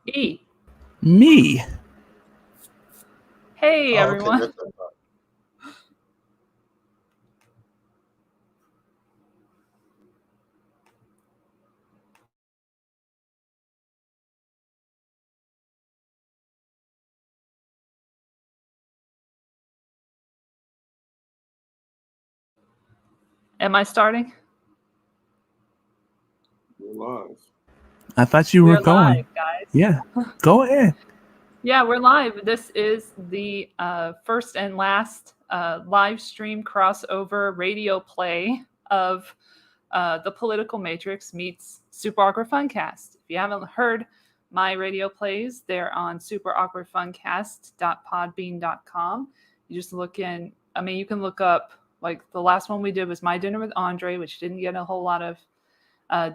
E. Me. Hey, everyone. Okay, Am I starting? We're live. I thought you were We're going. live, guys. Yeah, go ahead. Yeah, we're live. This is the first and last live stream crossover radio play of The Political Matrix meets Super Awkward Funcast. If you haven't heard my radio plays, they're on superawkwardfuncast.podbean.com. You just look in, I mean, you can look up, like the last one we did was My Dinner with Andre, which didn't get a whole lot of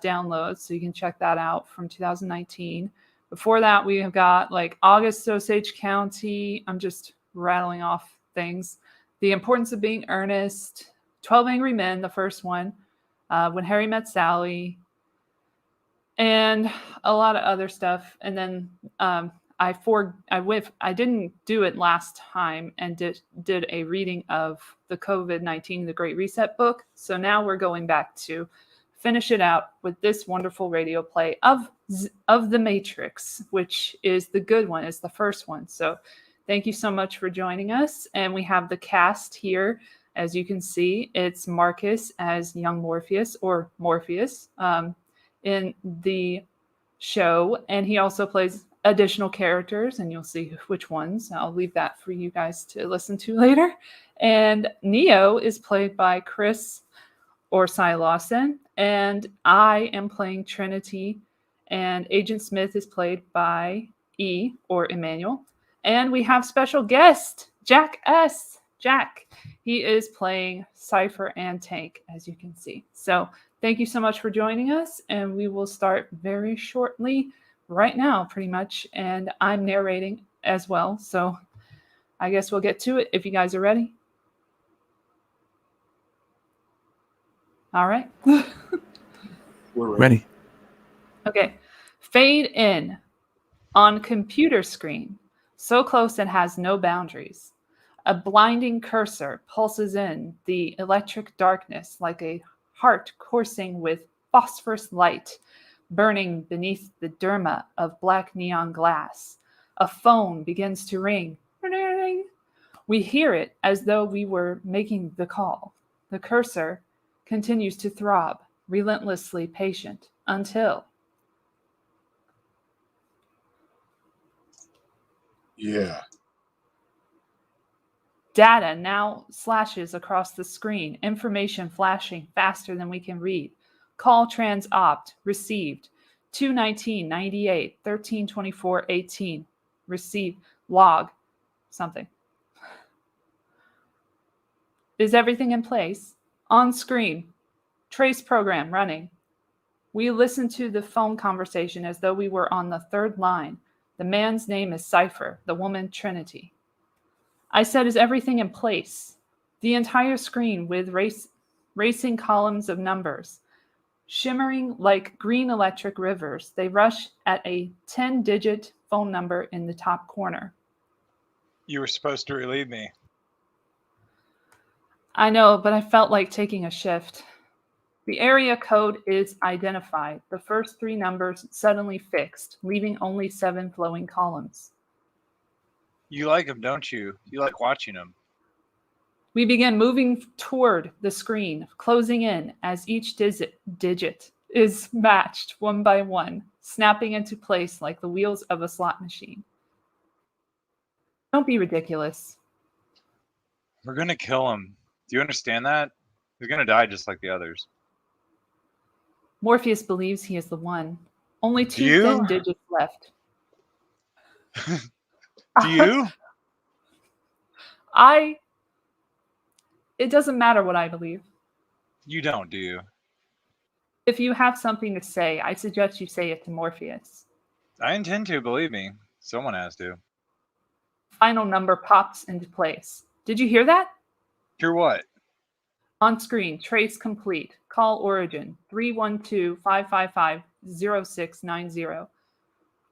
downloads, so you can check that out from 2019. Before that, we have got like August Osage County. I'm just rattling off things. The Importance of Being Earnest, 12 Angry Men, the first one, When Harry Met Sally, and a lot of other stuff. And then I didn't do it last time and did a reading of the COVID-19, The Great Reset book. So now we're going back to finish it out with this wonderful radio play of The Matrix, which is the good one, is the first one. So thank you so much for joining us. And we have the cast here. As you can see, it's Marcus as young Morpheus, or Morpheus, in the show. And he also plays additional characters, and you'll see which ones. I'll leave that for you guys to listen to later. And Neo is played by Chris Orsai Lawson, and I am playing Trinity, and Agent Smith is played by E, or Emmanuel. And we have special guest, Jack S. Jack. He is playing Cypher and Tank, as you can see. So thank you so much for joining us, and we will start very shortly, right now, pretty much. And I'm narrating as well, so I guess we'll get to it if you guys are ready. All right. We're Ready. Okay. Fade in. On computer screen, so close it has no boundaries. A blinding cursor pulses in the electric darkness like a heart coursing with phosphorus light, burning beneath the derma of black neon glass. A phone begins to ring. We hear it as though we were making the call. The cursor continues to throb, relentlessly patient, until... Yeah. Data now slashes across the screen, information flashing faster than we can read. Call trans opt, received. 21998 1324 18. Received. Log. Something. Is everything in place? On screen. Trace program running. We listen to the phone conversation as though we were on the third line. The man's name is Cypher, the woman Trinity. I said, is everything in place? The entire screen with racing columns of numbers. Shimmering like green electric rivers, they rush at a 10-digit phone number in the top corner. You were supposed to relieve me. I know, but I felt like taking a shift. The area code is identified. The first three numbers suddenly fixed, leaving only 7 flowing columns. You like them, don't you? You like watching them. We begin moving toward the screen, closing in as each digit is matched one by one, snapping into place like the wheels of a slot machine. Don't be ridiculous. We're going to kill him. Do you understand that? He's going to die just like the others. Morpheus believes he is the one. Only 2 You? thin digits left. Do you? It doesn't matter what I believe. You don't, do you? If you have something to say, I suggest you say it to Morpheus. I intend to, believe me. Someone has to. Final number pops into place. Did you hear that? Hear what? On screen, trace complete. Call origin 312-555-0690.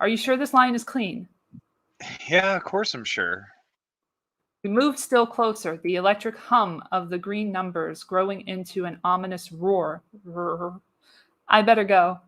Are you sure this line is clean? Yeah, of course I'm sure. We moved still closer, the electric hum of the green numbers growing into an ominous roar. Rrr. I better go.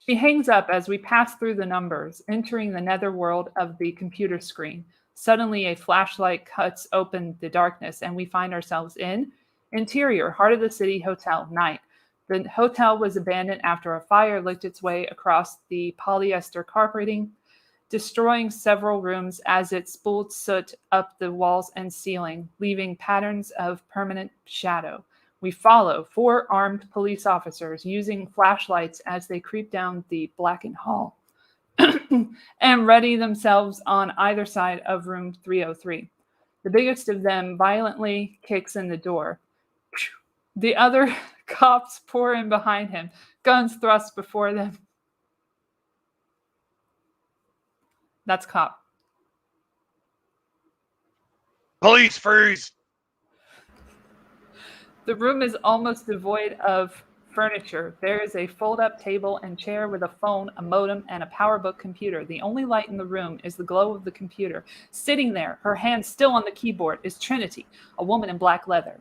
She hangs up as we pass through the numbers, entering the netherworld of the computer screen. Suddenly, a flashlight cuts open the darkness, and we find ourselves in interior, heart of the city hotel, night. The hotel was abandoned after a fire licked its way across the polyester carpeting, destroying several rooms as it spooled soot up the walls and ceiling, leaving patterns of permanent shadow. We follow 4 armed police officers using flashlights as they creep down the blackened hall and ready themselves on either side of room 303. The biggest of them violently kicks in the door. The other cops pour in behind him, guns thrust before them. That's cop. Police freeze! The room is almost devoid of furniture. There is a fold-up table and chair with a phone, a modem, and a PowerBook computer. The only light in the room is the glow of the computer. Sitting there, her hand still on the keyboard, is Trinity, a woman in black leather.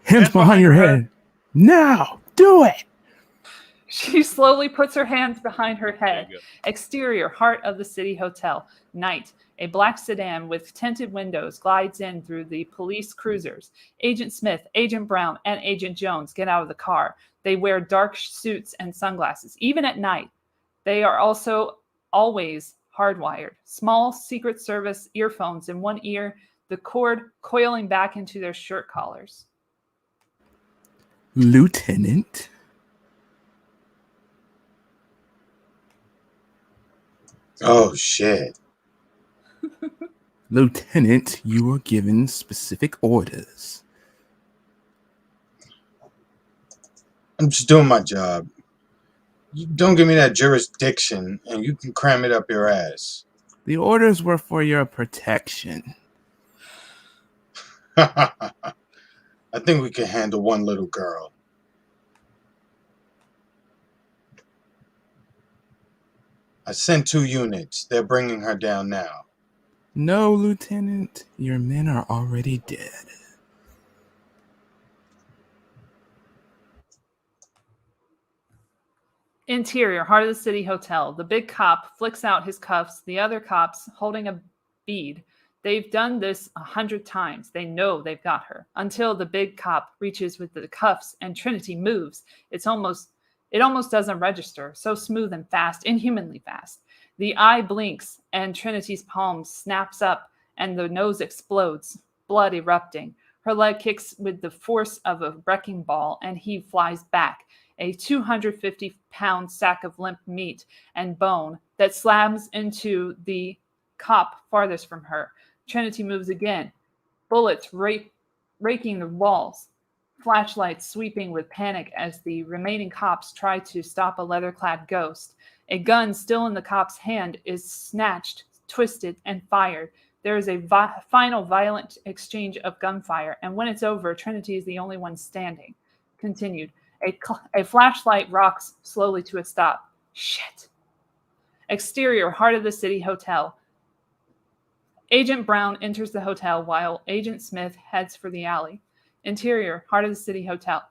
Hands behind your head. Now, do it. She slowly puts her hands behind her head. There you Exterior, heart of the city hotel. Night. A black sedan with tinted windows glides in through the police cruisers. Agent Smith, Agent Brown, and Agent Jones get out of the car. They wear dark suits and sunglasses, even at night. They are also always hardwired. Small Secret Service earphones in one ear, the cord coiling back into their shirt collars. Lieutenant. Oh, shit. Lieutenant, you were given specific orders. I'm just doing my job. You don't give me that jurisdiction, and you can cram it up your ass. The orders were for your protection. I think we can handle one little girl. I sent 2 units. They're bringing her down now. No, Lieutenant, your men are already dead. Interior, heart of the city hotel. The big cop flicks out his cuffs, the other cops holding a bead. They've done this 100 times. They know they've got her. Until the big cop reaches with the cuffs and Trinity moves. It almost doesn't register. So smooth and fast, inhumanly fast. The eye blinks and Trinity's palm snaps up and the nose explodes, blood erupting. Her leg kicks with the force of a wrecking ball and he flies back. A 250-pound sack of limp meat and bone that slams into the cop farthest from her. Trinity moves again. Bullets raking the walls. Flashlights sweeping with panic as the remaining cops try to stop a leather-clad ghost. A gun still in the cop's hand is snatched, twisted, and fired. There is a final violent exchange of gunfire, and when it's over, Trinity is the only one standing. Continued. A flashlight rocks slowly to a stop. Shit. Exterior, heart of the city hotel. Agent Brown enters the hotel while Agent Smith heads for the alley. Interior, heart of the city hotel.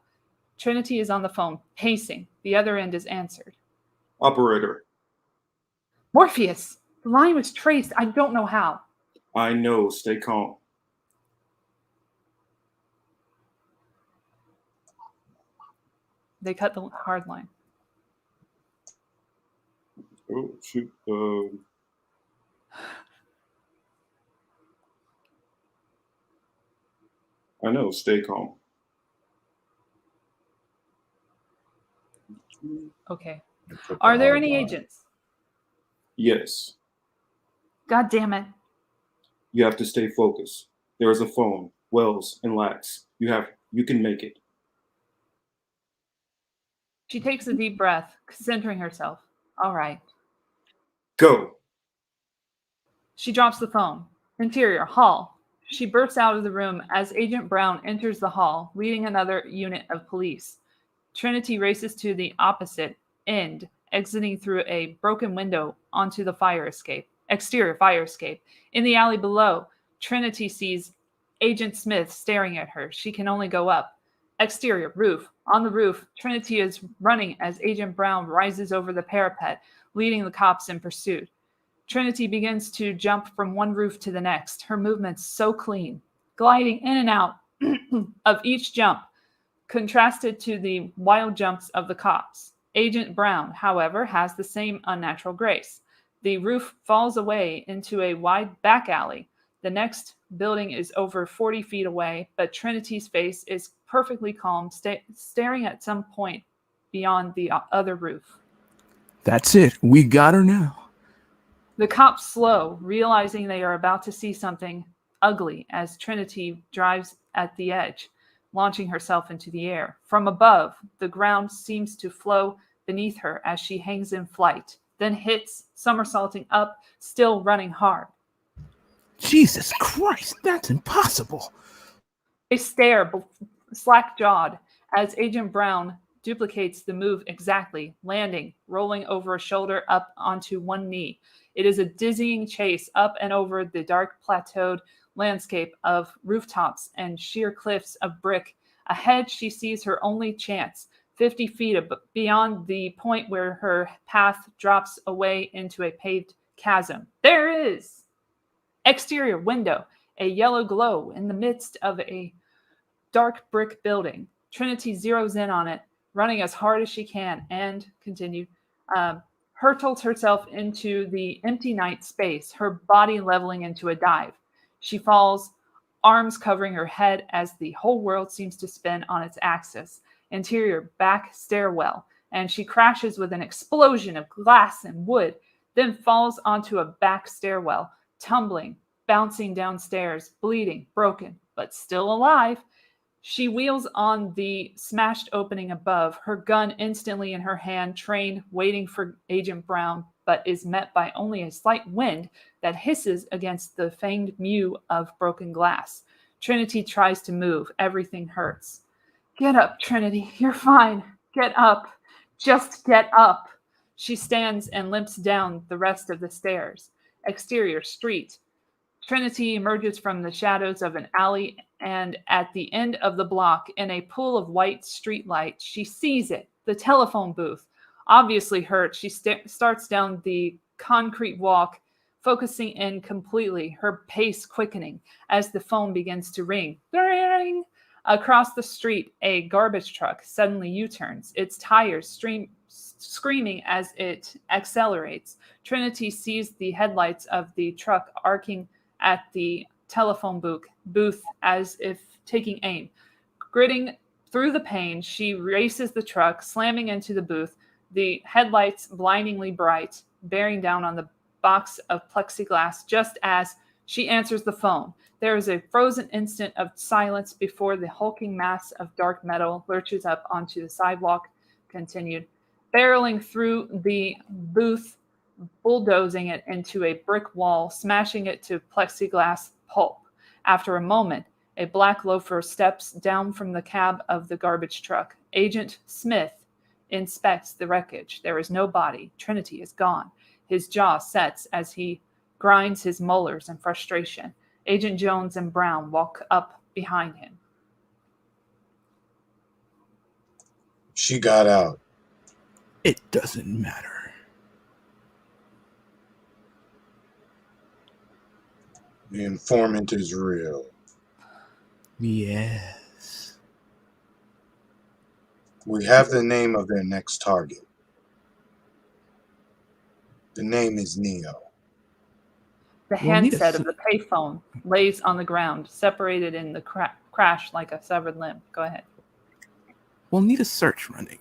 Trinity is on the phone, pacing. The other end is answered. Operator. Morpheus! The line was traced. I don't know how. I know. Stay calm. They cut the hard line. Oh, shoot. I know. Stay calm. Okay. Are there any Hard line. agents? Yes. God damn it. You have to stay focused. There is a phone. Wells and Lax. You can make it. She takes a deep breath, centering herself. All right. Go. She drops the phone. Interior, hall. She bursts out of the room as Agent Brown enters the hall, leading another unit of police. Trinity races to the opposite end exiting through a broken window onto the exterior fire escape. In the alley below, Trinity sees Agent Smith staring at her. She can only go up. Exterior, roof. On the roof, Trinity is running as Agent Brown rises over the parapet, leading the cops in pursuit. Trinity begins to jump from one roof to the next, her movements so clean, gliding in and out of each jump, contrasted to the wild jumps of the cops. Agent Brown, however, has the same unnatural grace. The roof falls away into a wide back alley. The next building is over 40 feet away, but Trinity's face is perfectly calm, staring at some point beyond the other roof. That's it. We got her now. The cops slow, realizing they are about to see something ugly as Trinity drives at the edge, launching herself into the air. From above, the ground seems to flow beneath her as she hangs in flight, then hits, somersaulting up, still running hard. Jesus Christ, that's impossible. They stare, slack-jawed, as Agent Brown duplicates the move exactly, landing, rolling over a shoulder up onto one knee. It is a dizzying chase up and over the dark plateaued landscape of rooftops and sheer cliffs of brick. Ahead, she sees her only chance, 50 feet beyond the point where her path drops away into a paved chasm. There it is! Exterior window, a yellow glow in the midst of a dark brick building. Trinity zeroes in on it, running as hard as she can, and continued, hurtles herself into the empty night space, her body leveling into a dive. She falls, arms covering her head as the whole world seems to spin on its axis. Interior back stairwell, and she crashes with an explosion of glass and wood, then falls onto a back stairwell, tumbling, bouncing downstairs, bleeding, broken, but still alive. She wheels on the smashed opening above, her gun instantly in her hand, trained, waiting for Agent Brown, but is met by only a slight wind that hisses against the fanged mew of broken glass. Trinity tries to move. Everything hurts. Get up, Trinity. You're fine. Get up. Just get up. She stands and limps down the rest of the stairs. Exterior street. Trinity emerges from the shadows of an alley, and at the end of the block, in a pool of white street light, she sees it, the telephone booth. Obviously hurt, she starts down the concrete walk, focusing in completely, her pace quickening as the phone begins to ring. Ring! Across the street, a garbage truck suddenly U-turns, its tires screaming as it accelerates. Trinity sees the headlights of the truck arcing at the telephone booth as if taking aim. Gritting through the pain, she races the truck, slamming into the booth, the headlights blindingly bright, bearing down on the box of plexiglass just as she answers the phone. There is a frozen instant of silence before the hulking mass of dark metal lurches up onto the sidewalk. Continued. Barreling through the booth, bulldozing it into a brick wall, smashing it to plexiglass pulp. After a moment, a black loafer steps down from the cab of the garbage truck. Agent Smith inspects the wreckage. There is no body. Trinity is gone. His jaw sets as he grinds his molars in frustration. Agent Jones and Brown walk up behind him. She got out. It doesn't matter. The informant is real. Yes. We have the name of their next target. The name is Neo. The We'll need handset a of the payphone lays on the ground, separated in the crash like a severed limb. Go ahead. We'll need a search running.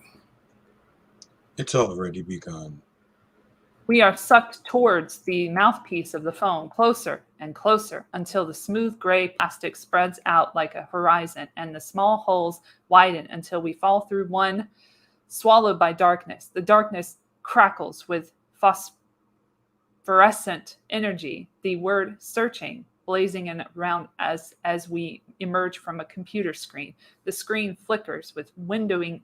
It's already begun. We are sucked towards the mouthpiece of the phone, closer and closer, until the smooth gray plastic spreads out like a horizon, and the small holes widen until we fall through one, swallowed by darkness. The darkness crackles with phosphorescent energy, the word searching blazing in around as we emerge from a computer screen. The screen flickers with windowing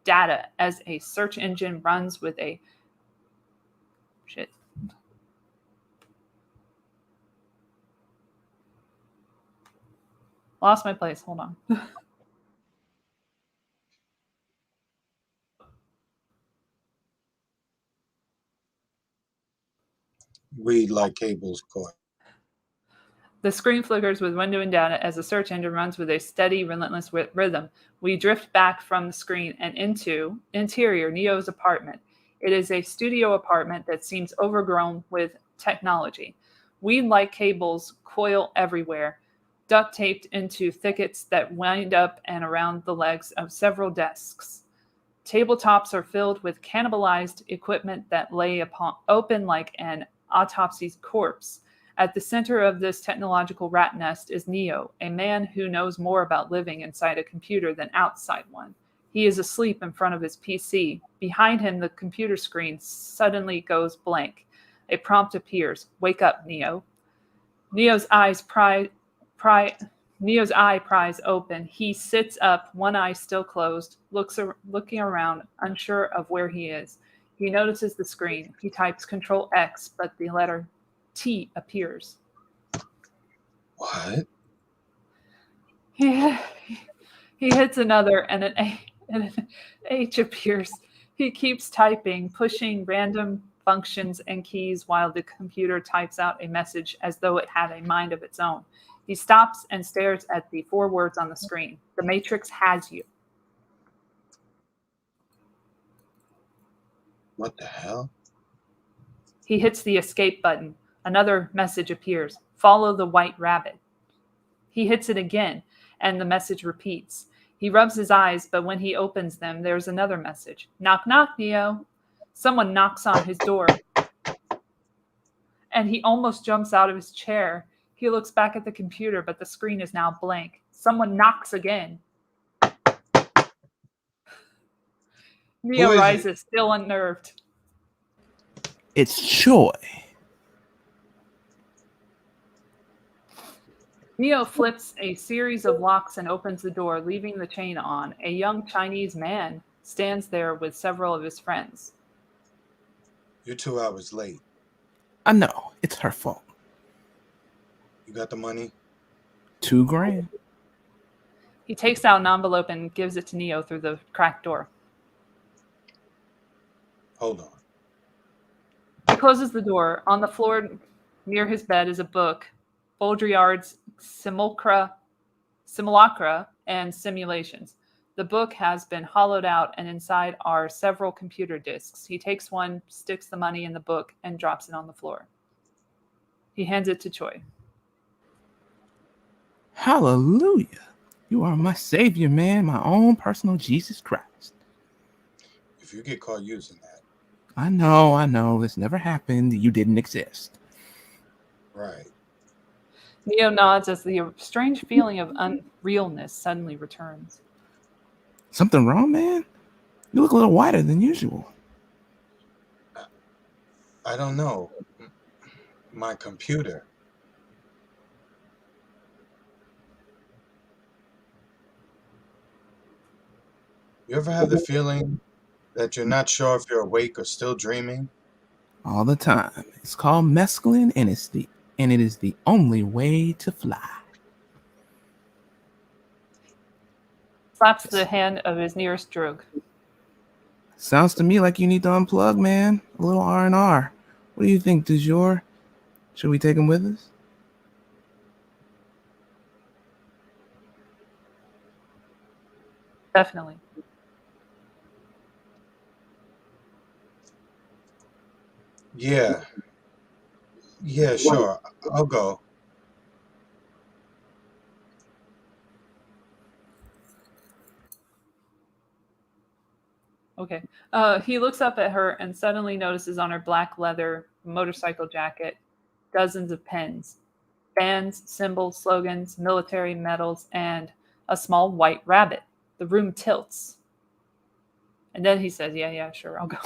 data as a search engine runs with a Shit. Lost my place. Hold on. Read like cables caught. The screen flickers with windowing data as the search engine runs with a steady, relentless rhythm. We drift back from the screen and into interior Neo's apartment. It is a studio apartment that seems overgrown with technology. Weed like cables coil everywhere, duct taped into thickets that wind up and around the legs of several desks. Tabletops are filled with cannibalized equipment that lay open like an autopsy corpse. At the center of this technological rat nest is Neo, a man who knows more about living inside a computer than outside one. He is asleep in front of his PC. Behind him, the computer screen suddenly goes blank. A prompt appears. Wake up, Neo. Neo's eye pries open. He sits up, one eye still closed, looking around, unsure of where he is. He notices the screen. He types Control X, but the letter T appears. What? He hits another, and an H appears. He keeps typing, pushing random functions and keys while the computer types out a message as though it had a mind of its own. He stops and stares at the 4 words on the screen. The Matrix has you. What the hell? He hits the escape button. Another message appears. Follow the white rabbit. He hits it again, and the message repeats. He rubs his eyes, but when he opens them, there's another message. Knock, knock, Neo. Someone knocks on his door, and he almost jumps out of his chair. He looks back at the computer, but the screen is now blank. Someone knocks again. Neo rises, still unnerved. It's Choi. Neo flips a series of locks and opens the door, leaving the chain on. A young Chinese man stands there with several of his friends. You're 2 hours late. I know. It's her fault. You got the money? $2,000. He takes out an envelope and gives it to Neo through the cracked door. Hold on. He closes the door. On the floor near his bed is a book, Baudrillard's Simulacra and Simulations. The book has been hollowed out, and inside are several computer disks. He takes one, sticks the money in the book, and drops it on the floor. He hands it to Choi. Hallelujah. You are my savior, man. My own personal Jesus Christ. If you get caught using that. I know. This never happened. You didn't exist. Right. Neo nods as the strange feeling of unrealness suddenly returns. Something wrong, man? You look a little whiter than usual. I don't know. My computer. You ever have the feeling that you're not sure if you're awake or still dreaming? All the time. It's called mescaline, and it is the only way to fly. Slaps the hand of his nearest droog. Sounds to me like you need to unplug, man. A little R&R. What do you think, du jour? Should we take him with us? Definitely. Yeah. Yeah, sure. I'll go. Okay. He looks up at her and suddenly notices on her black leather motorcycle jacket dozens of pens, bands, symbols, slogans, military medals, and a small white rabbit. The room tilts. And then he says, yeah, sure, I'll go.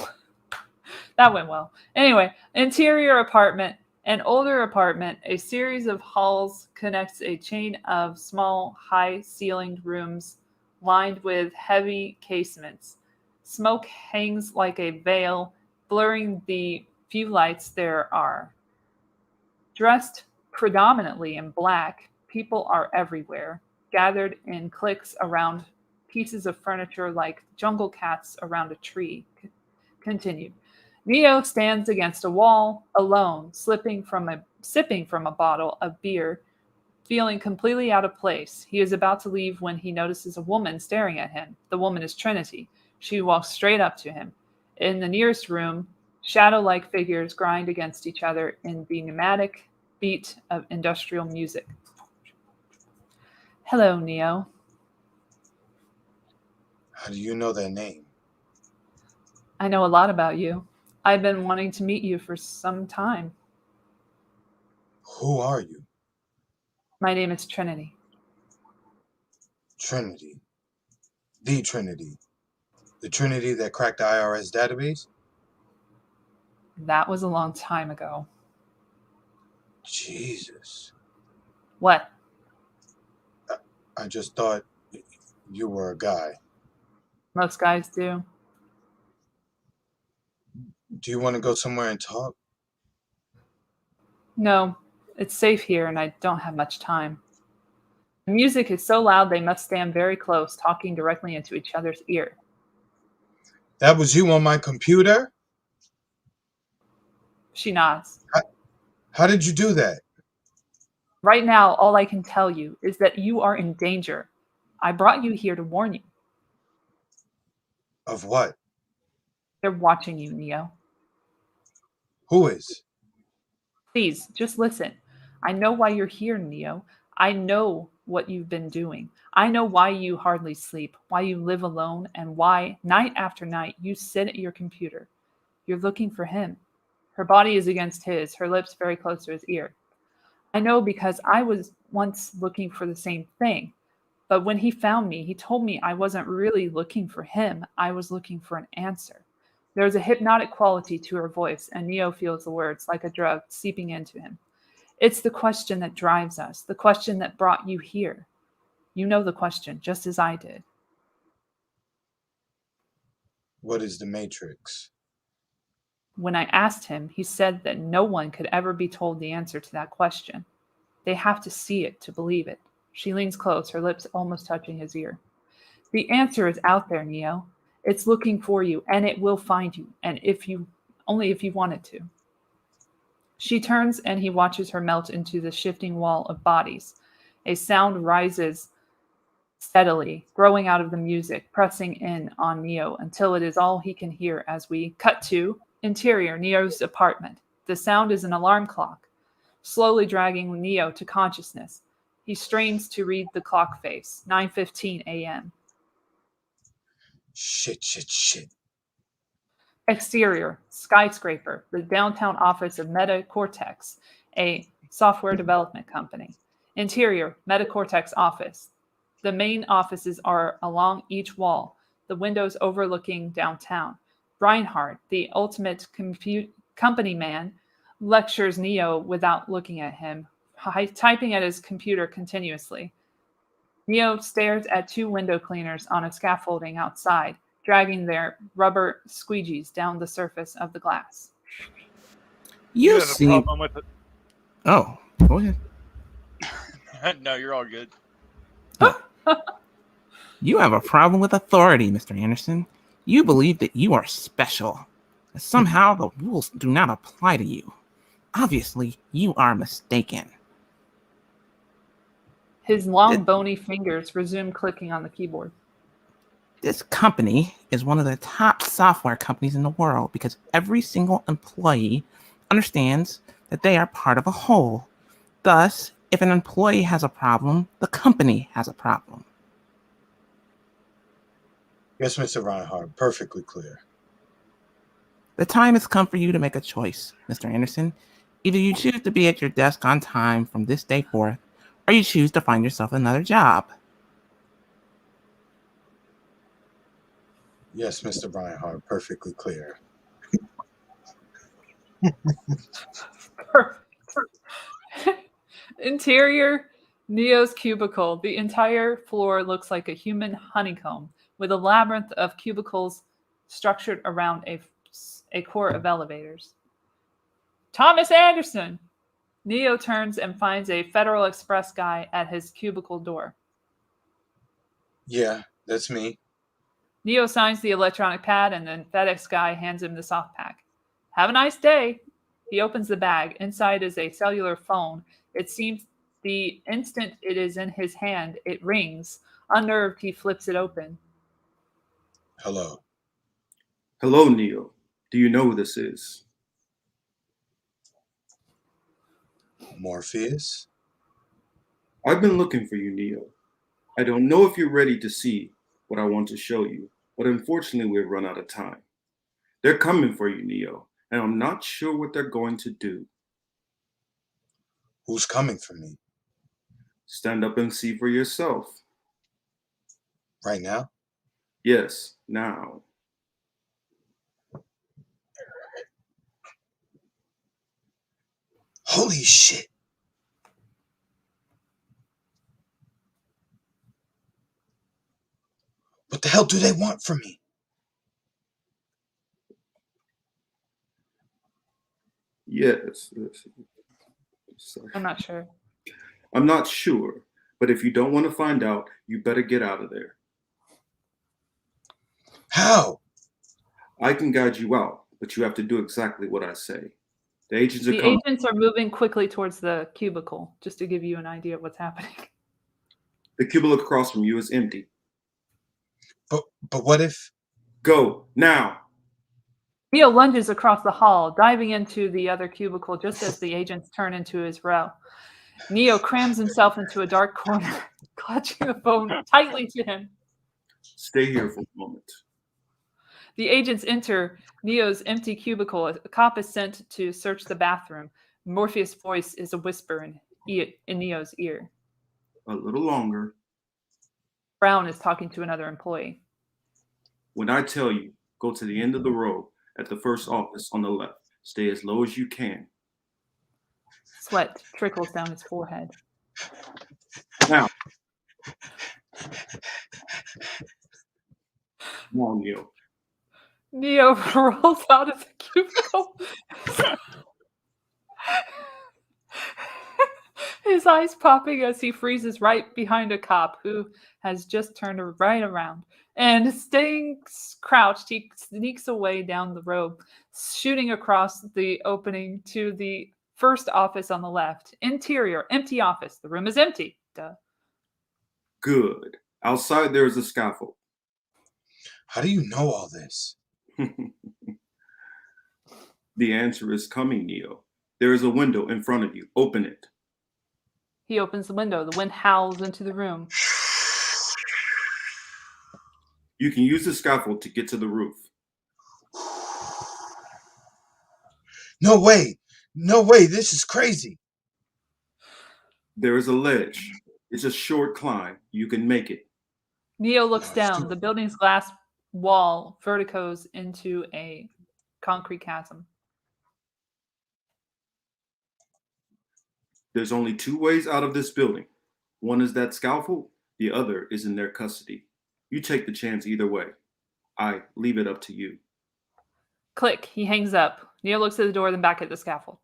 That went well. Anyway, interior apartment. An older apartment, a series of halls connects a chain of small, high-ceilinged rooms lined with heavy casements. Smoke hangs like a veil, blurring the Few lights there are. Dressed predominantly in black, people are everywhere, gathered in cliques around pieces of furniture like jungle cats around a tree. Continued. Neo stands against a wall, alone, sipping from a bottle of beer, feeling completely out of place. He is about to leave when he notices a woman staring at him. The woman is Trinity. She walks straight up to him. In the nearest room, shadow-like figures grind against each other in the pneumatic beat of industrial music. Hello, Neo. How do you know their name? I know a lot about you. I've been wanting to meet you for some time. Who are you? My name is Trinity. Trinity. The Trinity. The Trinity that cracked the IRS database? That was a long time ago. Jesus. What? I just thought you were a guy. Most guys do. Do you want to go somewhere and talk? No, it's safe here and I don't have much time. The music is so loud they must stand very close, talking directly into each other's ear. That was you on my computer? She nods. How did you do that? Right now, all I can tell you is that you are in danger. I brought you here to warn you. Of what? They're watching you, Neo. Who is? Please, just listen. I know why you're here, Neo. I know what you've been doing. I know why you hardly sleep, why you live alone, and why, night after night, you sit at your computer. You're looking for him. Her body is against his, her lips very close to his ear. I know because I was once looking for the same thing. But when he found me, he told me I wasn't really looking for him. I was looking for an answer. There is a hypnotic quality to her voice, and Neo feels the words like a drug seeping into him. It's the question that drives us, the question that brought you here. You know the question, just as I did. What is the Matrix? When I asked him, he said that no one could ever be told the answer to that question. They have to see it to believe it. She leans close, her lips almost touching his ear. The answer is out there, Neo. It's looking for you, and it will find you, and only if you want it to. She turns, and he watches her melt into the shifting wall of bodies. A sound rises steadily, growing out of the music, pressing in on Neo until it is all he can hear as we cut to interior Neo's apartment. The sound is an alarm clock, slowly dragging Neo to consciousness. He strains to read the clock face, 9:15 a.m. Shit. Exterior, skyscraper, the downtown office of Meta Cortex, a software development company. Interior, Meta Cortex office. The main offices are along each wall, the windows overlooking downtown. Reinhardt, the ultimate company man, lectures Neo without looking at him, typing at his computer continuously. Neo stares at two window cleaners on a scaffolding outside, dragging their rubber squeegees down the surface of the glass. You have seem. a problem with it? Oh, go ahead. No, you're all good. You have a problem with authority, Mr. Anderson. You believe that you are special. That somehow the rules do not apply to you. Obviously, you are mistaken. His long, bony fingers resume clicking on the keyboard. This company is one of the top software companies in the world because every single employee understands that they are part of a whole. Thus, if an employee has a problem, the company has a problem. Yes, Mr. Reinhardt, perfectly clear. The time has come for you to make a choice, Mr. Anderson. Either you choose to be at your desk on time from this day forth, or you choose to find yourself another job. Yes, Mr. Reinhardt, perfectly clear. Interior, Neo's cubicle. The entire floor looks like a human honeycomb, with a labyrinth of cubicles structured around a core of elevators. Thomas Anderson! Neo turns and finds a Federal Express guy at his cubicle door. Yeah, that's me. Neo signs the electronic pad and then FedEx guy hands him the soft pack. Have a nice day. He opens the bag. Inside is a cellular phone. It seems the instant it is in his hand, it rings. Unnerved, he flips it open. Hello. Hello, Neo. Do you know who this is? Morpheus? I've been looking for you, Neo. I don't know if you're ready to see what I want to show you, but unfortunately we've run out of time. They're coming for you, Neo, and I'm not sure what they're going to do. Who's coming for me? Stand up and see for yourself. Right now? Yes, now. Holy shit! What the hell do they want from me? Yes. Sorry. I'm not sure. I'm not sure, but if you don't want to find out, you better get out of there. How? I can guide you out, but you have to do exactly what I say. The agents are The coming. agents are moving quickly towards the cubicle, just to give you an idea of what's happening. The cubicle across from you is empty. But what if? Go, now! Neo lunges across the hall, diving into the other cubicle just as the agents turn into his row. Neo crams himself into a dark corner, clutching the phone tightly to him. Stay here for a moment. The agents enter Neo's empty cubicle. A cop is sent to search the bathroom. Morpheus' voice is a whisper in Neo's ear. A little longer. Brown is talking to another employee. When I tell you, go to the end of the row at the first office on the left. Stay as low as you can. Sweat trickles down his forehead. Now. Now, Neo. Neo rolls out of the cubicle. His eyes popping as he freezes right behind a cop who has just turned right around. And staying crouched, he sneaks away down the row, shooting across the opening to the first office on the left. Interior, empty office. The room is empty. Duh. Good. Outside there is a scaffold. How do you know all this? The answer is coming, Neo. There is a window in front of you. Open it. He opens the window. The wind howls into the room. You can use the scaffold to get to the roof. No way! No way! This is crazy! There is a ledge. It's a short climb. You can make it. Neo looks No, down. stupid. The building's glass wall verticos into a concrete chasm. There's only two ways out of this building. One is that scaffold. The other is in their custody. You take the chance either way. I leave it up to you. Click. He hangs up. Neo looks at the door, then back at the scaffold.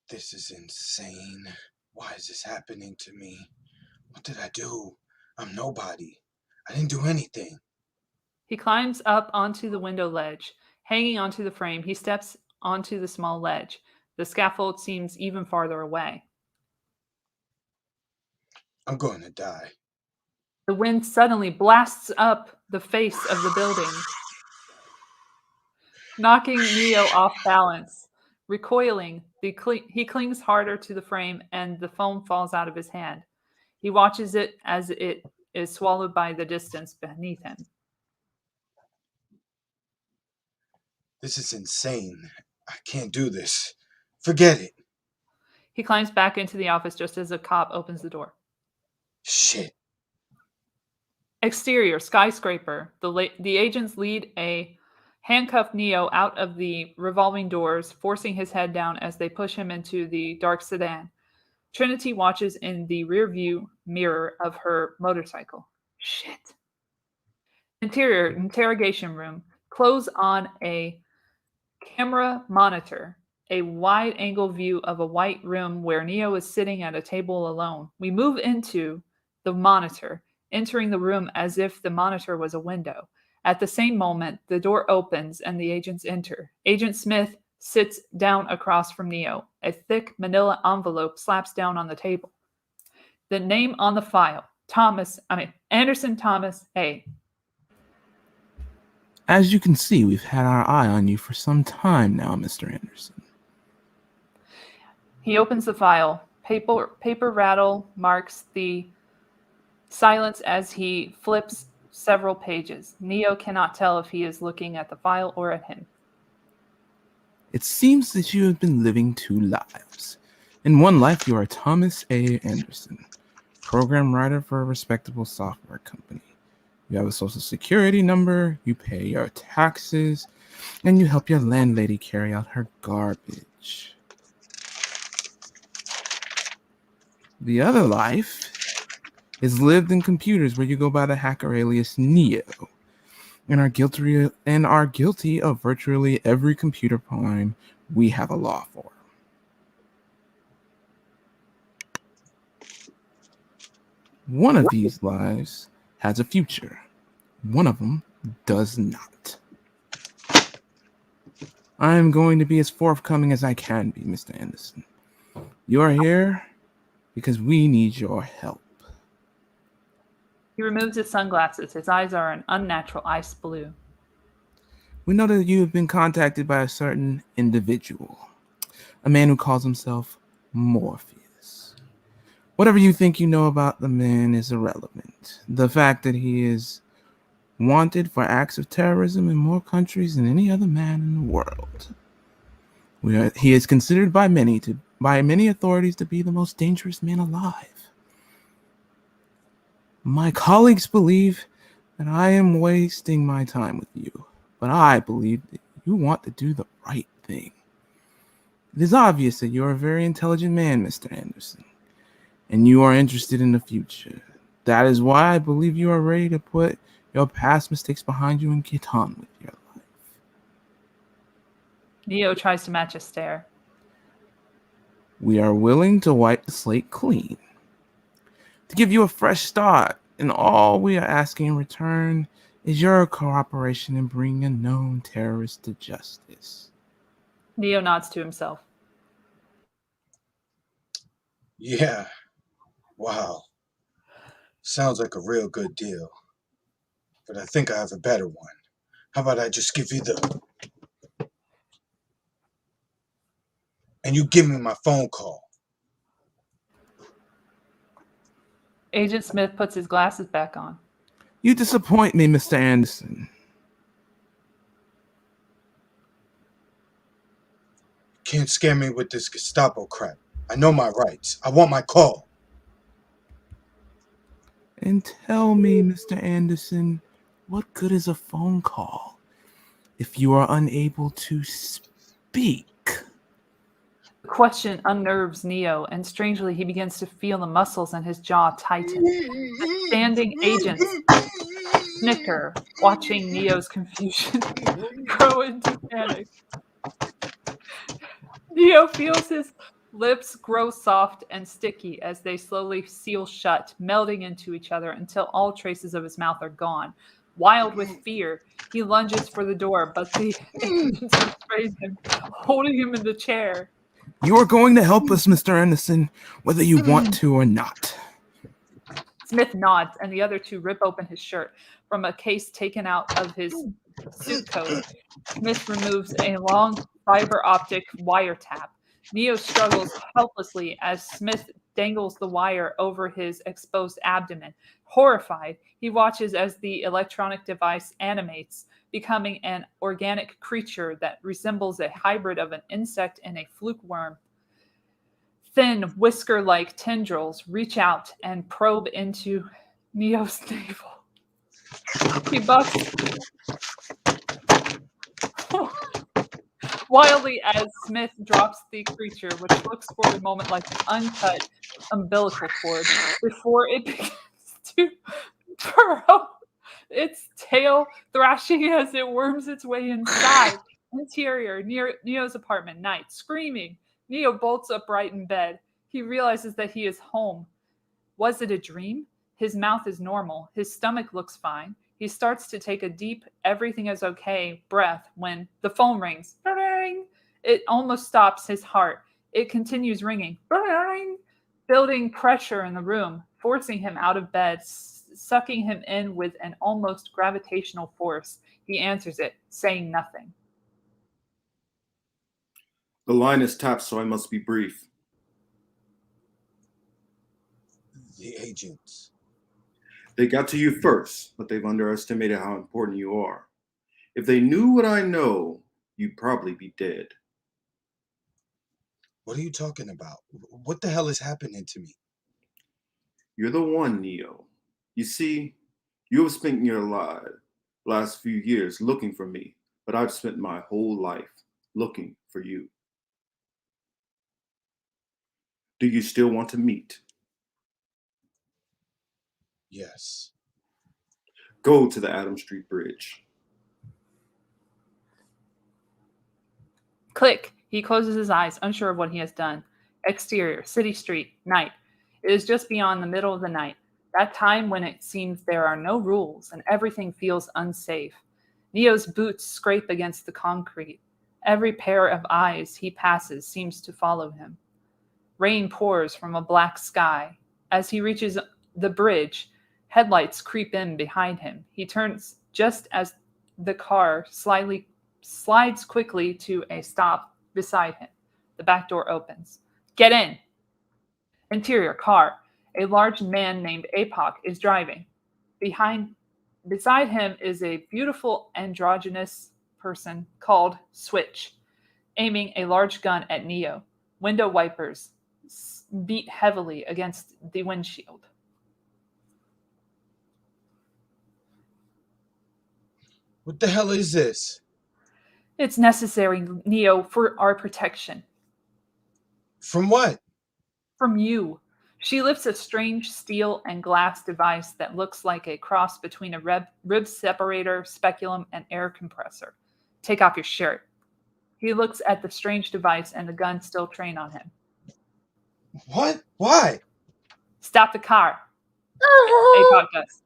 This is insane. Why is this happening to me? What did I do? I'm nobody. I didn't do anything. He climbs up onto the window ledge. Hanging onto the frame, he steps onto the small ledge. The scaffold seems even farther away. I'm going to die. The wind suddenly blasts up the face of the building, knocking Neo off balance. Recoiling, he clings harder to the frame and the foam falls out of his hand. He watches it as it is swallowed by the distance beneath him. This is insane. I can't do this. Forget it. He climbs back into the office just as a cop opens the door. Shit. Exterior, skyscraper. The agents lead a handcuffed Neo out of the revolving doors, forcing his head down as they push him into the dark sedan. Trinity watches in the rearview mirror of her motorcycle. Shit. Interior, interrogation room. Clothes on a Camera monitor. A wide-angle view of a white room where Neo is sitting at a table alone. We move into the monitor, entering the room as if the monitor was a window. At the same moment, the door opens and the agents enter. Agent Smith sits down across from Neo. A thick manila envelope slaps down on the table. The name on the file, Anderson Thomas A. As you can see, we've had our eye on you for some time now, Mr. Anderson. He opens the file. Paper rattle marks the silence as he flips several pages. Neo cannot tell if he is looking at the file or at him. It seems that you have been living two lives. In one life, you are Thomas A. Anderson, program writer for a respectable software company. You have a social security number, you pay your taxes, and you help your landlady carry out her garbage. The other life is lived in computers where you go by the hacker alias Neo and are guilty of virtually every computer crime we have a law for. One of these lives has a future. One of them does not. I am going to be as forthcoming as I can be, Mr. Anderson. You are here because we need your help. He removes his sunglasses. His eyes are an unnatural ice blue. We know that you have been contacted by a certain individual, a man who calls himself Morpheus. Whatever you think you know about the man is irrelevant. The fact that he is wanted for acts of terrorism in more countries than any other man in the world. He is considered by many authorities to be the most dangerous man alive. My colleagues believe that I am wasting my time with you, but I believe that you want to do the right thing. It is obvious that you are a very intelligent man, Mr. Anderson, and you are interested in the future. That is why I believe you are ready to put your past mistakes behind you and get on with your life. Neo tries to match a stare. We are willing to wipe the slate clean, to give you a fresh start, and all we are asking in return is your cooperation in bringing a known terrorist to justice. Neo nods to himself. Yeah. Wow. Sounds like a real good deal. But I think I have a better one. How about I just give you and you give me my phone call. Agent Smith puts his glasses back on. You disappoint me, Mr. Anderson. Can't scare me with this Gestapo crap. I know my rights. I want my call. And tell me, Mr. Anderson, what good is a phone call if you are unable to speak? The question unnerves Neo, and strangely he begins to feel the muscles in his jaw tighten. The standing agents snicker, watching Neo's confusion grow into panic. Neo feels his lips grow soft and sticky as they slowly seal shut, melding into each other until all traces of his mouth are gone. Wild with fear, he lunges for the door, but the agents restrain him, holding him in the chair. You are going to help us, Mr. Anderson, whether you want to or not. Smith nods, and the other two rip open his shirt. From a case taken out of his suit coat, Smith removes a long fiber optic wiretap. Neo struggles helplessly as Smith dangles the wire over his exposed abdomen. Horrified, he watches as the electronic device animates, becoming an organic creature that resembles a hybrid of an insect and a fluke worm. Thin, whisker-like tendrils reach out and probe into Neo's navel. He bucks wildly as Smith drops the creature, which looks for a moment like an uncut umbilical cord, before it begins to furrow its tail, thrashing as it worms its way inside. Interior, near Neo's apartment, night, screaming. Neo bolts upright in bed. He realizes that he is home. Was it a dream? His mouth is normal. His stomach looks fine. He starts to take a deep, everything is okay breath when the phone rings. Ring! It almost stops his heart. It continues ringing, ring! Building pressure in the room, forcing him out of bed, sucking him in with an almost gravitational force. He answers it, saying nothing. The line is tapped, so I must be brief. The agents. They got to you first, but they've underestimated how important you are. If they knew what I know, you'd probably be dead. What are you talking about? What the hell is happening to me? You're the one, Neo. You see, you have spent your last few years looking for me, but I've spent my whole life looking for you. Do you still want to meet? Yes. Go to the Adam Street Bridge. Click. He closes his eyes, unsure of what he has done. Exterior, city street, night. It is just beyond the middle of the night, that time when it seems there are no rules and everything feels unsafe. Neo's boots scrape against the concrete. Every pair of eyes he passes seems to follow him. Rain pours from a black sky. As he reaches the bridge, headlights creep in behind him. He turns just as the car slides quickly to a stop beside him. The back door opens. Get in! Interior car. A large man named Apoc is driving. Beside him is a beautiful androgynous person called Switch, aiming a large gun at Neo. Window wipers beat heavily against the windshield. What the hell is this? It's necessary, Neo, for our protection. From what? From you. She lifts a strange steel and glass device that looks like a cross between a rib separator, speculum, and air compressor. Take off your shirt. He looks at the strange device and the gun still trained on him. What? Why? Stop the car. Apoc does.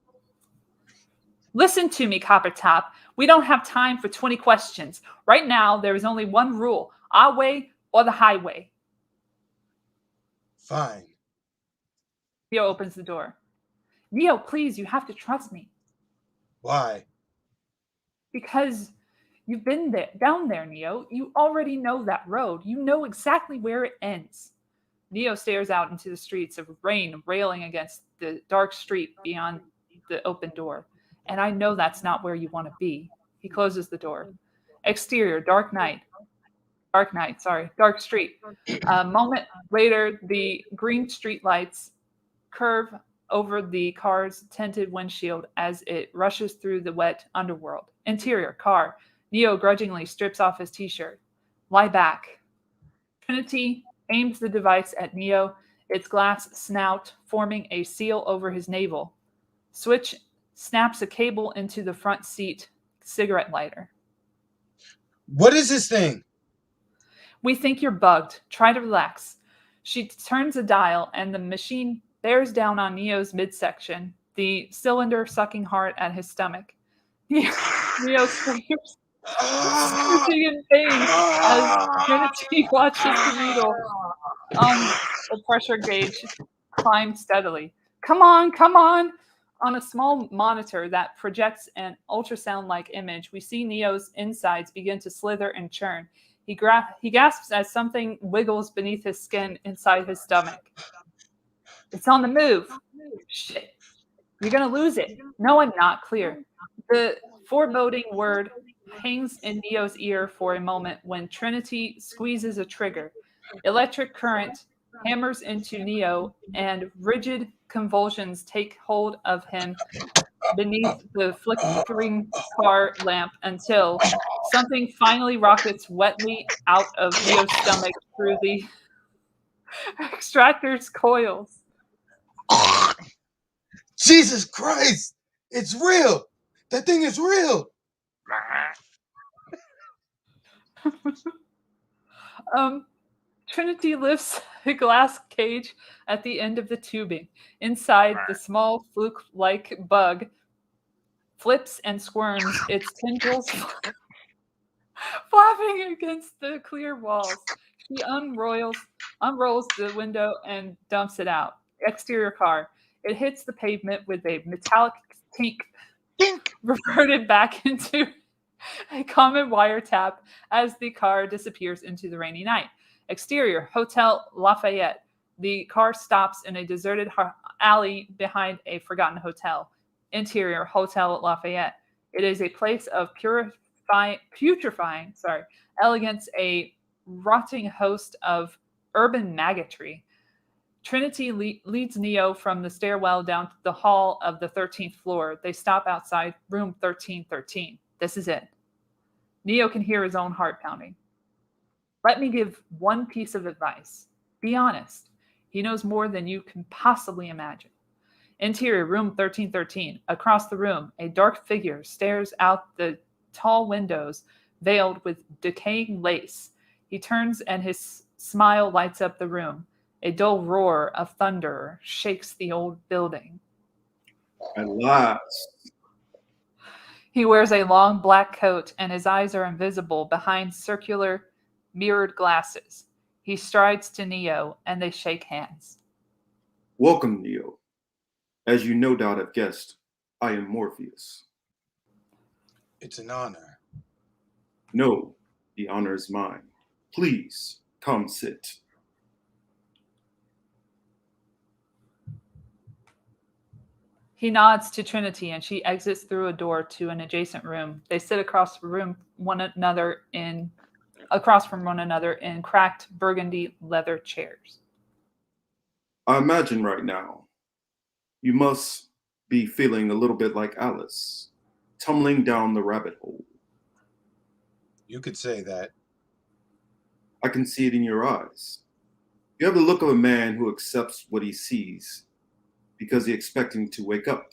Listen to me, Copper Top. We don't have time for 20 questions. Right now, there is only one rule. Our way or the highway. Fine. Neo opens the door. Neo, please, you have to trust me. Why? Because you've been down there, Neo. You already know that road. You know exactly where it ends. Neo stares out into the streets of rain railing against the dark street beyond the open door. And I know that's not where you want to be. He closes the door. Exterior, dark street. A moment later, the green street lights curve over the car's tinted windshield as it rushes through the wet underworld. Interior, car. Neo grudgingly strips off his t-shirt. Lie back. Trinity aims the device at Neo, its glass snout forming a seal over his navel. Switch snaps a cable into the front seat cigarette lighter. What is this thing? We think you're bugged. Try to relax. She turns a dial and the machine bears down on Neo's midsection, the cylinder sucking hard at his stomach. Neo screams, screeching in pain as Trinity watches the needle on the pressure gauge climb steadily. Come on, come on! On a small monitor that projects an ultrasound-like image, we see Neo's insides begin to slither and churn. He gasps as something wiggles beneath his skin inside his stomach. It's on the move. Shit. You're going to lose it. No, I'm not. Clear. The foreboding word hangs in Neo's ear for a moment when Trinity squeezes a trigger. Electric current hammers into Neo, and rigid convulsions take hold of him beneath the flickering car lamp until something finally rockets wetly out of Neo's stomach through the extractor's coils. Jesus Christ! It's real! That thing is real! Trinity lifts a glass cage at the end of the tubing. Inside, the small fluke-like bug flips and squirms, its tendrils flapping against the clear walls. She unrolls the window and dumps it out. Exterior car. It hits the pavement with a metallic tink, reverted back into a common wiretap as the car disappears into the rainy night. Exterior, Hotel Lafayette. The car stops in a deserted alley behind a forgotten hotel. Interior, Hotel Lafayette. It is a place of putrefying elegance, a rotting host of urban maggotry. Trinity leads Neo from the stairwell down to the hall of the 13th floor. They stop outside room 1313. This is it. Neo can hear his own heart pounding. Let me give one piece of advice. Be honest. He knows more than you can possibly imagine. Interior, room 1313. Across the room, a dark figure stares out the tall windows veiled with decaying lace. He turns and his smile lights up the room. A dull roar of thunder shakes the old building. At last. He wears a long black coat and his eyes are invisible behind circular, mirrored glasses. He strides to Neo and they shake hands. Welcome, Neo. As you no doubt have guessed, I am Morpheus. It's an honor. No, the honor is mine. Please, come sit. He nods to Trinity and she exits through a door to an adjacent room. They sit across from one another in cracked burgundy leather chairs. I imagine right now, you must be feeling a little bit like Alice, tumbling down the rabbit hole. You could say that. I can see it in your eyes. You have the look of a man who accepts what he sees because he's expecting to wake up.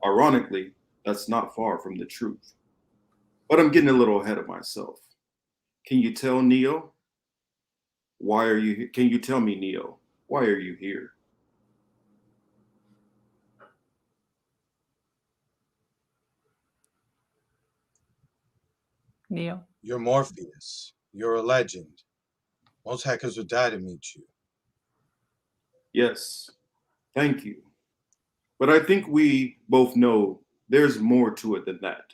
Ironically, that's not far from the truth. But I'm getting a little ahead of myself. Can you tell Neo? Can you tell me, Neo, why are you here? Neo. You're Morpheus. You're a legend. Most hackers would die to meet you. Yes, thank you. But I think we both know there's more to it than that.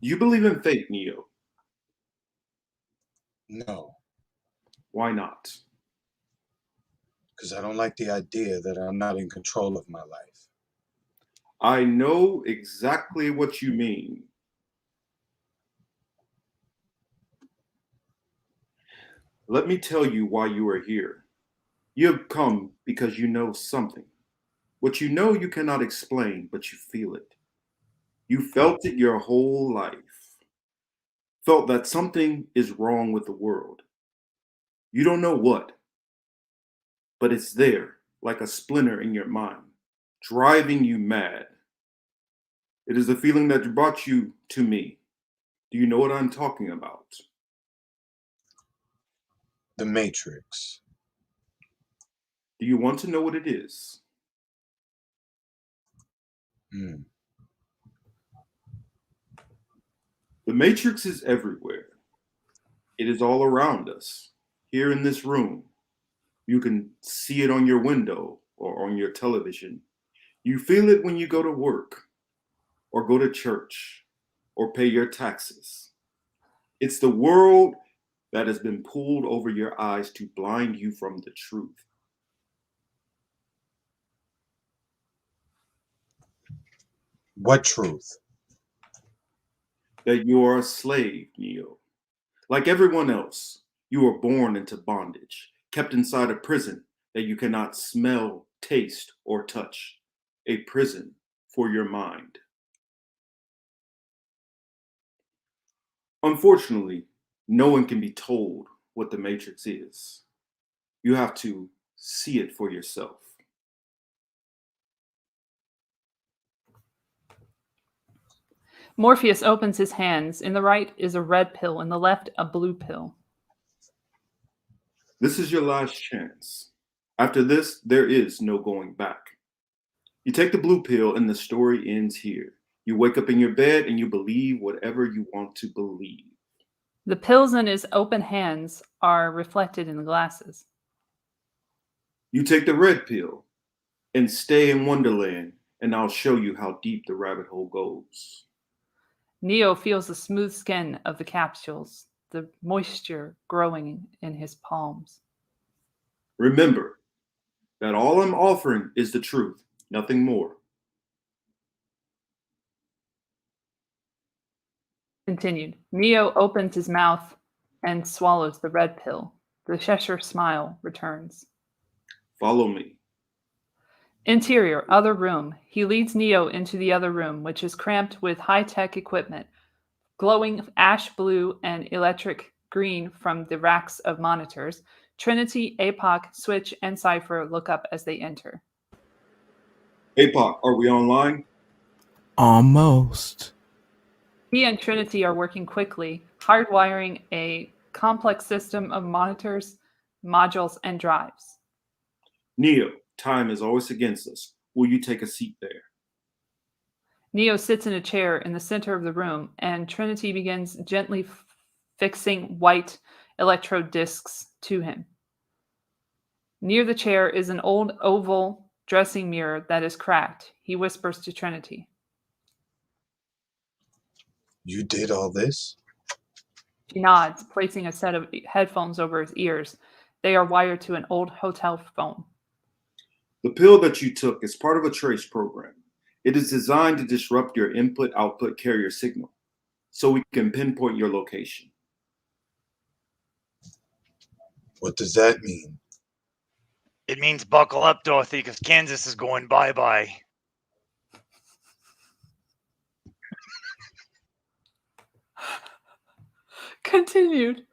Do you believe in fate, Neo? No, Why not? because I don't like the idea that I'm not in control of my life. I know exactly what you mean. Let me tell you why you are here. You have come because you know something. What you know you cannot explain, but you feel it. You felt it your whole life. Felt that something is wrong with the world. You don't know what, but it's there, like a splinter in your mind, driving you mad. It is the feeling that brought you to me. Do you know what I'm talking about? The Matrix. Do you want to know what it is? Hmm. The Matrix is everywhere. It is all around us. Here in this room, you can see it on your window or on your television. You feel it when you go to work or go to church or pay your taxes. It's the world that has been pulled over your eyes to blind you from the truth. What truth? That you are a slave, Neo. Like everyone else, you were born into bondage, kept inside a prison that you cannot smell, taste, or touch. A prison for your mind. Unfortunately, no one can be told what the Matrix is. You have to see it for yourself. Morpheus opens his hands. In the right is a red pill, in the left a blue pill. This is your last chance. After this, there is no going back. You take the blue pill and the story ends here. You wake up in your bed and you believe whatever you want to believe. The pills in his open hands are reflected in the glasses. You take the red pill and stay in Wonderland, and I'll show you how deep the rabbit hole goes. Neo feels the smooth skin of the capsules, the moisture growing in his palms. Remember that all I'm offering is the truth, nothing more. Continued. Neo opens his mouth and swallows the red pill. The Cheshire smile returns. Follow me. Interior, other room. He leads Neo into the other room, which is cramped with high-tech equipment, glowing ash blue and electric green from the racks of monitors. Trinity, APOC, Switch, and Cypher look up as they enter. APOC, are we online? Almost. He and Trinity are working quickly, hardwiring a complex system of monitors, modules, and drives. Neo, time is always against us. Will you take a seat there? Neo sits in a chair in the center of the room, and Trinity begins gently fixing white electrode discs to him. Near the chair is an old oval dressing mirror that is cracked. He whispers to Trinity. You did all this? She nods, placing a set of headphones over his ears. They are wired to an old hotel phone. The pill that you took is part of a trace program. It is designed to disrupt your input-output carrier signal, so we can pinpoint your location. What does that mean? It means buckle up, Dorothy, because Kansas is going bye-bye. Continued.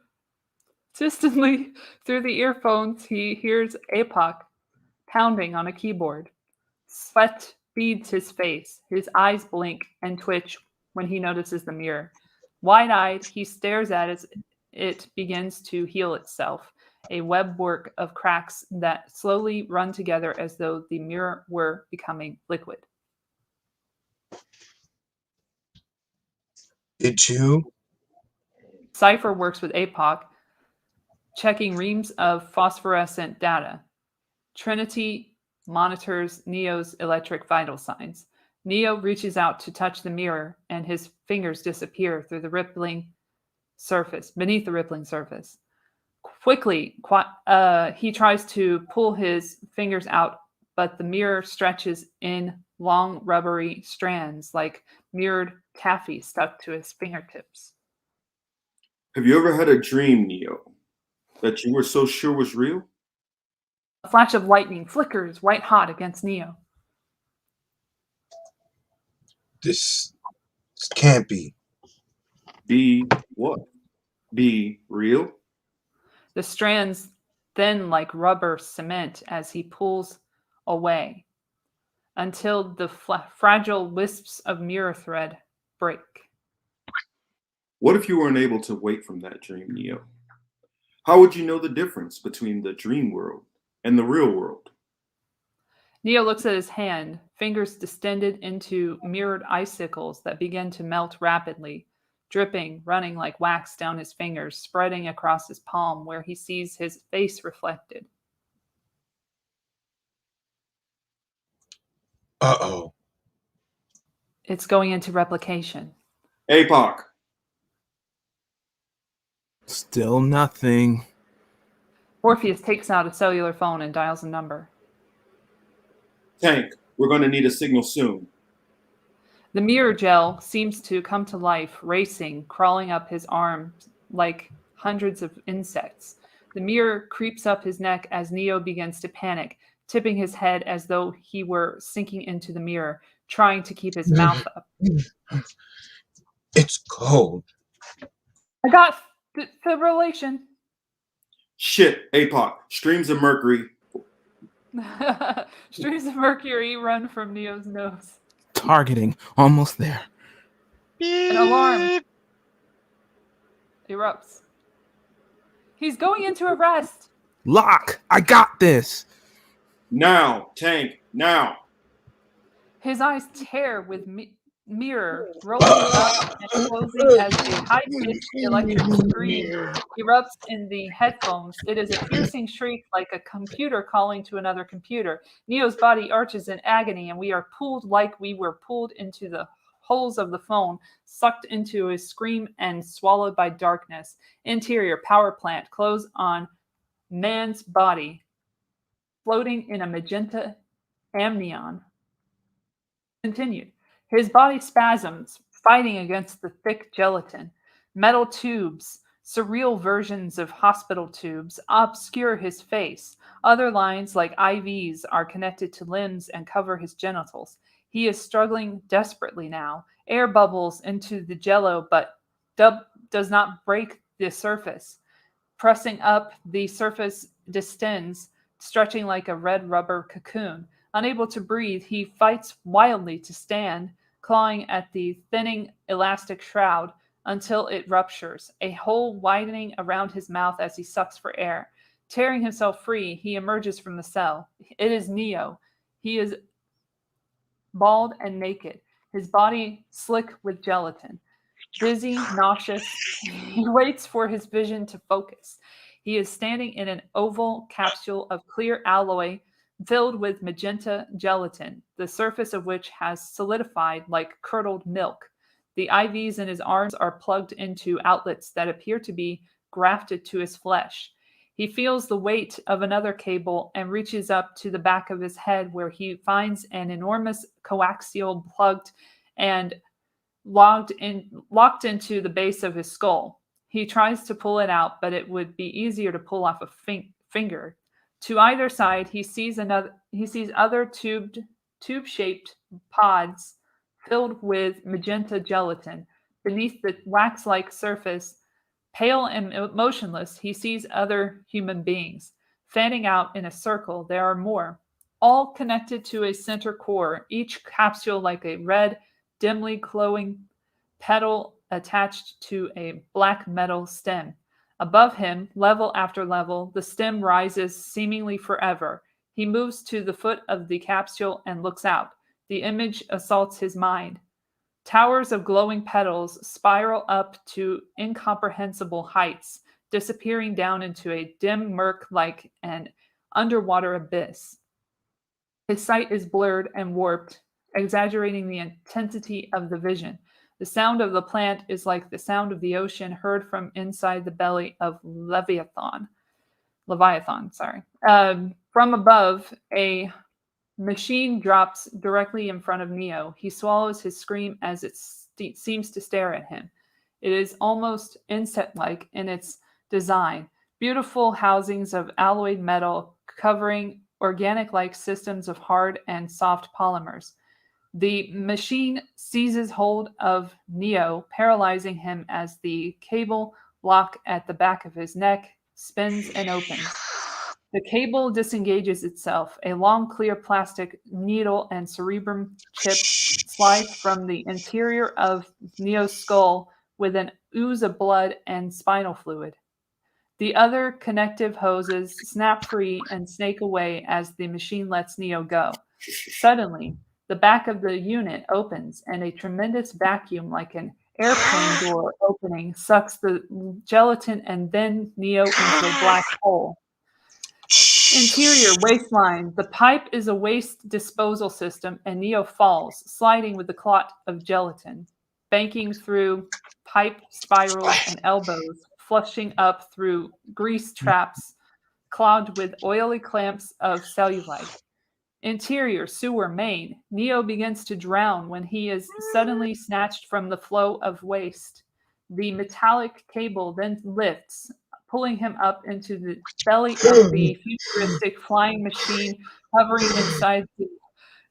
Distantly through the earphones, he hears APOC pounding on a keyboard. Sweat beads his face. His eyes blink and twitch when he notices the mirror. Wide-eyed, he stares at it as it begins to heal itself, a webwork of cracks that slowly run together as though the mirror were becoming liquid. Did you? Cypher works with APOC, checking reams of phosphorescent data. Trinity monitors Neo's electric vital signs. Neo reaches out to touch the mirror, and his fingers disappear through the rippling surface, beneath the rippling surface. Quickly, he tries to pull his fingers out, but the mirror stretches in long rubbery strands like mirrored taffy stuck to his fingertips. Have you ever had a dream, Neo, that you were so sure was real? A flash of lightning flickers white hot against Neo. This can't be. Be what? Be real? The strands thin like rubber cement as he pulls away until the fragile wisps of mirror thread break. What if you weren't able to wake from that dream, Neo? How would you know the difference between the dream world and the real world? Neo looks at his hand, fingers distended into mirrored icicles that begin to melt rapidly, dripping, running like wax down his fingers, spreading across his palm where he sees his face reflected. Uh-oh. It's going into replication. APOC, Still nothing. Morpheus takes out a cellular phone and dials a number. Tank, we're going to need a signal soon. The mirror gel seems to come to life, racing, crawling up his arms like hundreds of insects. The mirror creeps up his neck as Neo begins to panic, tipping his head as though he were sinking into the mirror, trying to keep his mouth up. It's cold. I got fibrillation. Shit, APOC, streams of mercury. Streams of mercury run from Neo's nose. Targeting. Almost there. An alarm erupts. He's going into arrest. Lock, I got this. Now, Tank, now. His eyes tear with mirror, rolling up and closing as a high-pitched electric scream erupts in the headphones. It is a piercing shriek like a computer calling to another computer. Neo's body arches in agony, and we are pulled like we were pulled into the holes of the phone, sucked into a scream and swallowed by darkness. Interior power plant, clothes on man's body, floating in a magenta amnion. Continued. His body spasms, fighting against the thick gelatin. Metal tubes, surreal versions of hospital tubes, obscure his face. Other lines, like IVs, are connected to limbs and cover his genitals. He is struggling desperately now. Air bubbles into the jello, but does not break the surface. Pressing up, the surface distends, stretching like a red rubber cocoon. Unable to breathe, he fights wildly to stand, clawing at the thinning elastic shroud until it ruptures, a hole widening around his mouth as he sucks for air. Tearing himself free, he emerges from the cell. It is Neo. He is bald and naked, his body slick with gelatin. Dizzy, nauseous, he waits for his vision to focus. He is standing in an oval capsule of clear alloy filled with magenta gelatin, the surface of which has solidified like curdled milk. The IVs in his arms are plugged into outlets that appear to be grafted to his flesh. He feels the weight of another cable and reaches up to the back of his head where he finds an enormous coaxial plugged and locked into the base of his skull. He tries to pull it out, but it would be easier to pull off a finger. To either side, he sees other tube-shaped pods filled with magenta gelatin. Beneath the wax-like surface, pale and motionless, he sees other human beings. Fanning out in a circle, there are more, all connected to a center core, each capsule like a red, dimly glowing petal attached to a black metal stem. Above him, level after level, the stem rises seemingly forever. He moves to the foot of the capsule and looks out. The image assaults his mind. Towers of glowing petals spiral up to incomprehensible heights, disappearing down into a dim murk like an underwater abyss. His sight is blurred and warped, exaggerating the intensity of the vision. The sound of the plant is like the sound of the ocean heard from inside the belly of Leviathan, sorry. From above, a machine drops directly in front of Neo. He swallows his scream as it seems to stare at him. It is almost insect-like in its design. Beautiful housings of alloyed metal covering organic-like systems of hard and soft polymers. The machine seizes hold of Neo, paralyzing him as the cable lock at the back of his neck spins and opens. The cable disengages itself. A long, clear plastic needle and cerebrum chip slides from the interior of Neo's skull with an ooze of blood and spinal fluid. The other connective hoses snap free and snake away as the machine lets Neo go. Suddenly, the back of the unit opens and a tremendous vacuum like an airplane door opening sucks the gelatin and then Neo into a black hole. Interior waistline. The pipe is a waste disposal system and Neo falls, sliding with the clot of gelatin, banking through pipe spirals and elbows, flushing up through grease traps clogged with oily clamps of cellulite. Interior sewer main. Neo begins to drown when he is suddenly snatched from the flow of waste. The metallic cable then lifts, pulling him up into the belly of the futuristic flying machine hovering inside the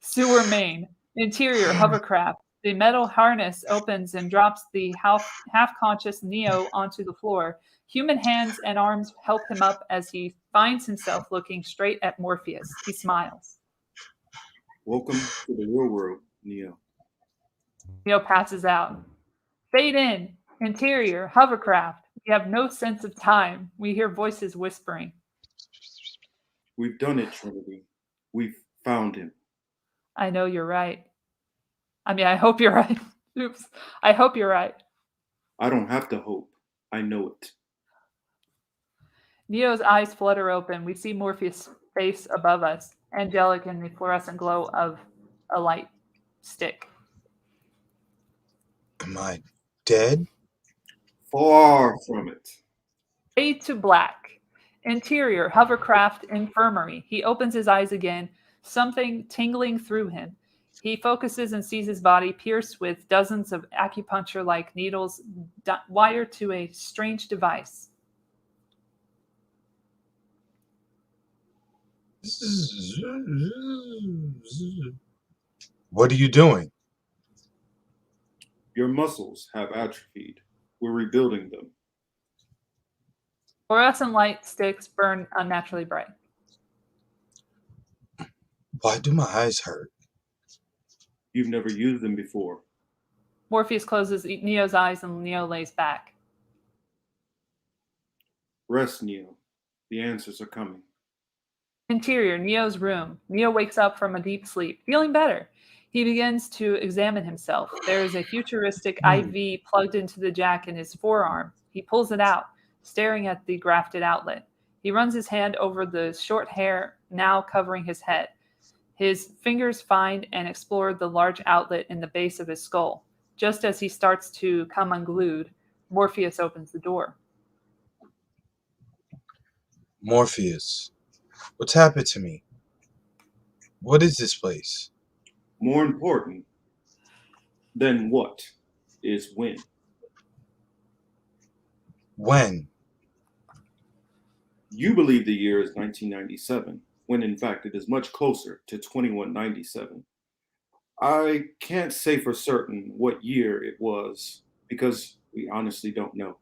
sewer main. Interior hovercraft. The metal harness opens and drops the half-conscious Neo onto the floor. Human hands and arms help him up as he finds himself looking straight at Morpheus. He smiles. Welcome to the real world, Neo. Neo passes out. Fade in. Interior, hovercraft. We have no sense of time. We hear voices whispering. We've done it, Trinity. We've found him. I know you're right. I mean, I hope you're right. Oops. I hope you're right. I don't have to hope. I know it. Neo's eyes flutter open. We see Morpheus' face above us, angelic in the fluorescent glow of a light stick. Am I dead? Far from it. Fade to black. Interior, hovercraft, infirmary. He opens his eyes again, something tingling through him. He focuses and sees his body pierced with dozens of acupuncture-like needles wired to a strange device. What are you doing? Your muscles have atrophied. We're rebuilding them. Fluorescent light sticks burn unnaturally bright. Why do my eyes hurt? You've never used them before. Morpheus closes Neo's eyes and Neo lays back. Rest, Neo. The answers are coming. Interior, Neo's room. Neo wakes up from a deep sleep, feeling better. He begins to examine himself. There is a futuristic IV plugged into the jack in his forearm. He pulls it out, staring at the grafted outlet. He runs his hand over the short hair now covering his head. His fingers find and explore the large outlet in the base of his skull. Just as he starts to come unglued, Morpheus opens the door. Morpheus, what's happened to me? What is this place? More important than what is when. When? You believe the year is 1997, when in fact it is much closer to 2197. I can't say for certain what year it was because we honestly don't know.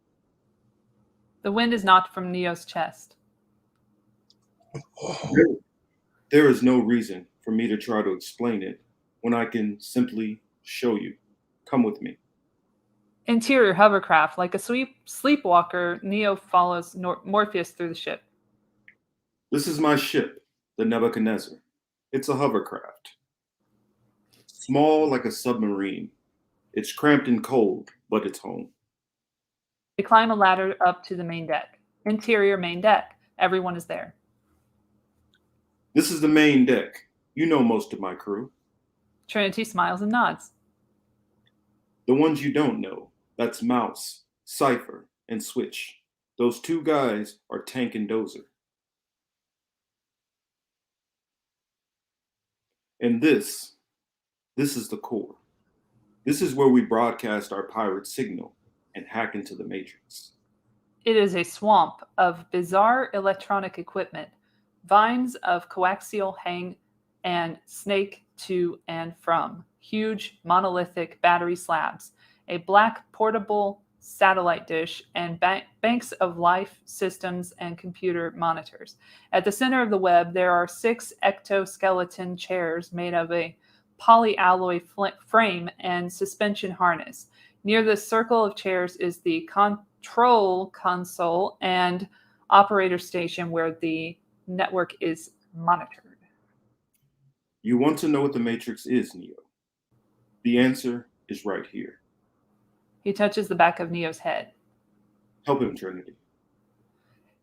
The wind is knocked from Neo's chest. Oh, There is no reason for me to try to explain it when I can simply show you. Come with me. Interior hovercraft. Like a sleepwalker, Neo follows Morpheus through the ship. This is my ship, the Nebuchadnezzar. It's a hovercraft. Small like a submarine. It's cramped and cold, but it's home. They climb a ladder up to the main deck. Interior main deck. Everyone is there. This is the main deck. You know most of my crew. Trinity smiles and nods. The ones you don't know, that's Mouse, Cypher, and Switch. Those two guys are Tank and Dozer. And this is the core. This is where we broadcast our pirate signal and hack into the Matrix. It is a swamp of bizarre electronic equipment. Vines of coaxial hang and snake to and from. Huge monolithic battery slabs. A black portable satellite dish and banks of life systems and computer monitors. At the center of the web, there are 6 ectoskeleton chairs made of a polyalloy frame and suspension harness. Near the circle of chairs is the control console and operator station where the network is monitored. You want to know what the Matrix is, Neo? The answer is right here. He touches the back of Neo's head. Help him, Trinity.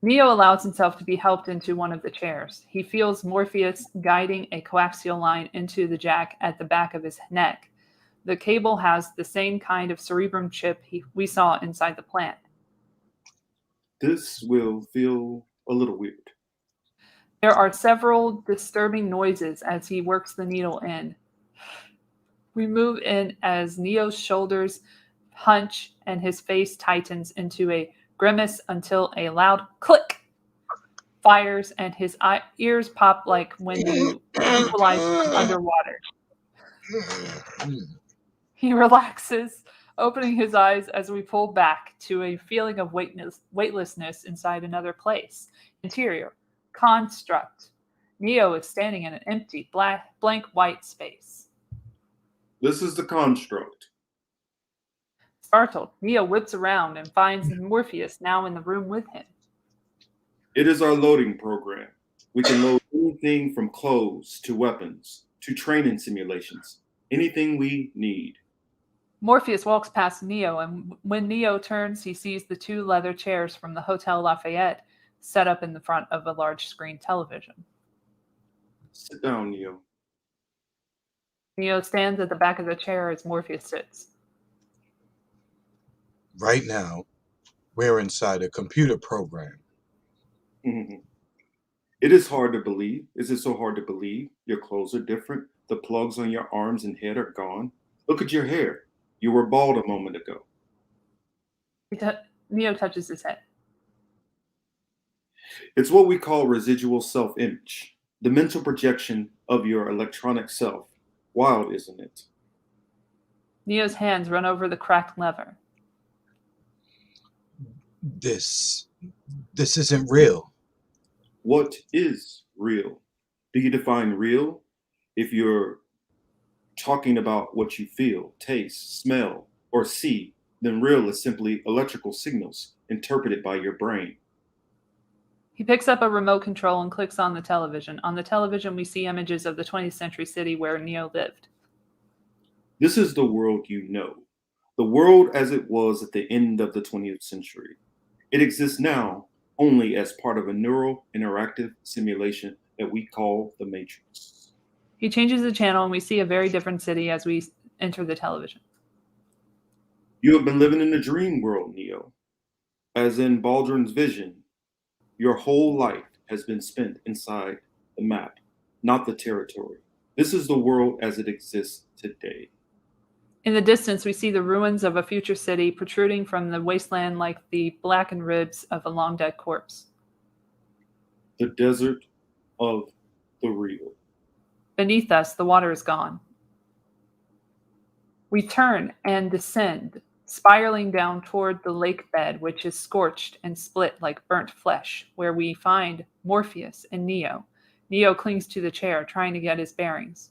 Neo allows himself to be helped into one of the chairs. He feels Morpheus guiding a coaxial line into the jack at the back of his neck. The cable has the same kind of cerebrum chip we saw inside the plant. This will feel a little weird. There are several disturbing noises as he works the needle in. We move in as Neo's shoulders hunch and his face tightens into a grimace until a loud click fires and his ears pop like when you equalize underwater. He relaxes, opening his eyes as we pull back to a feeling of weightlessness inside another place. Interior, construct. Neo is standing in an empty, blank white space. This is the construct. Startled, Neo whips around and finds Morpheus now in the room with him. It is our loading program. We can load anything from clothes to weapons to training simulations. Anything we need. Morpheus walks past Neo, and when Neo turns, he sees the 2 leather chairs from the Hotel Lafayette set up in the front of a large screen television. Sit down, Neo. Neo stands at the back of the chair as Morpheus sits. Right now, we're inside a computer program. Mhm. It is hard to believe. Is it so hard to believe? Your clothes are different. The plugs on your arms and head are gone. Look at your hair. You were bald a moment ago. Neo touches his head. It's what we call residual self-image, the mental projection of your electronic self. Wild, isn't it? Neo's hands run over the cracked lever. This isn't real. What is real? Do you define real? If you're talking about what you feel, taste, smell, or see, then real is simply electrical signals interpreted by your brain. He picks up a remote control and clicks on the television. On the television, we see images of the 20th century city where Neo lived. This is the world you know, the world as it was at the end of the 20th century. It exists now only as part of a neural interactive simulation that we call the Matrix. He changes the channel and we see a very different city as we enter the television. You have been living in a dream world, Neo. As in Baldwin's vision, your whole life has been spent inside the map, not the territory. This is the world as it exists today. In the distance, we see the ruins of a future city protruding from the wasteland like the blackened ribs of a long dead corpse. The desert of the real. Beneath us, the water is gone. We turn and descend, spiraling down toward the lake bed, which is scorched and split like burnt flesh, where we find Morpheus and Neo. Neo clings to the chair, trying to get his bearings.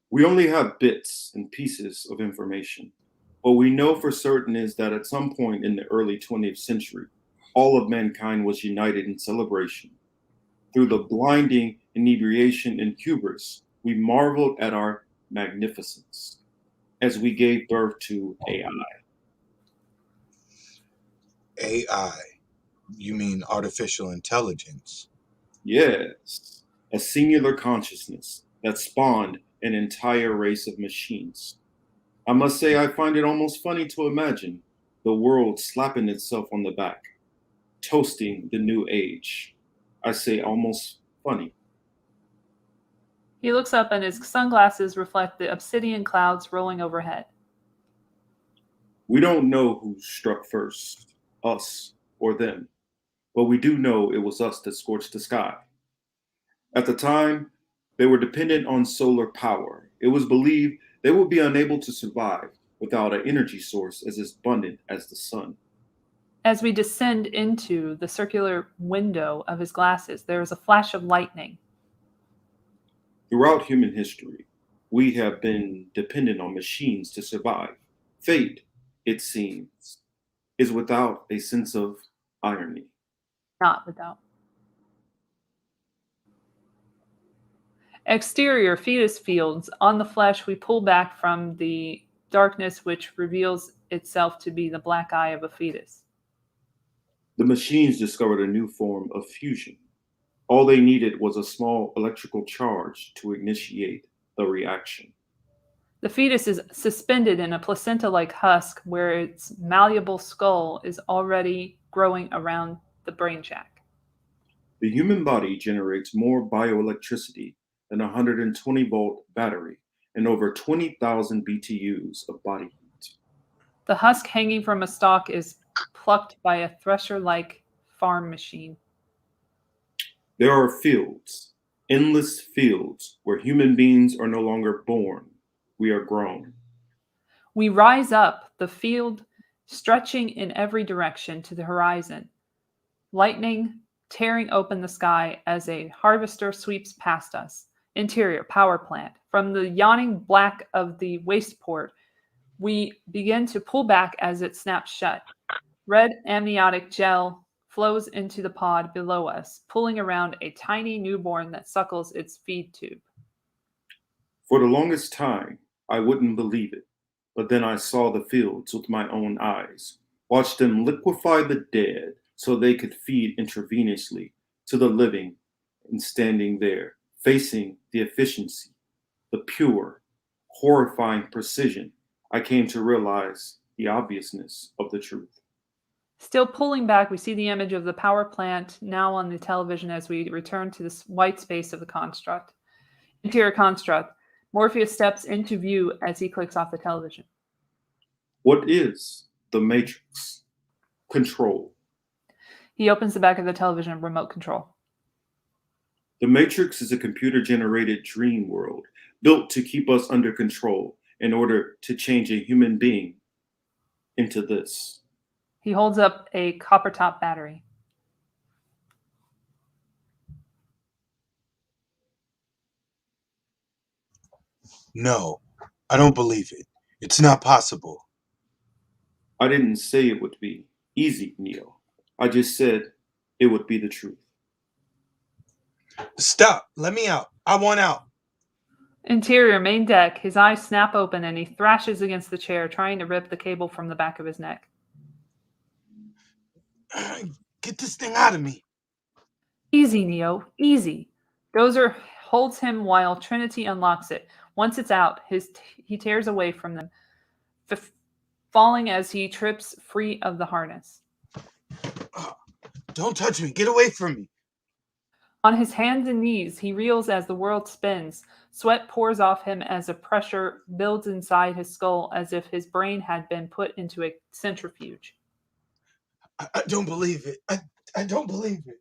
We only have bits and pieces of information. What we know for certain is that at some point in the early 20th century, all of mankind was united in celebration. Through the blinding inebriation and hubris, we marveled at our magnificence as we gave birth to AI. AI? You mean artificial intelligence? Yes, a singular consciousness that spawned an entire race of machines. I must say, I find it almost funny to imagine the world slapping itself on the back, toasting the new age. I say almost funny. He looks up and his sunglasses reflect the obsidian clouds rolling overhead. We don't know who struck first, us or them, but we do know it was us that scorched the sky. At the time, they were dependent on solar power. It was believed they would be unable to survive without an energy source as abundant as the sun. As we descend into the circular window of his glasses, there is a flash of lightning. Throughout human history, we have been dependent on machines to survive. Fate, it seems, is without a sense of irony. Not without. Exterior fetus fields. On the flesh, we pull back from the darkness which reveals itself to be the black eye of a fetus. The machines discovered a new form of fusion. All they needed was a small electrical charge to initiate the reaction. The fetus is suspended in a placenta-like husk where its malleable skull is already growing around the brain shack. The human body generates more bioelectricity than a 120-volt battery and over 20,000 BTUs of body heat. The husk hanging from a stalk is plucked by a thresher-like farm machine. There are fields, endless fields, where human beings are no longer born. We are grown. We rise up, the field stretching in every direction to the horizon, lightning tearing open the sky as a harvester sweeps past us. Interior, power plant. From the yawning black of the waste port, We begin to pull back as it snaps shut. Red amniotic gel flows into the pod below us, pulling around a tiny newborn that suckles its feed tube. For the longest time, I wouldn't believe it, but then I saw the fields with my own eyes, watched them liquefy the dead so they could feed intravenously to the living, and standing there, facing the efficiency, the pure, horrifying precision, I came to realize the obviousness of the truth. Still pulling back, we see the image of the power plant now on the television as we return to this white space of the construct. Interior construct. Morpheus steps into view as he clicks off the television. What is the Matrix? Control. He opens the back of the television remote control. The Matrix is a computer-generated dream world built to keep us under control in order to change a human being into this. He holds up a copper top battery. No, I don't believe it. It's not possible. I didn't say it would be easy, Neo. I just said it would be the truth. Stop. Let me out. I want out. Interior, main deck. His eyes snap open and he thrashes against the chair, trying to rip the cable from the back of his neck. Get this thing out of me. Easy, Neo. Easy. Dozer holds him while Trinity unlocks it. Once it's out, he tears away from them, falling as he trips free of the harness. Don't touch me. Get away from me. On his hands and knees, he reels as the world spins. Sweat pours off him as a pressure builds inside his skull as if his brain had been put into a centrifuge. I don't believe it. I don't believe it.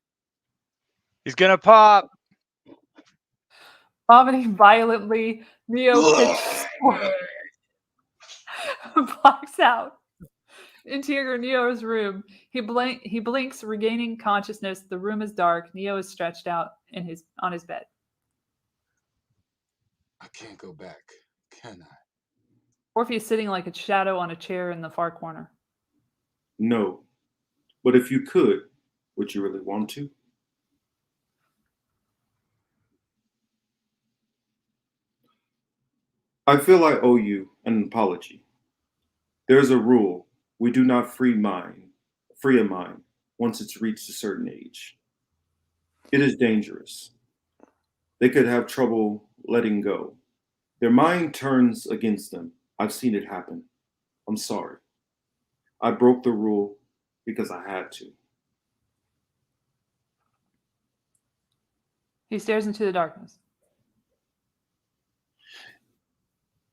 He's gonna pop. Vomiting violently, Neo pitches blocks out. Interior Neo's room. He blinks, regaining consciousness. The room is dark. Neo is stretched out on his bed. I can't go back, can I? Morpheus sitting like a shadow on a chair in the far corner. No. But if you could, would you really want to? I feel I owe you an apology. There's a rule. We do not free a mind once it's reached a certain age. It is dangerous. They could have trouble letting go. Their mind turns against them. I've seen it happen. I'm sorry. I broke the rule because I had to. He stares into the darkness.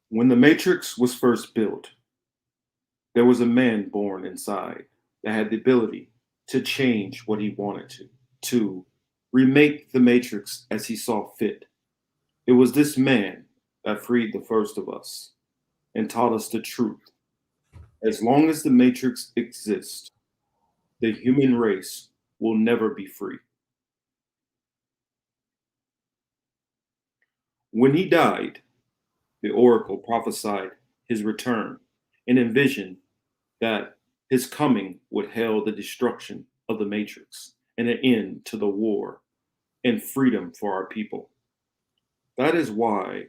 When the Matrix was first built, there was a man born inside that had the ability to change what he wanted to remake the Matrix as he saw fit. It was this man that freed the first of us and taught us the truth. As long as the Matrix exists, the human race will never be free. When he died, the oracle prophesied his return and envisioned that his coming would herald the destruction of the Matrix and an end to the war and freedom for our people. That is why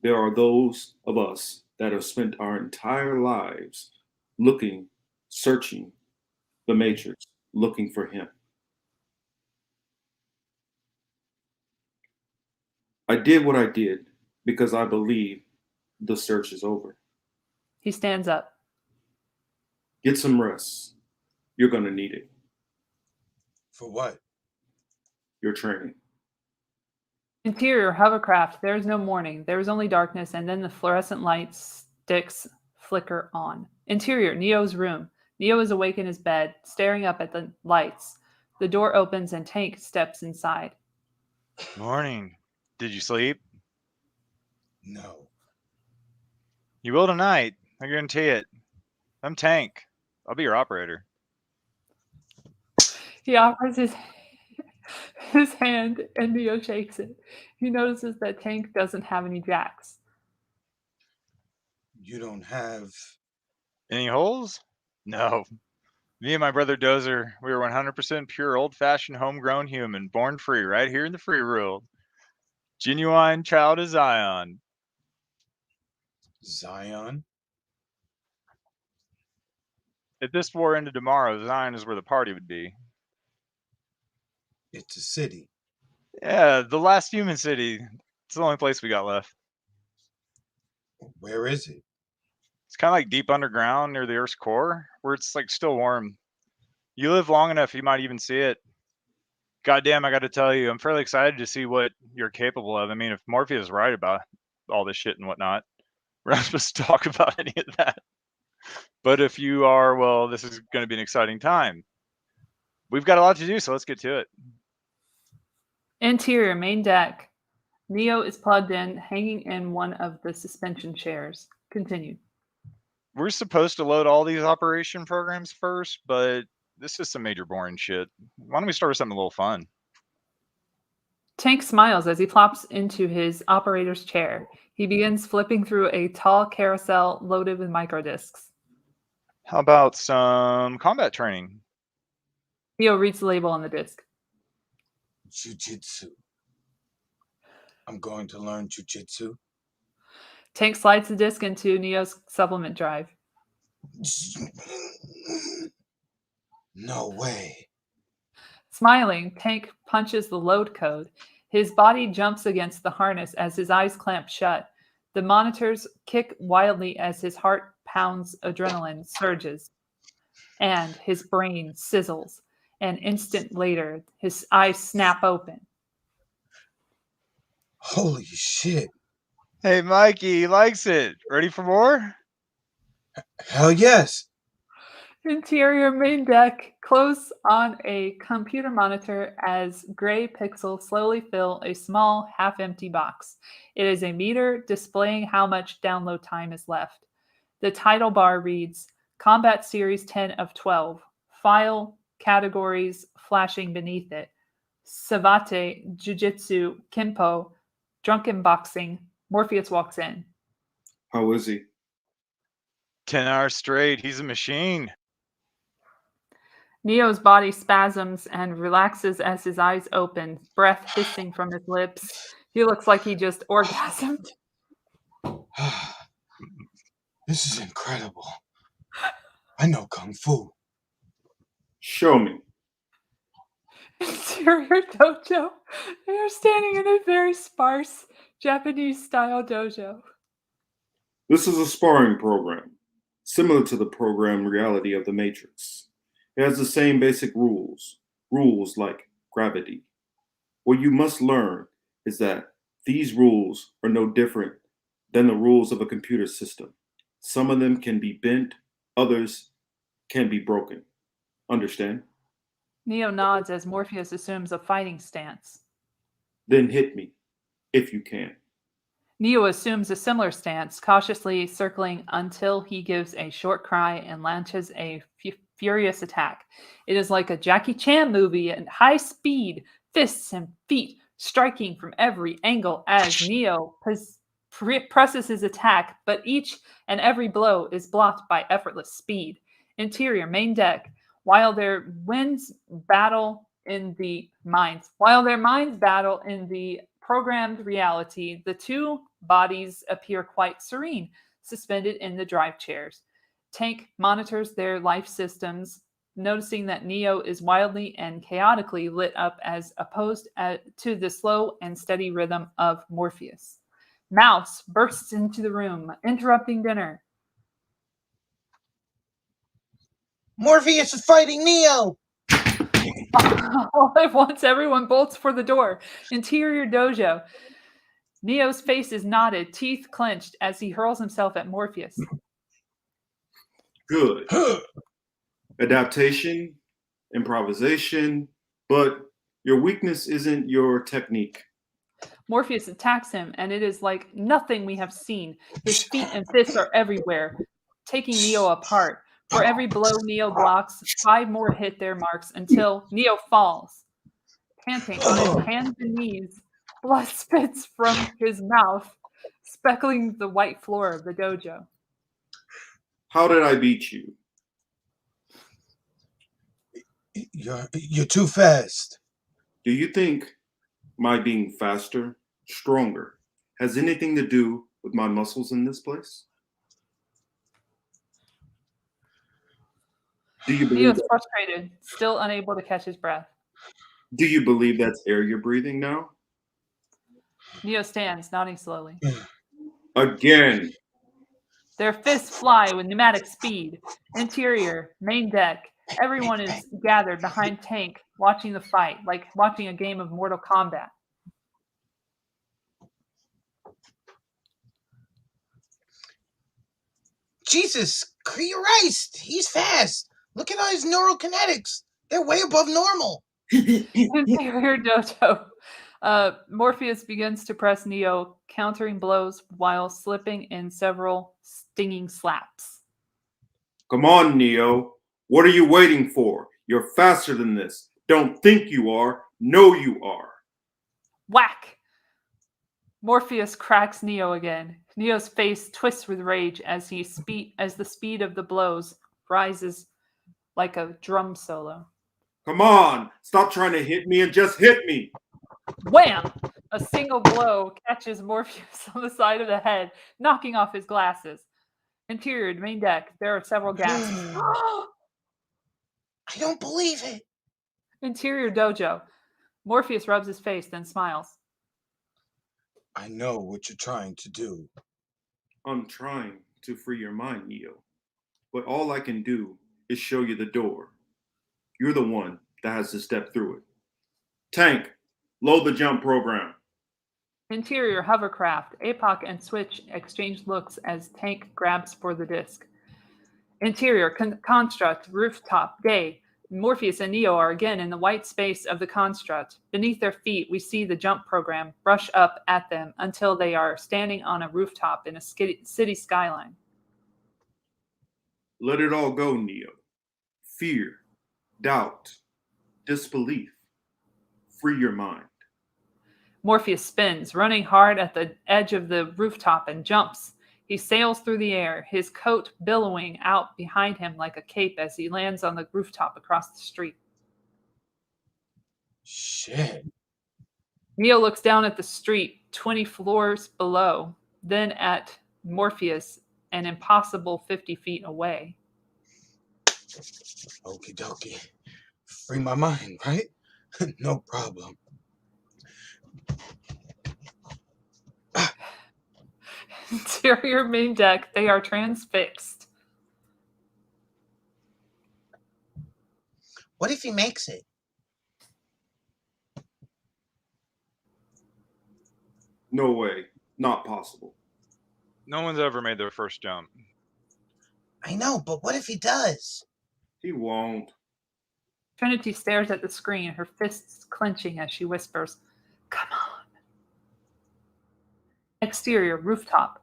there are those of us that have spent our entire lives searching the Matrix, looking for him. I did what I did because I believe the search is over. He stands up. Get some rest. You're going to need it. For what? Your training. Interior hovercraft. There is no morning. There is only darkness, and then the fluorescent light sticks flicker on. Interior, Neo's room. Neo is awake in his bed, staring up at the lights. The door opens and Tank steps inside. Morning. Did you sleep? No. You will tonight. I guarantee it. I'm Tank. I'll be your operator. He offers his hand and Neo shakes it. He notices that Tank doesn't have any jacks. You don't have... Any holes? No. Me and my brother Dozer, we were 100% pure old-fashioned homegrown human, born free right here in the free world. Genuine child of Zion. Zion? If this war ended tomorrow, Zion is where the party would be. It's a city. Yeah, the last human city. It's the only place we got left. Where is it? It's kind of like deep underground near the Earth's core, where it's like still warm. You live long enough, you might even see it. Goddamn, I got to tell you, I'm fairly excited to see what you're capable of. I mean, if Morpheus is right about all this shit and whatnot, we're not supposed to talk about any of that. But if you are, well, this is going to be an exciting time. We've got a lot to do, so let's get to it. Interior, main deck. Neo is plugged in, hanging in one of the suspension chairs. Continue. We're supposed to load all these operation programs first, but this is some major boring shit. Why don't we start with something a little fun? Tank smiles as he plops into his operator's chair. He begins flipping through a tall carousel loaded with microdiscs. How about some combat training? Neo reads the label on the disc. Jiu-jitsu. I'm going to learn jiu-jitsu. Tank slides the disc into Neo's supplement drive. No way. Smiling, Tank punches the load code. His body jumps against the harness as his eyes clamp shut. The monitors kick wildly as his heart pounds, adrenaline surges, and his brain sizzles. An instant later, his eyes snap open. Holy shit. Hey, Mikey, he likes it. Ready for more? Hell yes. Interior main deck, close on a computer monitor as gray pixels slowly fill a small, half-empty box. It is a meter displaying how much download time is left. The title bar reads, Combat Series 10 of 12. File, categories flashing beneath it. Savate, Jiu-Jitsu, Kimpo, Drunken Boxing. Morpheus walks in. How is he? 10 hours straight. He's a machine. Neo's body spasms and relaxes as his eyes open, breath hissing from his lips. He looks like he just orgasmed. This is incredible. I know Kung Fu. Show me. Interior dojo. They are standing in a very sparse Japanese-style dojo. This is a sparring program, similar to the program Reality of the Matrix. It has the same basic rules like gravity. What you must learn is that these rules are no different than the rules of a computer system. Some of them can be bent, others can be broken. Understand? Neo nods as Morpheus assumes a fighting stance. Then hit me, if you can. Neo assumes a similar stance, cautiously circling until he gives a short cry and launches a furious attack. It is like a Jackie Chan movie at high speed, fists and feet striking from every angle as Neo presses his attack, but each and every blow is blocked by effortless speed. Interior main deck. While their minds battle in the programmed reality, the two bodies appear quite serene, suspended in the drive chairs. Tank monitors their life systems, noticing that Neo is wildly and chaotically lit up as opposed to the slow and steady rhythm of Morpheus. Mouse bursts into the room, interrupting dinner. Morpheus is fighting Neo! All at once, everyone bolts for the door. Interior dojo. Neo's face is knotted, teeth clenched as he hurls himself at Morpheus. Good. Adaptation, improvisation, but your weakness isn't your technique. Morpheus attacks him, and it is like nothing we have seen. His feet and fists are everywhere, taking Neo apart. For every blow Neo blocks, 5 more hit their marks until Neo falls. Panting on his hands and knees, blood spits from his mouth, speckling the white floor of the dojo. How did I beat you? You're too fast. Do you think my being faster, stronger, has anything to do with my muscles in this place? Do you believe Neo's frustrated, still unable to catch his breath. Do you believe that's air you're breathing now? Neo stands, nodding slowly. Again. Their fists fly with pneumatic speed. Interior, main deck. Everyone is gathered behind Tank, watching the fight, like watching a game of Mortal Kombat. Jesus Christ, he's fast. Look at all his neurokinetics. They're way above normal. Interior dojo. Morpheus begins to press Neo, countering blows while slipping in several stinging slaps. Come on, Neo. What are you waiting for? You're faster than this. Don't think you are. Know you are. Whack! Morpheus cracks Neo again. Neo's face twists with rage as the speed of the blows rises like a drum solo. Come on. Stop trying to hit me and just hit me. Wham! A single blow catches Morpheus on the side of the head, knocking off his glasses. Interior, main deck. There are several gasps. I don't believe it. Interior dojo. Morpheus rubs his face, then smiles. I know what you're trying to do. I'm trying to free your mind, Neo. But all I can do is show you the door. You're the one that has to step through it. Tank, load the jump program. Interior hovercraft. APOC and Switch exchange looks as Tank grabs for the disc. Interior construct, rooftop, day. Morpheus and Neo are again in the white space of the construct. Beneath their feet, we see the jump program brush up at them until they are standing on a rooftop in a city skyline. Let it all go, Neo. Fear, doubt, disbelief. Free your mind. Morpheus spins, running hard at the edge of the rooftop and jumps. He sails through the air, his coat billowing out behind him like a cape as he lands on the rooftop across the street. Shit. Neo looks down at the street 20 floors below, then at Morpheus, an impossible 50 feet away. Okie dokie. Free my mind, right? No problem. Interior main deck, they are transfixed. What if he makes it? No way. Not possible. No one's ever made their first jump. I know, but what if he does? He won't. Trinity stares at the screen, her fists clenching as she whispers, "Come on." Exterior, rooftop.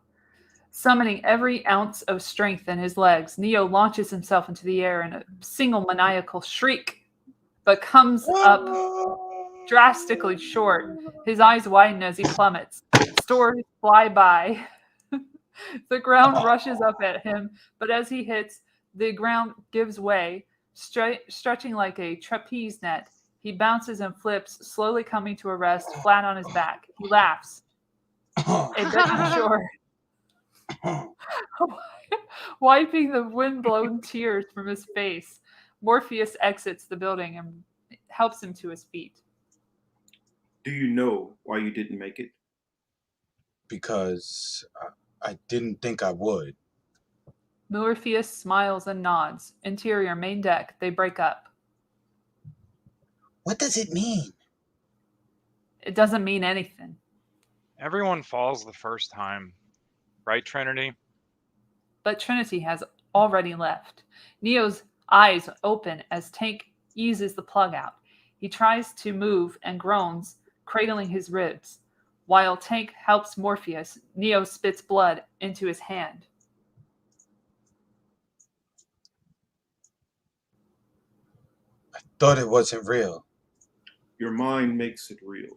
Summoning every ounce of strength in his legs, Neo launches himself into the air in a single maniacal shriek, but comes up drastically short. His eyes widen as he plummets. Stores fly by. The ground rushes up at him, but as he hits, the ground gives way, stretching like a trapeze net. He bounces and flips, slowly coming to a rest flat on his back. He laughs. A bit sure. Wiping the wind-blown tears from his face, Morpheus exits the building and helps him to his feet. Do you know why you didn't make it? Because I didn't think I would. Morpheus smiles and nods. Interior, main deck, they break up. What does it mean? It doesn't mean anything. Everyone falls the first time. Right, Trinity? But Trinity has already left. Neo's eyes open as Tank eases the plug out. He tries to move and groans, cradling his ribs. While Tank helps Morpheus, Neo spits blood into his hand. I thought it wasn't real. Your mind makes it real.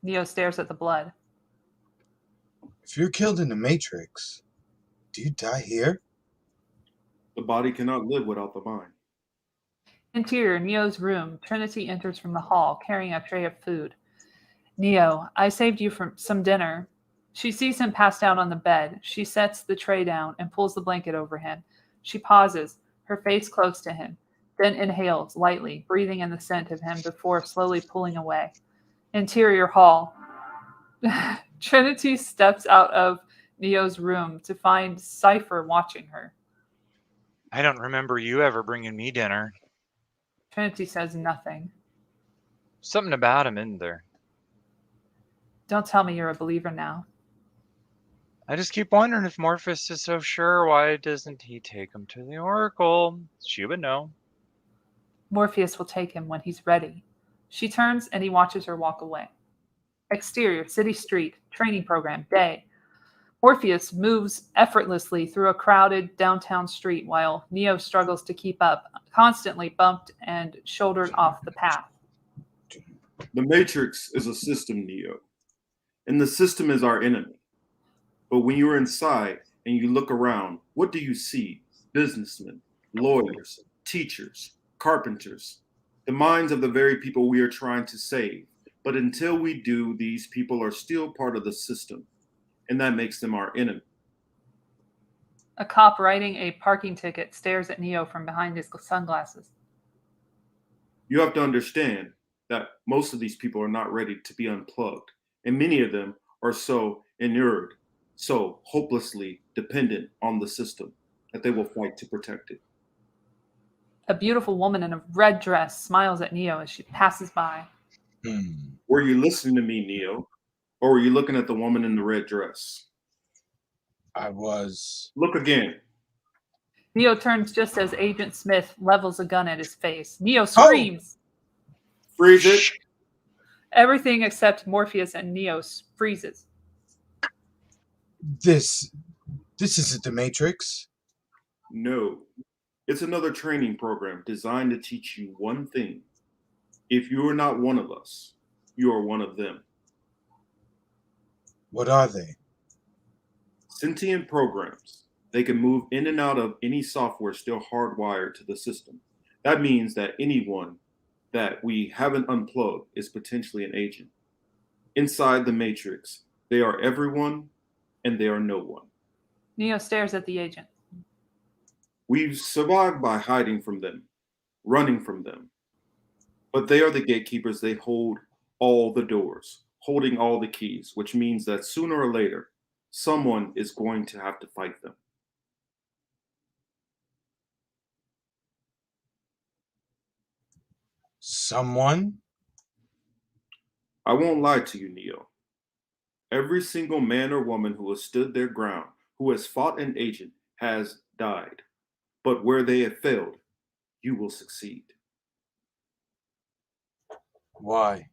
Neo stares at the blood. If you're killed in the Matrix, do you die here? The body cannot live without the mind. Interior, Neo's room. Trinity enters from the hall, carrying a tray of food. Neo, I saved you from some dinner. She sees him passed out on the bed. She sets the tray down and pulls the blanket over him. She pauses, her face close to him, then inhales lightly, breathing in the scent of him before slowly pulling away. Interior hall. Trinity steps out of Neo's room to find Cypher watching her. I don't remember you ever bringing me dinner. Trinity says nothing. Something about him, isn't there? Don't tell me you're a believer now. I just keep wondering if Morpheus is so sure, why doesn't he take him to the Oracle? She would know. Morpheus will take him when he's ready. She turns and he watches her walk away. Exterior, city street, training program, day. Morpheus moves effortlessly through a crowded downtown street while Neo struggles to keep up, constantly bumped and shouldered off the path. The Matrix is a system, Neo, and the system is our enemy. But when you're inside and you look around, what do you see? Businessmen, lawyers, teachers, carpenters, the minds of the very people we are trying to save. But until we do, these people are still part of the system, and that makes them our enemy. A cop writing a parking ticket stares at Neo from behind his sunglasses. You have to understand that most of these people are not ready to be unplugged, and many of them are so inured, so hopelessly dependent on the system that they will fight to protect it. A beautiful woman in a red dress smiles at Neo as she passes by. Were you listening to me, Neo? Or were you looking at the woman in the red dress? I was. Look again. Neo turns just as Agent Smith levels a gun at his face. Neo screams. Freeze it. Everything except Morpheus and Neo freezes. This isn't the Matrix. No. It's another training program designed to teach you one thing. If you are not one of us, you are one of them. What are they? Sentient programs. They can move in and out of any software still hardwired to the system. That means that anyone that we haven't unplugged is potentially an agent. Inside the Matrix, they are everyone and they are no one. Neo stares at the agent. We've survived by hiding from them, running from them. But they are the gatekeepers. They hold all the doors, holding all the keys, which means that sooner or later, someone is going to have to fight them. Someone? I won't lie to you, Neo. Every single man or woman who has stood their ground, who has fought an agent, has died. But where they have failed, you will succeed. Why?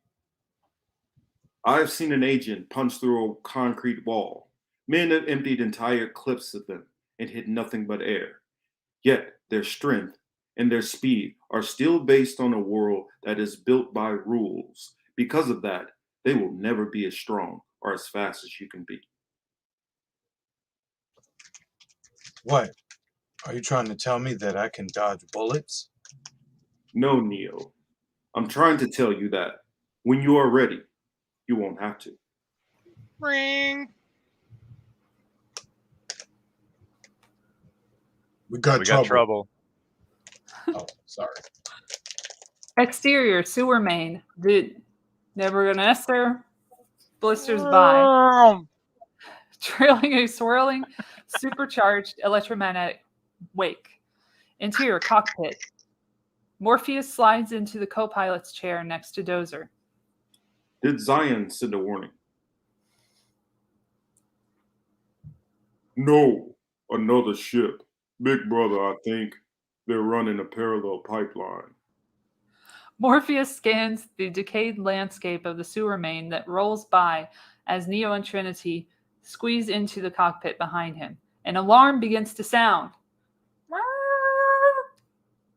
I've seen an agent punch through a concrete wall. Men have emptied entire clips of them and hit nothing but air. Yet their strength and their speed are still based on a world that is built by rules. Because of that, they will never be as strong or as fast as you can be. What? Are you trying to tell me that I can dodge bullets? No, Neo. I'm trying to tell you that when you are ready, you won't have to. Ring. We got trouble. Oh, sorry. Exterior, sewer main. Dude, never gonna Esther. Blisters by. Trailing a swirling, supercharged electromagnetic wake. Interior, cockpit. Morpheus slides into the co-pilot's chair next to Dozer. Did Zion send a warning? No, another ship. Big brother, I think. They're running a parallel pipeline. Morpheus scans the decayed landscape of the sewer main that rolls by as Neo and Trinity squeeze into the cockpit behind him. An alarm begins to sound.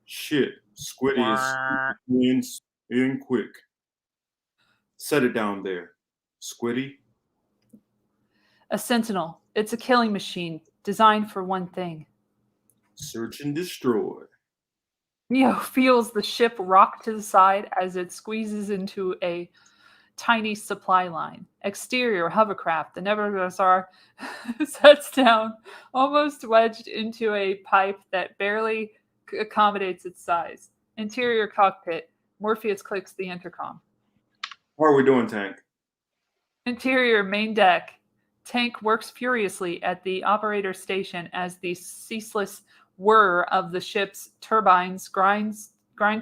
Shit, Squiddy is in quick. Set it down there. Squiddy? A sentinel. It's a killing machine designed for one thing. Search and destroy. Neo feels the ship rock to the side as it squeezes into a tiny supply line. Exterior hovercraft, the Nebuchadnezzar sets down, almost wedged into a pipe that barely accommodates its size. Interior cockpit, Morpheus clicks the intercom. How are we doing, Tank? Interior main deck. Tank works furiously at the operator station as the ceaseless whir of the ship's turbines grind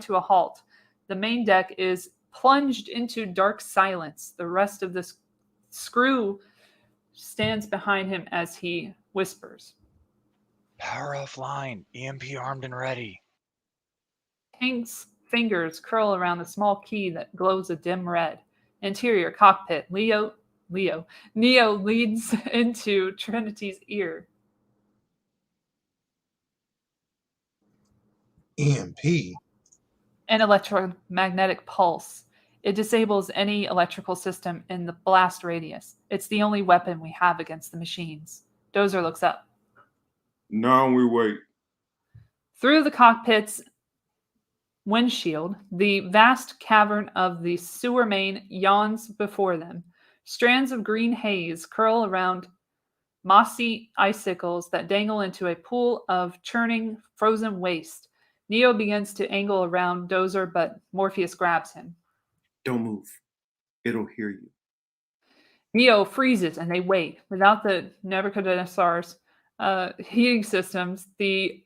to a halt. The main deck is plunged into dark silence. The rest of the screw stands behind him as he whispers. Power offline. EMP armed and ready. Tank's fingers curl around a small key that glows a dim red. Interior cockpit. Neo leans into Trinity's ear. EMP? An electromagnetic pulse. It disables any electrical system in the blast radius. It's the only weapon we have against the machines. Dozer looks up. Now we wait. Through the cockpit's windshield, the vast cavern of the sewer main yawns before them. Strands of green haze curl around mossy icicles that dangle into a pool of churning frozen waste. Neo begins to angle around Dozer, but Morpheus grabs him. Don't move. It'll hear you. Neo freezes and they wait. Without the Nebuchadnezzar's heating systems, the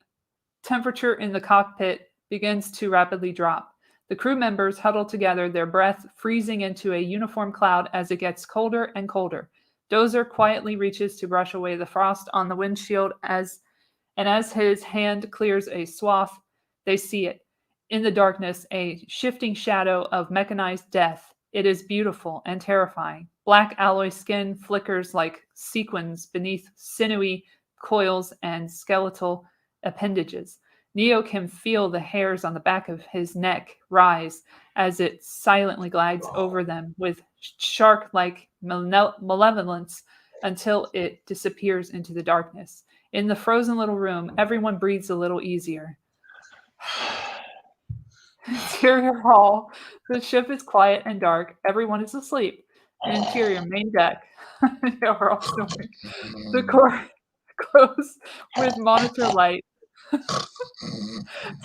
temperature in the cockpit begins to rapidly drop. The crew members huddle together, their breath freezing into a uniform cloud as it gets colder and colder. Dozer quietly reaches to brush away the frost on the windshield as his hand clears a swath, they see it. In the darkness, a shifting shadow of mechanized death. It is beautiful and terrifying. Black alloy skin flickers like sequins beneath sinewy coils and skeletal appendages. Neo can feel the hairs on the back of his neck rise as it silently glides over them with shark-like malevolence until it disappears into the darkness. In the frozen little room, everyone breathes a little easier. Interior hall. The ship is quiet and dark. Everyone is asleep. Interior main deck. Yeah, we're all snoring. The core glows with monitor light.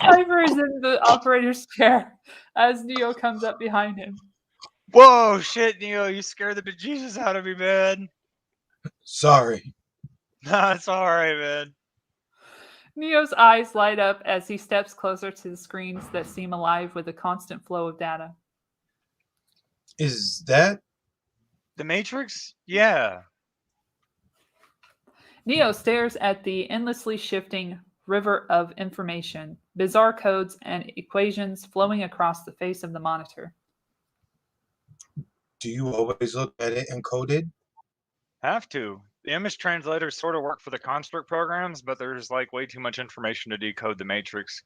Cypher is in the operator's chair as Neo comes up behind him. Whoa, shit, Neo, you scared the bejesus out of me, man. Sorry. Nah, it's alright, man. Neo's eyes light up as he steps closer to the screens that seem alive with a constant flow of data. Is that? The Matrix? Yeah. Neo stares at the endlessly shifting river of information, bizarre codes and equations flowing across the face of the monitor. Do you always look at it encoded? Have to. The image translators sort of work for the construct programs, but there's like way too much information to decode the Matrix.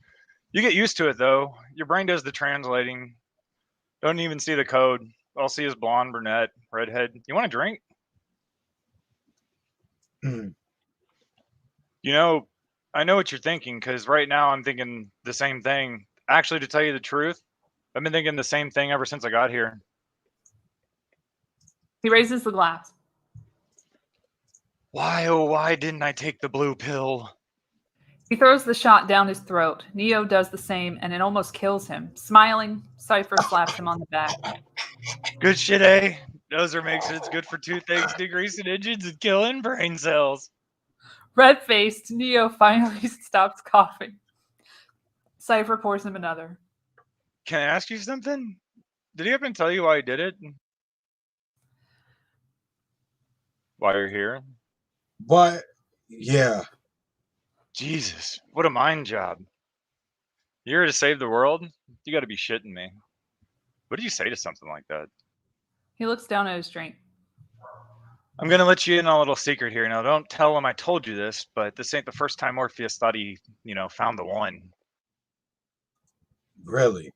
You get used to it though. Your brain does the translating. Don't even see the code. All see is blonde, brunette, redhead. You want a drink? Mm. You know, I know what you're thinking, because right now I'm thinking the same thing. Actually, to tell you the truth, I've been thinking the same thing ever since I got here. He raises the glass. Why, oh, why didn't I take the blue pill? He throws the shot down his throat. Neo does the same, and it almost kills him. Smiling, Cypher slaps him on the back. Good shit, eh? Dozer makes it. It's good for two things: degreasing engines and killing brain cells. Red-faced, Neo finally stops coughing. Cypher pours him another. Can I ask you something? Did he happen to tell you why he did it? Why you're here? What? Yeah. Jesus, what a mind job. You're here to save the world? You gotta be shitting me. What do you say to something like that? He looks down at his drink. I'm gonna let you in on a little secret here. Now, don't tell him I told you this, but this ain't the first time Morpheus thought he, found the one. Really?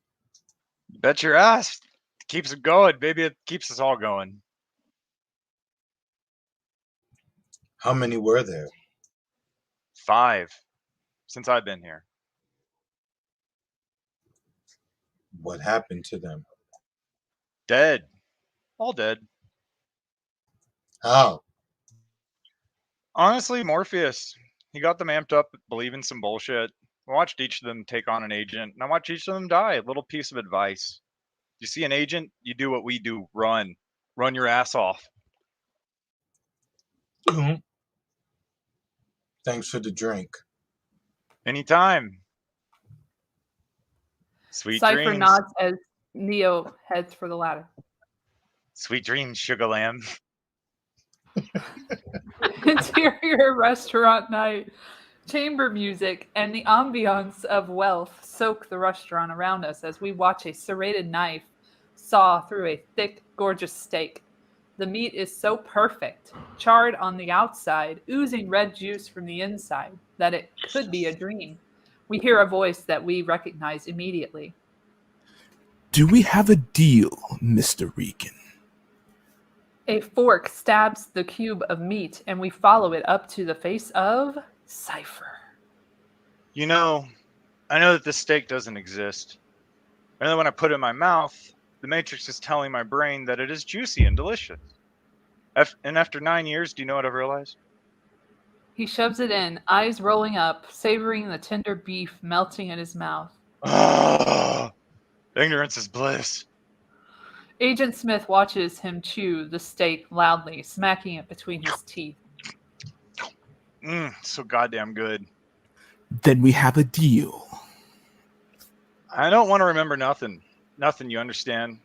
Bet your ass. It keeps it going. Maybe it keeps us all going. How many were there? 5. since I've been here. What happened to them? Dead. All dead. How? Honestly, Morpheus. He got them amped up believing some bullshit. I watched each of them take on an agent, and I watched each of them die. A little piece of advice. You see an agent, you do what we do. Run. Run your ass off. Mhm. Thanks for the drink. Anytime. Sweet Cypher dreams. nods as Neo heads for the ladder. Sweet dreams, sugar lamb. Interior restaurant night. Chamber music and the ambiance of wealth soak the restaurant around us as we watch a serrated knife saw through a thick, gorgeous steak. The meat is so perfect, charred on the outside, oozing red juice from the inside, that it could be a dream. We hear a voice that we recognize immediately. Do we have a deal, Mr. Regan? A fork stabs the cube of meat, and we follow it up to the face of Cypher. You know, I know that this steak doesn't exist. And then when I put it in my mouth, the Matrix is telling my brain that it is juicy and delicious. And after 9 years, do you know what I've realized? He shoves it in, eyes rolling up, savoring the tender beef melting in his mouth. Ah, ignorance is bliss. Agent Smith watches him chew the steak loudly, smacking it between his teeth. So goddamn good. Then we have a deal. I don't want to remember nothing. Nothing, you understand?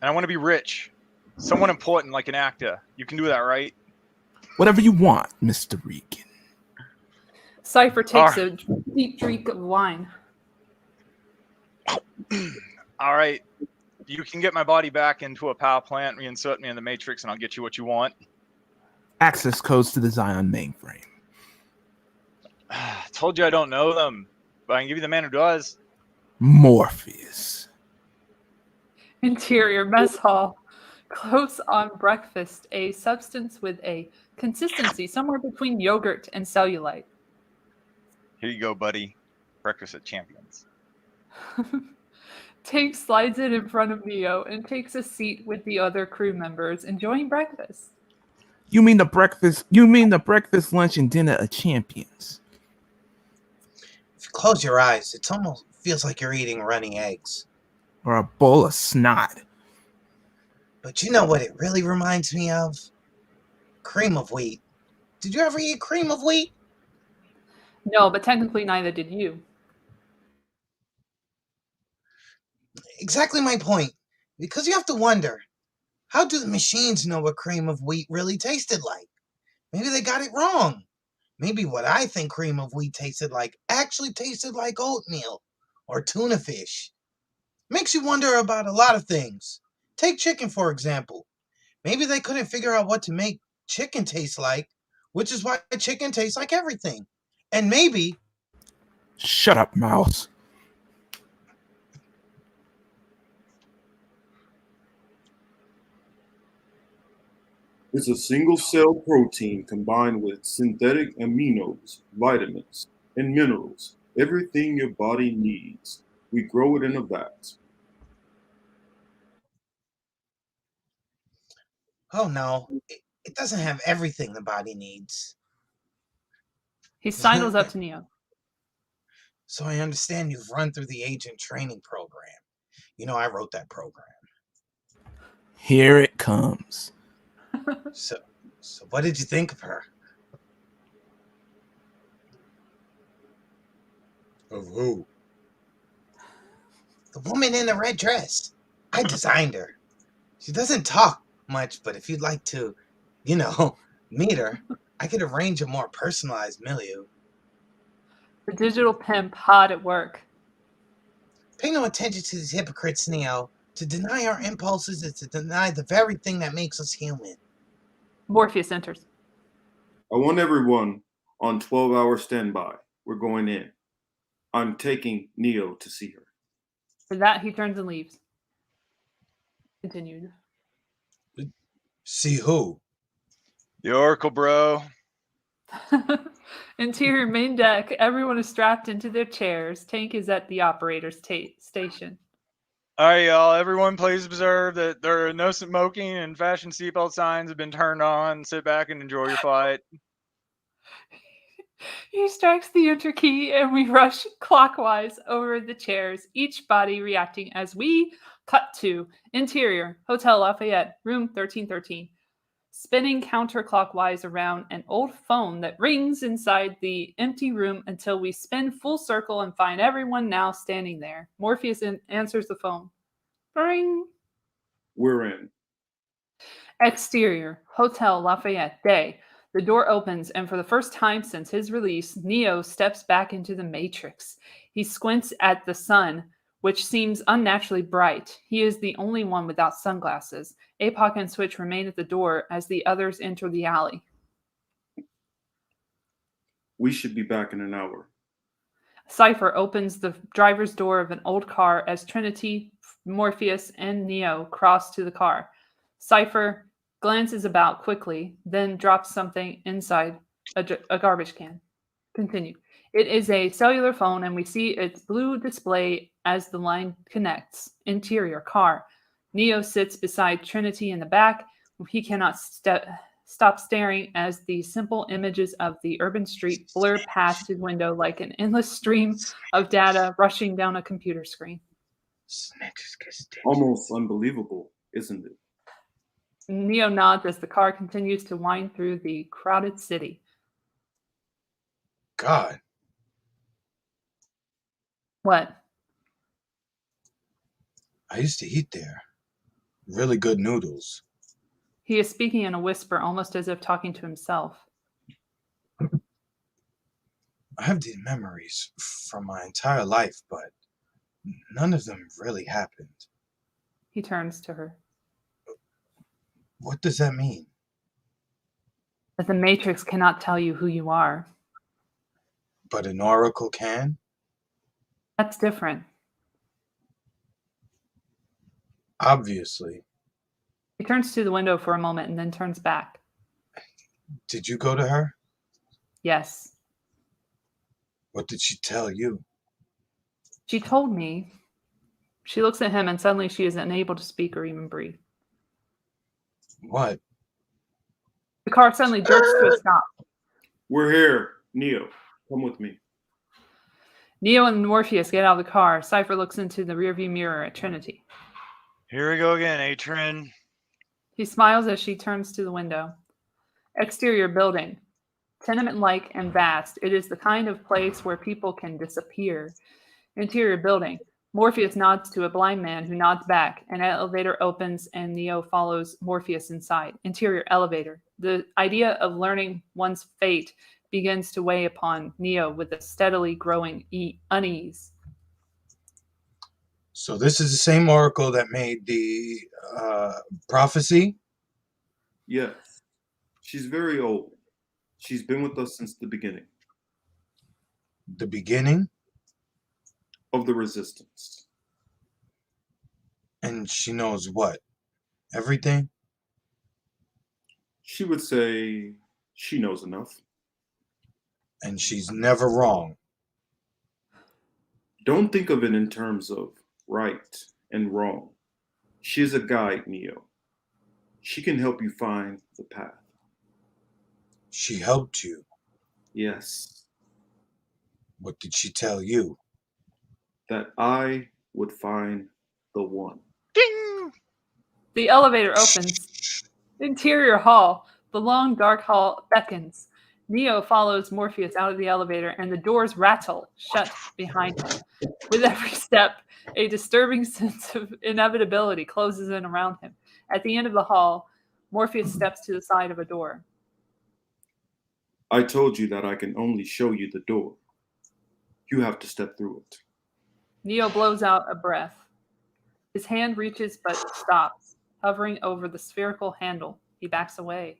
And I want to be rich. Someone important like an actor. You can do that, right? Whatever you want, Mr. Regan. Cypher takes a deep drink of wine. All right. You can get my body back into a power plant, reinsert me in the Matrix, and I'll get you what you want. Access codes to the Zion mainframe. Told you I don't know them, but I can give you the man who does. Morpheus. Interior mess hall. Close on breakfast, a substance with a consistency somewhere between yogurt and cellulite. Here you go, buddy. Breakfast at Champions. Tank slides it in front of Neo and takes a seat with the other crew members, enjoying breakfast. You mean the breakfast, lunch, and dinner at Champions? If you close your eyes, it almost feels like you're eating runny eggs. Or a bowl of snot? But you know what it really reminds me of? Cream of wheat. Did you ever eat cream of wheat? No, but technically neither did you. Exactly my point. Because you have to wonder, how do the machines know what cream of wheat really tasted like? Maybe they got it wrong. Maybe what I think cream of wheat tasted like actually tasted like oatmeal or tuna fish. Makes you wonder about a lot of things. Take chicken, for example. Maybe they couldn't figure out what to make chicken taste like, which is why chicken tastes like everything. And maybe... Shut up, Mouse. It's a single-cell protein combined with synthetic aminos, vitamins, and minerals. Everything your body needs. We grow it in a vat. Oh no, it doesn't have everything the body needs. He sidles up to Neo. So I understand you've run through the agent training program. You know, I wrote that program. Here it comes. So what did you think of her? Of who? The woman in the red dress. I designed her. She doesn't talk much, but if you'd like to, meet her, I could arrange a more personalized milieu. The digital pimp hot at work. Pay no attention to these hypocrites, Neo. To deny our impulses is to deny the very thing that makes us human. Morpheus enters. I want everyone on 12-hour standby. We're going in. I'm taking Neo to see her. For that, he turns and leaves. Continued. See who? The Oracle, bro. Interior main deck. Everyone is strapped into their chairs. Tank is at the operator's station. All right, y'all. Everyone, please observe that there are no smoking and fashion seatbelt signs have been turned on. Sit back and enjoy your flight. He strikes the enter key and we rush clockwise over the chairs, each body reacting as we cut to interior, Hotel Lafayette, room 1313. Spinning counterclockwise around an old phone that rings inside the empty room until we spin full circle and find everyone now standing there. Morpheus answers the phone. Ring. We're in. Exterior, Hotel Lafayette, day. The door opens, and for the first time since his release, Neo steps back into the Matrix. He squints at the sun, which seems unnaturally bright. He is the only one without sunglasses. Apoc and Switch remain at the door as the others enter the alley. We should be back in an hour. Cypher opens the driver's door of an old car as Trinity, Morpheus, and Neo cross to the car. Cypher glances about quickly, then drops something inside a garbage can. Continue. It is a cellular phone, and we see its blue display as the line connects. Interior car. Neo sits beside Trinity in the back. He cannot stop staring as the simple images of the urban street blur past his window like an endless stream of data rushing down a computer screen. Almost unbelievable, isn't it? Neo nods as the car continues to wind through the crowded city. God, What? I used to eat there. Really good noodles. He is speaking in a whisper, almost as if talking to himself. I have these memories from my entire life, but none of them really happened. He turns to her. What does that mean? That the Matrix cannot tell you who you are. But an oracle can? That's different. Obviously. He turns to the window for a moment and then turns back. Did you go to her? Yes. What did she tell you? She told me. She looks at him and suddenly she is unable to speak or even breathe. What? The car suddenly jerks to a stop. We're here. Neo, come with me. Neo and Morpheus get out of the car. Cypher looks into the rearview mirror at Trinity. Here we go again, Atrin. He smiles as she turns to the window. Exterior building. Tenement-like and vast. It is the kind of place where people can disappear. Interior building. Morpheus nods to a blind man who nods back. An elevator opens and Neo follows Morpheus inside. Interior elevator. The idea of learning one's fate begins to weigh upon Neo with a steadily growing unease. So this is the same oracle that made the prophecy? Yes. She's very old. She's been with us since the beginning. The beginning? Of the resistance. And she knows what? Everything? She would say she knows enough. And she's never wrong. Don't think of it in terms of right and wrong. She is a guide, Neo. She can help you find the path. She helped you. Yes. What did she tell you? That I would find the one. Ding! The elevator opens. Interior hall. The long, dark hall beckons. Neo follows Morpheus out of the elevator, and the doors rattle shut behind him. With every step, a disturbing sense of inevitability closes in around him. At the end of the hall, Morpheus steps to the side of a door. I told you that I can only show you the door. You have to step through it. Neo blows out a breath. His hand reaches but stops, hovering over the spherical handle. He backs away.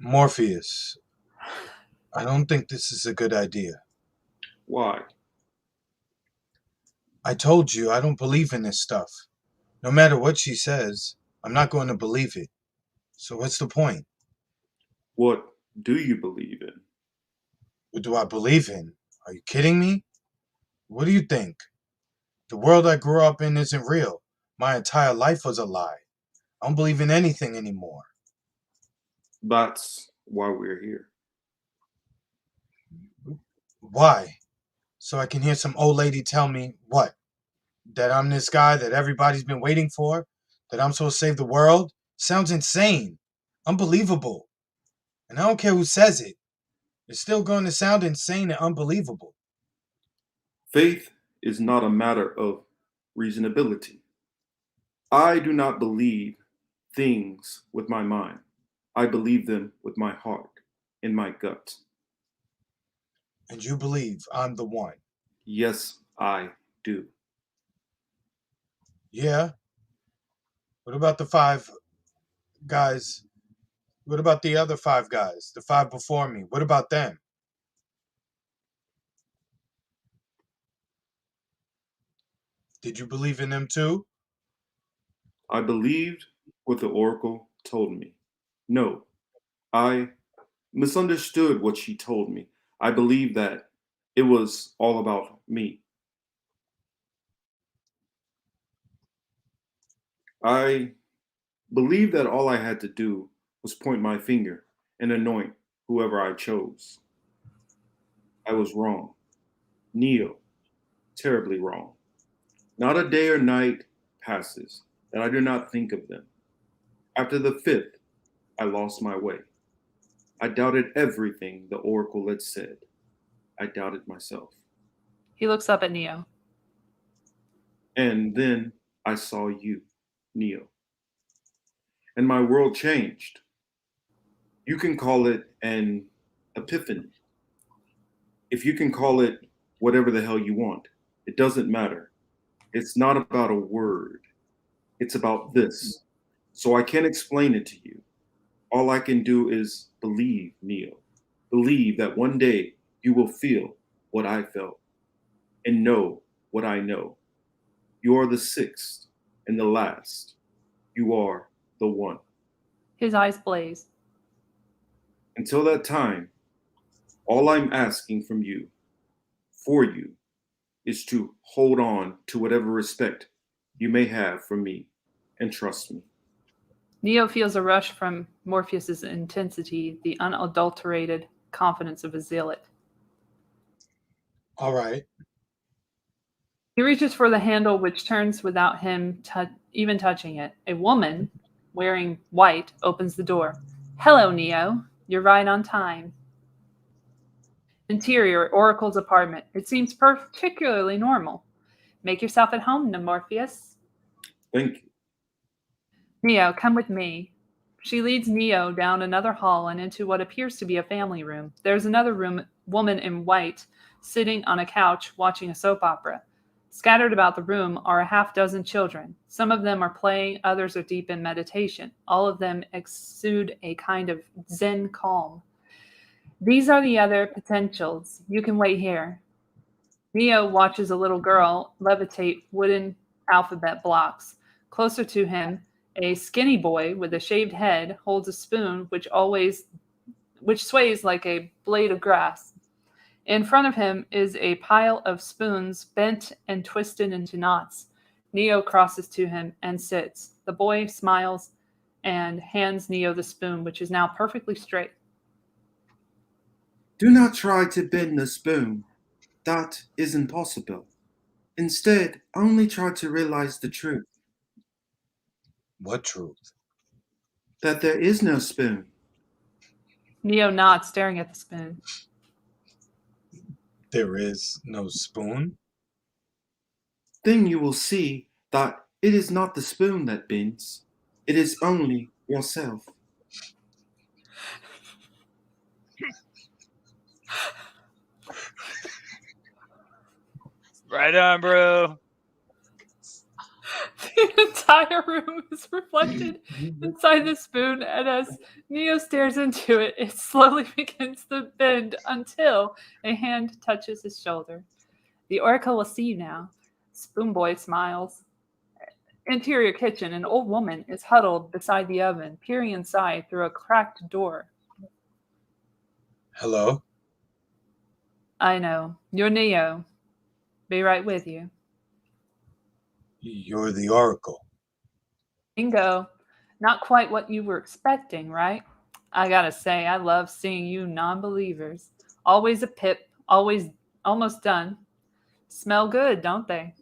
Morpheus, I don't think this is a good idea. Why? I told you I don't believe in this stuff. No matter what she says, I'm not going to believe it. So what's the point? What do you believe in? What do I believe in? Are you kidding me? What do you think? The world I grew up in isn't real. My entire life was a lie. I don't believe in anything anymore. That's why we're here. Why? So I can hear some old lady tell me what? That I'm this guy that everybody's been waiting for? That I'm supposed to save the world? Sounds insane. Unbelievable. And I don't care who says it. It's still going to sound insane and unbelievable. Faith is not a matter of reasonability. I do not believe things with my mind. I believe them with my heart, in my gut. And you believe I'm the one. Yes, I do. Yeah? What about the 5 guys? What about the other 5 guys? The 5 before me? What about them? Did you believe in them too? I believed what the oracle told me. No, I misunderstood what she told me. I believed that it was all about me. I believed that all I had to do was point my finger and anoint whoever I chose. I was wrong. Neo, terribly wrong. Not a day or night passes that I do not think of them. After the 5th, I lost my way. I doubted everything the oracle had said. I doubted myself. He looks up at Neo. And then I saw you, Neo. And my world changed. You can call it an epiphany. If you can call it whatever the hell you want, it doesn't matter. It's not about a word. It's about this. So I can't explain it to you. All I can do is believe, Neo. Believe that one day you will feel what I felt and know what I know. You are the 6th and the last. You are the one. His eyes blaze. Until that time, all I'm asking from you, for you, is to hold on to whatever respect you may have for me and trust me. Neo feels a rush from Morpheus's intensity, the unadulterated confidence of a zealot. All right. He reaches for the handle, which turns without him even touching it. A woman, wearing white, opens the door. Hello, Neo. You're right on time. Interior, Oracle's apartment. It seems particularly normal. Make yourself at home, Morpheus. Thank you. Neo, come with me. She leads Neo down another hall and into what appears to be a family room. There's another woman in white, sitting on a couch watching a soap opera. Scattered about the room are a half-dozen children. Some of them are playing, others are deep in meditation. All of them exude a kind of Zen calm. These are the other potentials. You can wait here. Neo watches a little girl levitate wooden alphabet blocks. Closer to him, a skinny boy with a shaved head holds a spoon which sways like a blade of grass. In front of him is a pile of spoons bent and twisted into knots. Neo crosses to him and sits. The boy smiles and hands Neo the spoon, which is now perfectly straight. Do not try to bend the spoon. That is impossible. Instead, only try to realize the truth. What truth? That there is no spoon. Neo nods, staring at the spoon. There is no spoon? Then you will see that it is not the spoon that bends. It is only yourself. Right on, bro. The entire room is reflected inside the spoon, and as Neo stares into it, it slowly begins to bend until a hand touches his shoulder. The Oracle will see you now. Spoon Boy smiles. Interior kitchen, an old woman is huddled beside the oven, peering inside through a cracked door. Hello? I know. You're Neo. Be right with you. You're the Oracle. Bingo. Not quite what you were expecting, right? I gotta say, I love seeing you non believers. Always a pip, always almost done. Smell good, don't they?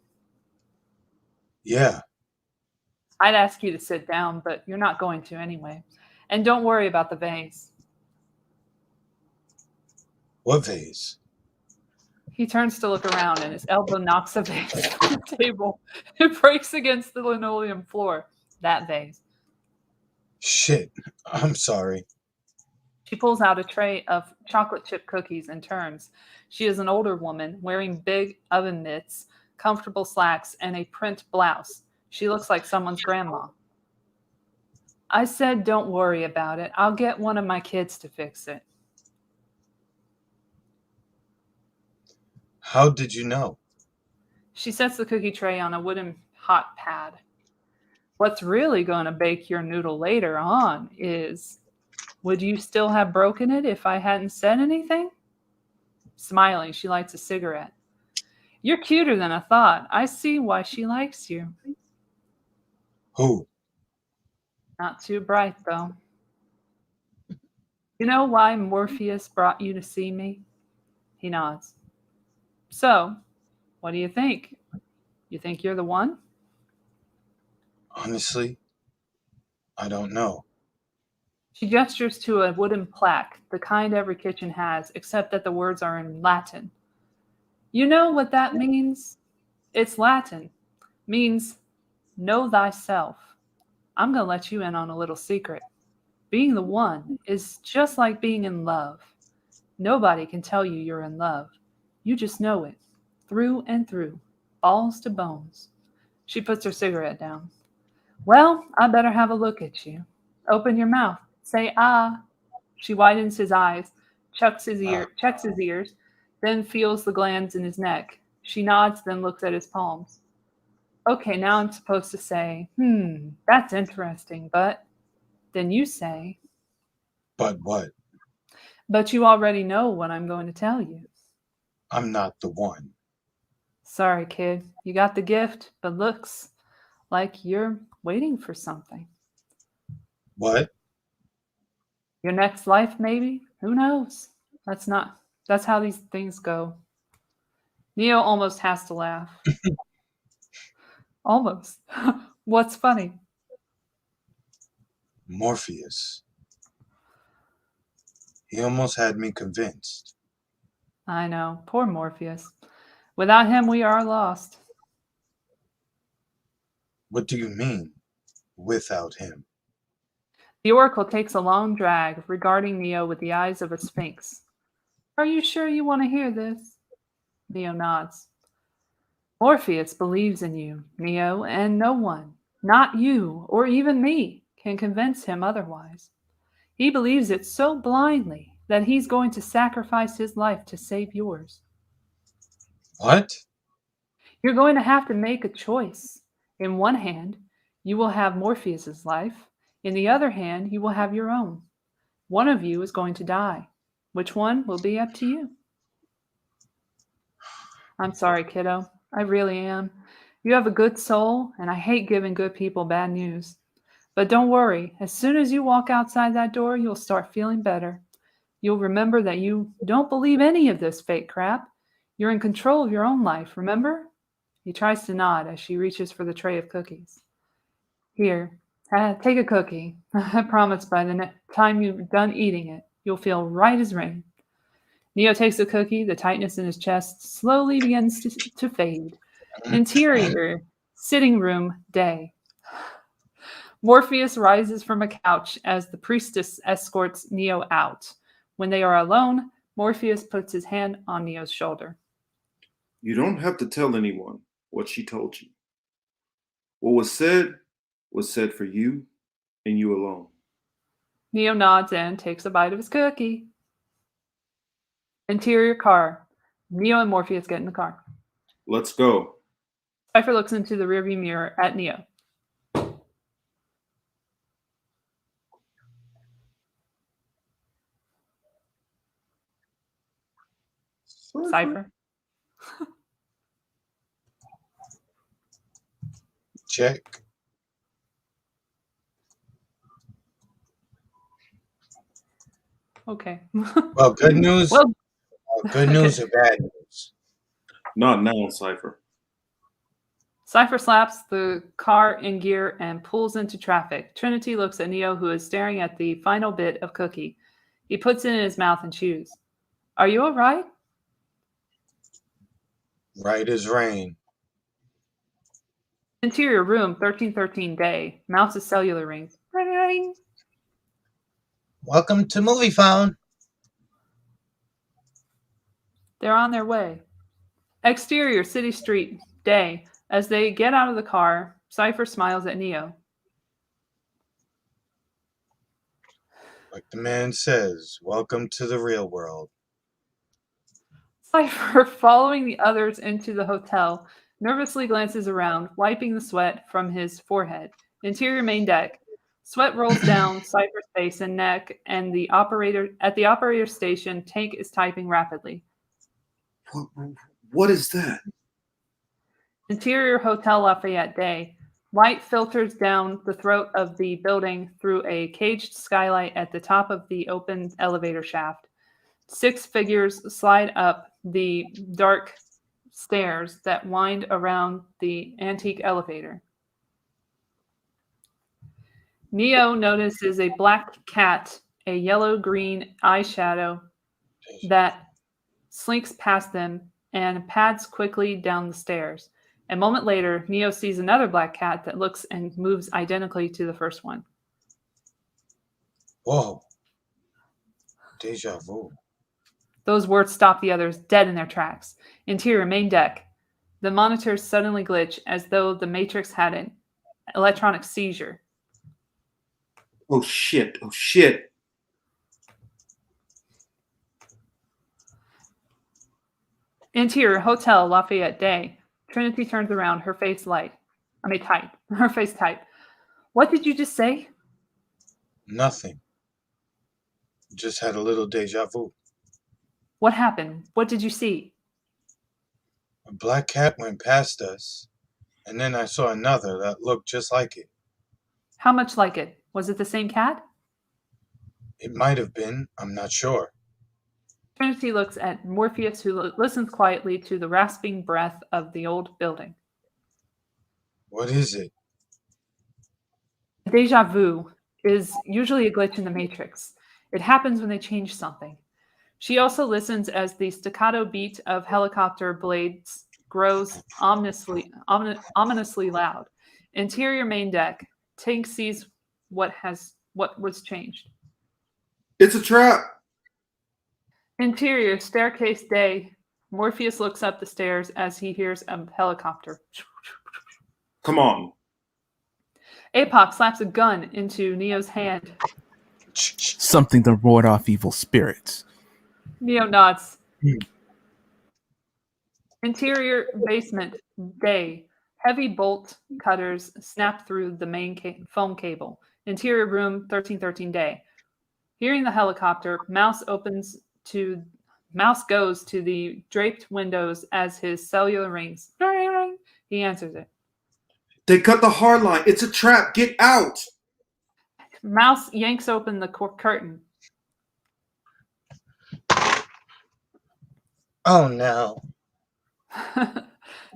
Yeah, I'd ask you to sit down, but you're not going to anyway. And don't worry about the vase. what vase? He turns to look around and his elbow knocks a vase from the table. It breaks against the linoleum floor. That vase. Shit, I'm sorry. She pulls out a tray of chocolate chip cookies and turns. She is an older woman wearing big oven mitts, comfortable slacks, and a print blouse. She looks like someone's grandma. I said, don't worry about it. I'll get one of my kids to fix it. How did you know? She sets the cookie tray on a wooden hot pad. What's really going to bake your noodle later on is, would you still have broken it if I hadn't said anything? Smiling, she lights a cigarette. You're cuter than I thought. I see why she likes you. Who? Not too bright, though. You know why Morpheus brought you to see me? He nods. So, what do you think? You think you're the one? Honestly, I don't know. She gestures to a wooden plaque, the kind every kitchen has, except that the words are in Latin. You know what that means? It's Latin. Means know thyself. I'm going to let you in on a little secret. Being the one is just like being in love. Nobody can tell you you're in love. You just know it, through and through, balls to bones. She puts her cigarette down. Well, I better have a look at you. Open your mouth. Say ah. She widens his eyes, checks his ears, then feels the glands in his neck. She nods, then looks at his palms. Okay, now I'm supposed to say, that's interesting, but then you say, But what? but you already know what I'm going to tell you. I'm not the one. Sorry, kid. You got the gift, but looks like you're waiting for something. What? Your next life, maybe? Who knows? That's how these things go. Neo almost has to laugh. Almost. What's funny? Morpheus. He almost had me convinced. I know. Poor Morpheus. Without him, we are lost. What do you mean, without him? The Oracle takes a long drag, regarding Neo with the eyes of a sphinx. Are you sure you want to hear this? Neo nods. Morpheus believes in you, Neo, and no one, not you or even me, can convince him otherwise. He believes it so blindly that he's going to sacrifice his life to save yours. What? You're going to have to make a choice. In one hand, you will have Morpheus's life. In the other hand, you will have your own. One of you is going to die. Which one will be up to you? I'm sorry, kiddo. I really am. You have a good soul, and I hate giving good people bad news. But don't worry. As soon as you walk outside that door, you'll start feeling better. You'll remember that you don't believe any of this fake crap. You're in control of your own life, remember? He tries to nod as she reaches for the tray of cookies. Here, take a cookie. I promise by the time you've done eating it, you'll feel right as rain. Neo takes the cookie. The tightness in his chest slowly begins to fade. Interior, sitting room, day. Morpheus rises from a couch as the priestess escorts Neo out. When they are alone, Morpheus puts his hand on Neo's shoulder. You don't have to tell anyone what she told you. What was said for you and you alone. Neo nods and takes a bite of his cookie. Interior car. Neo and Morpheus get in the car. Let's go. Cypher looks into the rearview mirror at Neo. Cypher. Check. Okay. Well, good news. Well, Good news or bad news? Not now, Cypher. Cypher slaps the car in gear and pulls into traffic. Trinity looks at Neo, who is staring at the final bit of cookie. He puts it in his mouth and chews. Are you all right? Right as rain. Interior room, 1313 day. Mouse's cellular rings. Ring, ring. Welcome to Movie Phone. They're on their way. Exterior, city street, day. As they get out of the car, Cypher smiles at Neo. Like the man says, welcome to the real world. Cypher, following the others into the hotel, nervously glances around, wiping the sweat from his forehead. Interior main deck. Sweat rolls down Cypher's face and neck, and at the operator station, Tank is typing rapidly. What is that? Interior Hotel Lafayette day. Light filters down the throat of the building through a caged skylight at the top of the open elevator shaft. 6 figures slide up the dark stairs that wind around the antique elevator. Neo notices a black cat, a yellow-green eyeshadow that slinks past them and pads quickly down the stairs. A moment later, Neo sees another black cat that looks and moves identically to the first one. Whoa. Deja vu. Those words stop the others dead in their tracks. Interior main deck. The monitors suddenly glitch as though the Matrix had an electronic seizure. Oh shit, oh shit. Interior Hotel Lafayette day. Trinity turns around, her face tight. Her face tight. What did you just say? Nothing. Just had a little deja vu. What happened? What did you see? A black cat went past us, and then I saw another that looked just like it. How much like it? Was it the same cat? It might have been. I'm not sure. Trinity looks at Morpheus, who listens quietly to the rasping breath of the old building. What is it? Deja vu is usually a glitch in the Matrix. It happens when they change something. She also listens as the staccato beat of helicopter blades grows ominously loud. Interior main deck. Tank sees what was changed. It's a trap. Interior staircase day. Morpheus looks up the stairs as he hears a helicopter. Come on. Apoc slaps a gun into Neo's hand. Something to ward off evil spirits. Neo nods. Interior basement day. Heavy bolt cutters snap through the main foam cable. Interior room 1313 day. Hearing the helicopter, Mouse goes to the draped windows as his cellular rings. He answers it. They cut the hard line. It's a trap. Get out. Mouse yanks open the curtain. Oh no.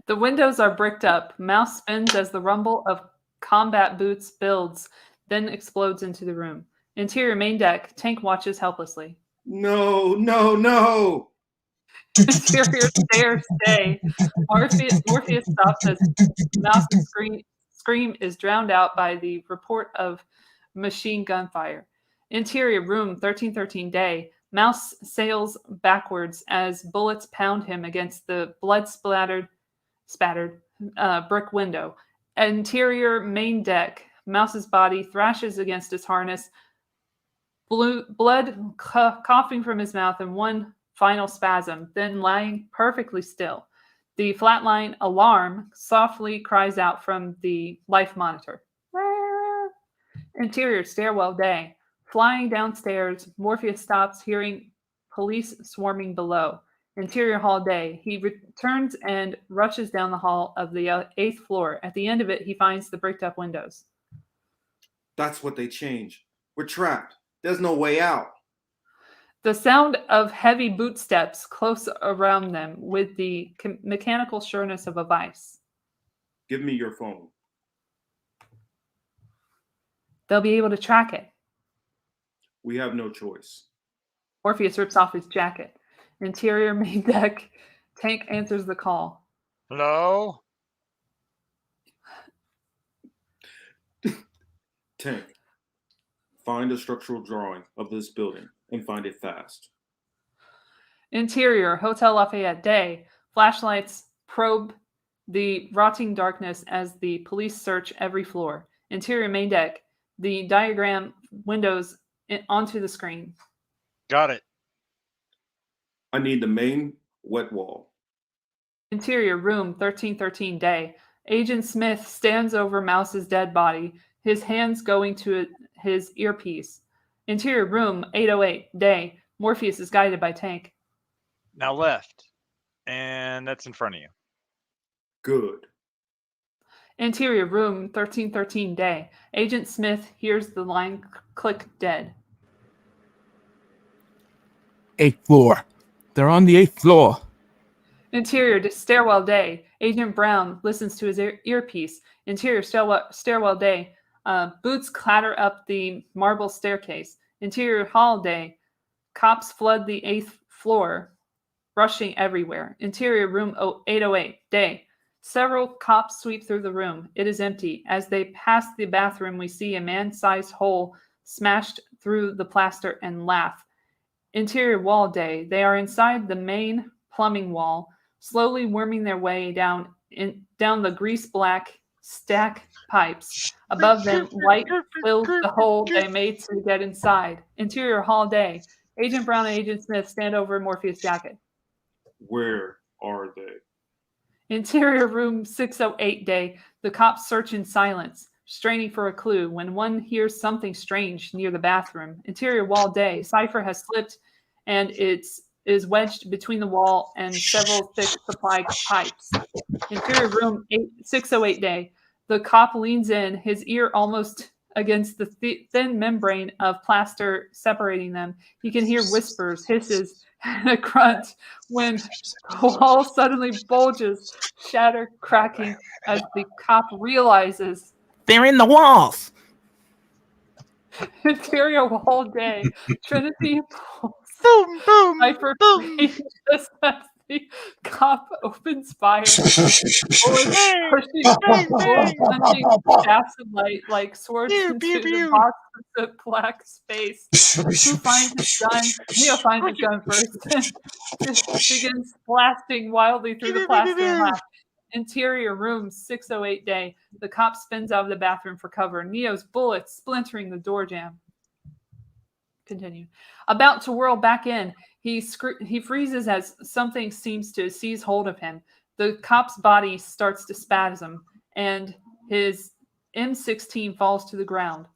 The windows are bricked up. Mouse spins as the rumble of combat boots builds, then explodes into the room. Interior main deck. Tank watches helplessly. No, no, no. Exterior stairs stay. Morpheus stops as Mouse's scream is drowned out by the report of machine gun fire. Interior room 1313 day. Mouse sails backwards as bullets pound him against the spattered brick window. Interior main deck. Mouse's body thrashes against his harness, blood coughing from his mouth in one final spasm, then lying perfectly still. The flatline alarm softly cries out from the life monitor. Interior stairwell day. Flying downstairs, Morpheus stops, hearing police swarming below. Interior hall day. He returns and rushes down the hall of the 8th floor. At the end of it, he finds the bricked up windows. That's what they changed. We're trapped. There's no way out. The sound of heavy bootsteps close around them with the mechanical sureness of a vice. Give me your phone. They'll be able to track it. We have no choice. Morpheus rips off his jacket. Interior main deck. Tank answers the call. Hello? Tank, find a structural drawing of this building and find it fast. Interior, Hotel Lafayette day. Flashlights probe the rotting darkness as the police search every floor. Interior main deck. The diagram windows onto the screen. Got it. I need the main wet wall. Interior room 1313 day. Agent Smith stands over Mouse's dead body, his hands going to his earpiece. Interior room 808 day. Morpheus is guided by Tank. Now left. And that's in front of you. Good. Interior room 1313 day. Agent Smith hears the line click dead. 8th floor. They're on the 8th floor. Interior stairwell day. Agent Brown listens to his earpiece. Interior stairwell day. Boots clatter up the marble staircase. Interior hall day. Cops flood the 8th floor, rushing everywhere. Interior room 808 day. Several cops sweep through the room. It is empty. As they pass the bathroom, we see a man-sized hole smashed through the plaster and laugh. Interior wall day. They are inside the main plumbing wall, slowly worming their way down the grease-black stack pipes. Above them, light fills the hole they made to get inside. Interior hall day. Agent Brown and Agent Smith stand over Morpheus' jacket. Where are they? Interior room 608 day. The cops search in silence, straining for a clue when one hears something strange near the bathroom. Interior wall day. Cypher has slipped and is wedged between the wall and several thick supply pipes. Interior room 608 day. The cop leans in, his ear almost against the thin membrane of plaster separating them. He can hear whispers, hisses, and a grunt when the wall suddenly bulges, shatter cracking as the cop realizes. They're in the walls. Interior wall day. Trinity pulls Boom, boom, Cypher boom. free just as the cop opens fire. Bullets punching acid light like swords Pew, into pew, the pew. box of black space. Who finds his gun? Neo finds his gun first and begins blasting wildly through the plaster and laughs. Interior room 608 day. The cop spins out of the bathroom for cover. Neo's bullets splintering the door jamb. Continue. About to whirl back in, he freezes as something seems to seize hold of him. The cop's body starts to spasm, and his M16 falls to the ground.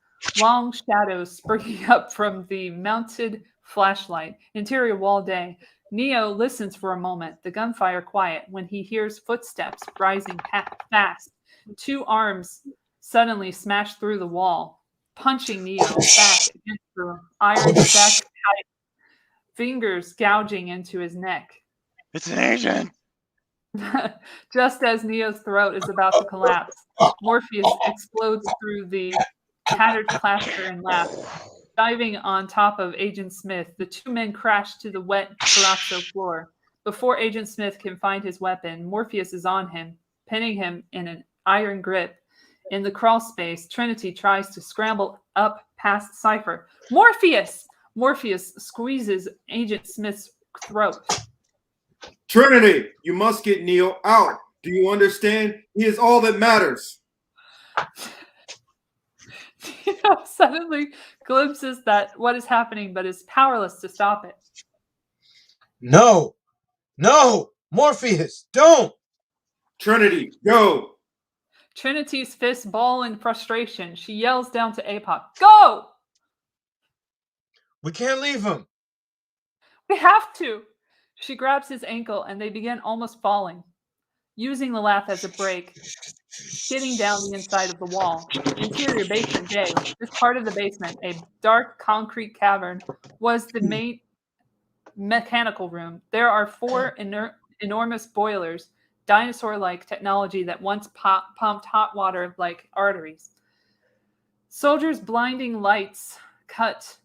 Long shadows springing up from the mounted flashlight. Interior wall day. Neo listens for a moment, the gunfire quiet, when he hears footsteps rising fast. Two arms suddenly smash through the wall, punching Neo back against the iron stack pipe, fingers gouging into his neck. It's an agent. Just as Neo's throat is about to collapse, Morpheus explodes through the tattered plaster and laughs. Diving on top of Agent Smith, the two men crash to the wet palazzo floor. Before Agent Smith can find his weapon, Morpheus is on him, pinning him in an iron grip. In the crawl space, Trinity tries to scramble up past Cypher. Morpheus! Morpheus squeezes Agent Smith's throat. Trinity, you must get Neo out. Do you understand? He is all that matters. Neo suddenly glimpses that what is happening, but is powerless to stop it. No! Morpheus, don't! Trinity, go! Trinity's fists ball in frustration. She yells down to APOC, "Go! We can't leave him. We have to! She grabs his ankle and they begin almost falling, using the laugh as a brake, skidding down the inside of the wall. Interior basement day. This part of the basement, a dark concrete cavern, was the main mechanical room. There are four enormous boilers, dinosaur-like technology that once pumped hot water like arteries. Soldiers' blinding lights cut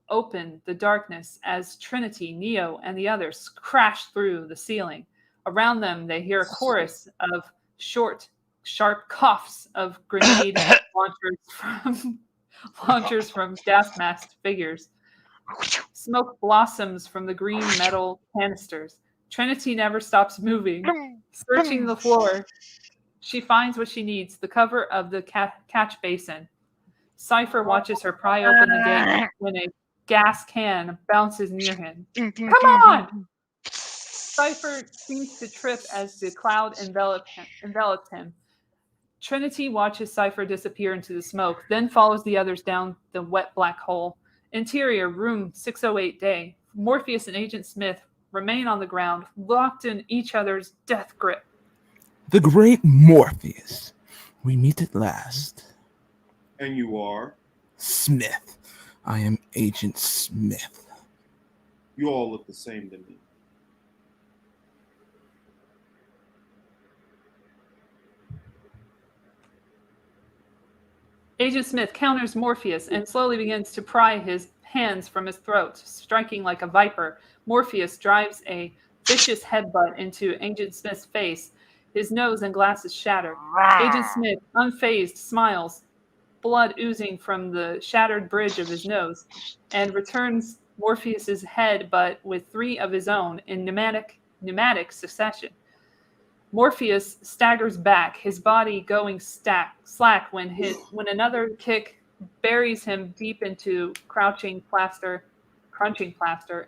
open the darkness as Trinity, Neo, and the others crash through the ceiling. Around them, they hear a chorus of short, sharp coughs of grenade launchers from gas masked figures. Smoke blossoms from the green metal canisters. Trinity never stops moving, searching the floor. She finds what she needs, the cover of the catch basin. Cypher watches her pry open the gate when a gas can bounces near him. Come on! Cypher seems to trip as the cloud envelops him. Trinity watches Cypher disappear into the smoke, then follows the others down the wet black hole. Interior, room 608 day. Morpheus and Agent Smith remain on the ground, locked in each other's death grip. The great Morpheus. We meet at last. And you are? Smith. I am Agent Smith. You all look the same to me. Agent Smith counters Morpheus and slowly begins to pry his hands from his throat, striking like a viper. Morpheus drives a vicious headbutt into Agent Smith's face. His nose and glasses shatter. Agent Smith, unfazed, smiles, blood oozing from the shattered bridge of his nose, and returns Morpheus's head, but with three of his own in pneumatic succession. Morpheus staggers back, his body going slack when another kick buries him deep into crunching plaster,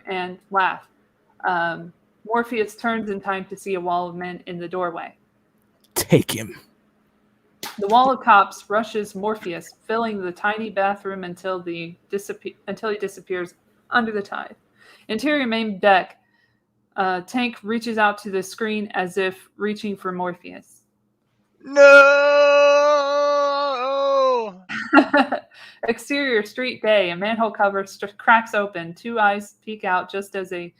and laugh. Morpheus turns in time to see a wall of men in the doorway. Take him. The wall of cops rushes Morpheus, filling the tiny bathroom until he disappears under the tide. Interior main deck. Tank reaches out to the screen as if reaching for Morpheus. No! Exterior street day. A manhole cover cracks open. Two eyes peek out just as a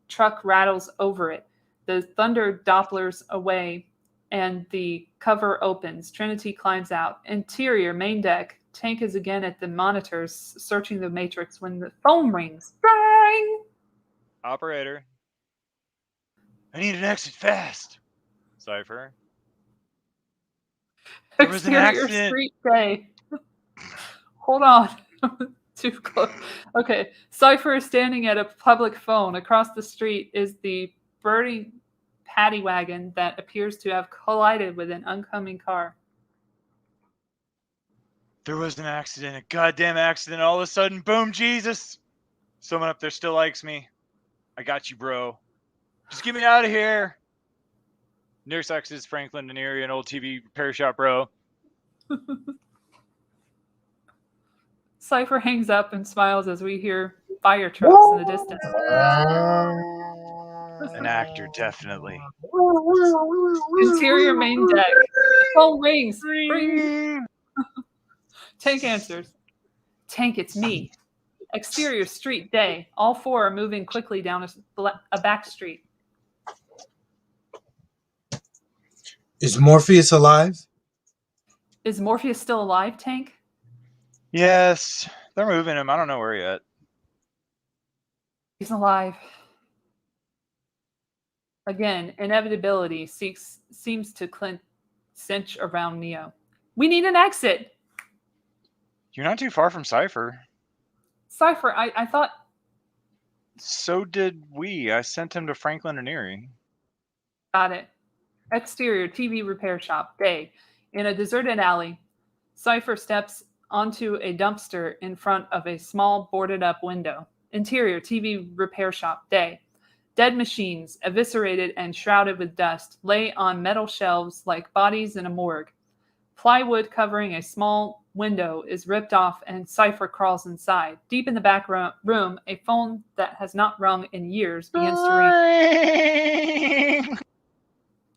truck rattles over it. The thunder dopplers away and the cover opens. Trinity climbs out. Interior main deck. Tank is again at the monitors, searching the matrix when the phone rings. Bang! Operator. I need an exit fast. Cypher. There was an Exterior accident. street day. Hold on. Too close. Okay. Cypher is standing at a public phone. Across the street is the burning paddy wagon that appears to have collided with an oncoming car. There was an accident, a goddamn accident. All of a sudden, boom, Jesus. Someone up there still likes me. I got you, bro. Just get me out of here. Nearest exit is Franklin and Erie, an old TV repair shop, bro. Cypher hangs up and smiles as we hear fire trucks in the distance. An actor, definitely. Interior main deck. Phone rings. Ring. Tank answers. Tank, it's me. Exterior street day. All four are moving quickly down a back street. Is Morpheus alive? Is Morpheus still alive, Tank? Yes, they're moving him. I don't know where yet. He's alive. Again, inevitability seems to cinch around Neo. We need an exit. You're not too far from Cypher. Cypher, I thought... So did we. I sent him to Franklin and Erie. Got it. Exterior TV repair shop. Day. In a deserted alley, Cypher steps onto a dumpster in front of a small boarded-up window. Interior TV repair shop. Day. Dead machines, eviscerated and shrouded with dust, lay on metal shelves like bodies in a morgue. Plywood covering a small window is ripped off and Cypher crawls inside. Deep in the back room, a phone that has not rung in years begins to ring.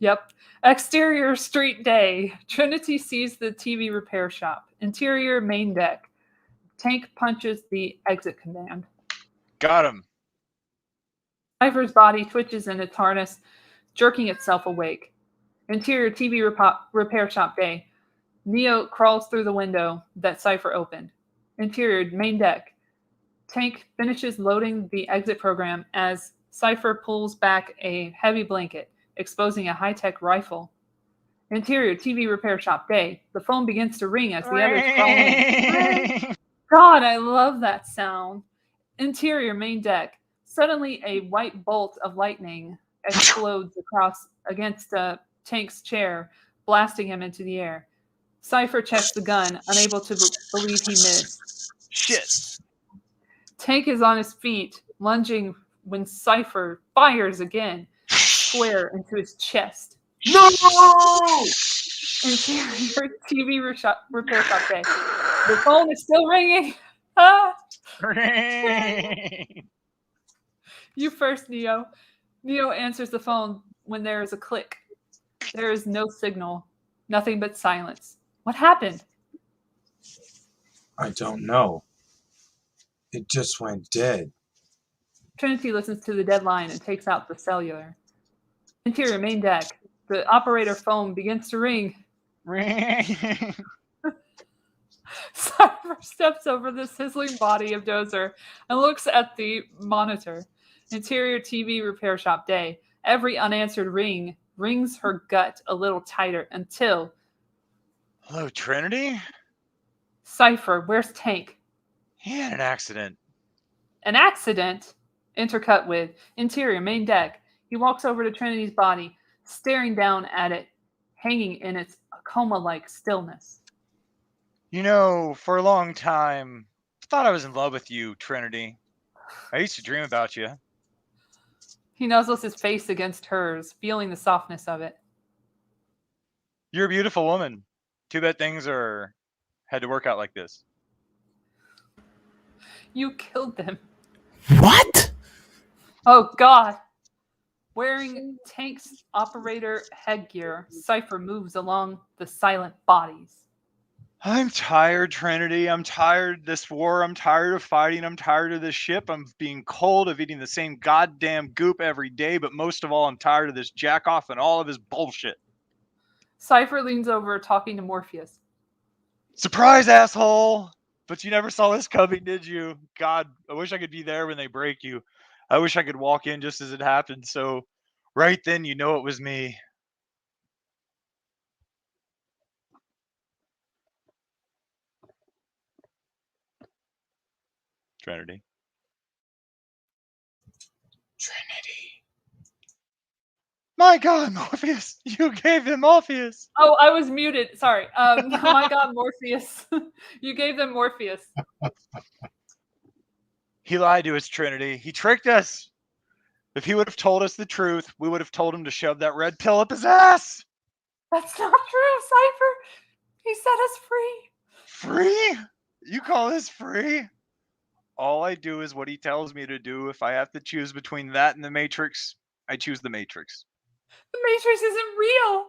Yep. Exterior street day. Trinity sees the TV repair shop. Interior main deck. Tank punches the exit command. Got him. Cypher's body twitches in its harness, jerking itself awake. Interior TV repair shop bay. Neo crawls through the window that Cypher opened. Interior main deck. Tank finishes loading the exit program as Cypher pulls back a heavy blanket, exposing a high-tech rifle. Interior TV repair shop day. The phone begins to ring as the others crawl in. God, I love that sound. Interior main deck. Suddenly, a white bolt of lightning explodes against Tank's chair, blasting him into the air. Cypher checks the gun, unable to believe he missed. Shit. Tank is on his feet, lunging when Cypher fires again, square into his chest. No! Interior TV repair shop day. The phone is still ringing. Ah! You first, Neo. Neo answers the phone when there is a click. There is no signal, nothing but silence. What happened? I don't know. It just went dead. Trinity listens to the dead line and takes out the cellular. Interior main deck. The operator phone begins to ring. Cypher steps over the sizzling body of Dozer and looks at the monitor. Interior TV repair shop day. Every unanswered ring rings her gut a little tighter until... Hello, Trinity? Cypher, where's Tank? He had an accident. An accident? Intercut with interior main deck. He walks over to Trinity's body, staring down at it, hanging in its coma-like stillness. You know, for a long time, I thought I was in love with you, Trinity. I used to dream about you. He nuzzles his face against hers, feeling the softness of it. You're a beautiful woman. Too bad things had to work out like this. You killed them. What? Oh, God. Wearing Tank's operator headgear, Cypher moves along the silent bodies. I'm tired, Trinity. I'm tired of this war. I'm tired of fighting. I'm tired of this ship. I'm being cold, of eating the same goddamn goop every day. But most of all, I'm tired of this jack-off and all of his bullshit. Cypher leans over, talking to Morpheus. Surprise, asshole! But you never saw this coming, did you? God, I wish I could be there when they break you. I wish I could walk in just as it happened. So right then, you know it was me. Trinity. My God, Morpheus! You gave them Morpheus! Oh, I was muted. Sorry. My God, Morpheus. You gave them Morpheus. He lied to us, Trinity. He tricked us. If he would have told us the truth, we would have told him to shove that red pill up his ass. That's not true, Cypher. He set us free. Free? You call this free? All I do is what he tells me to do. If I have to choose between that and the Matrix, I choose the Matrix. The Matrix isn't real.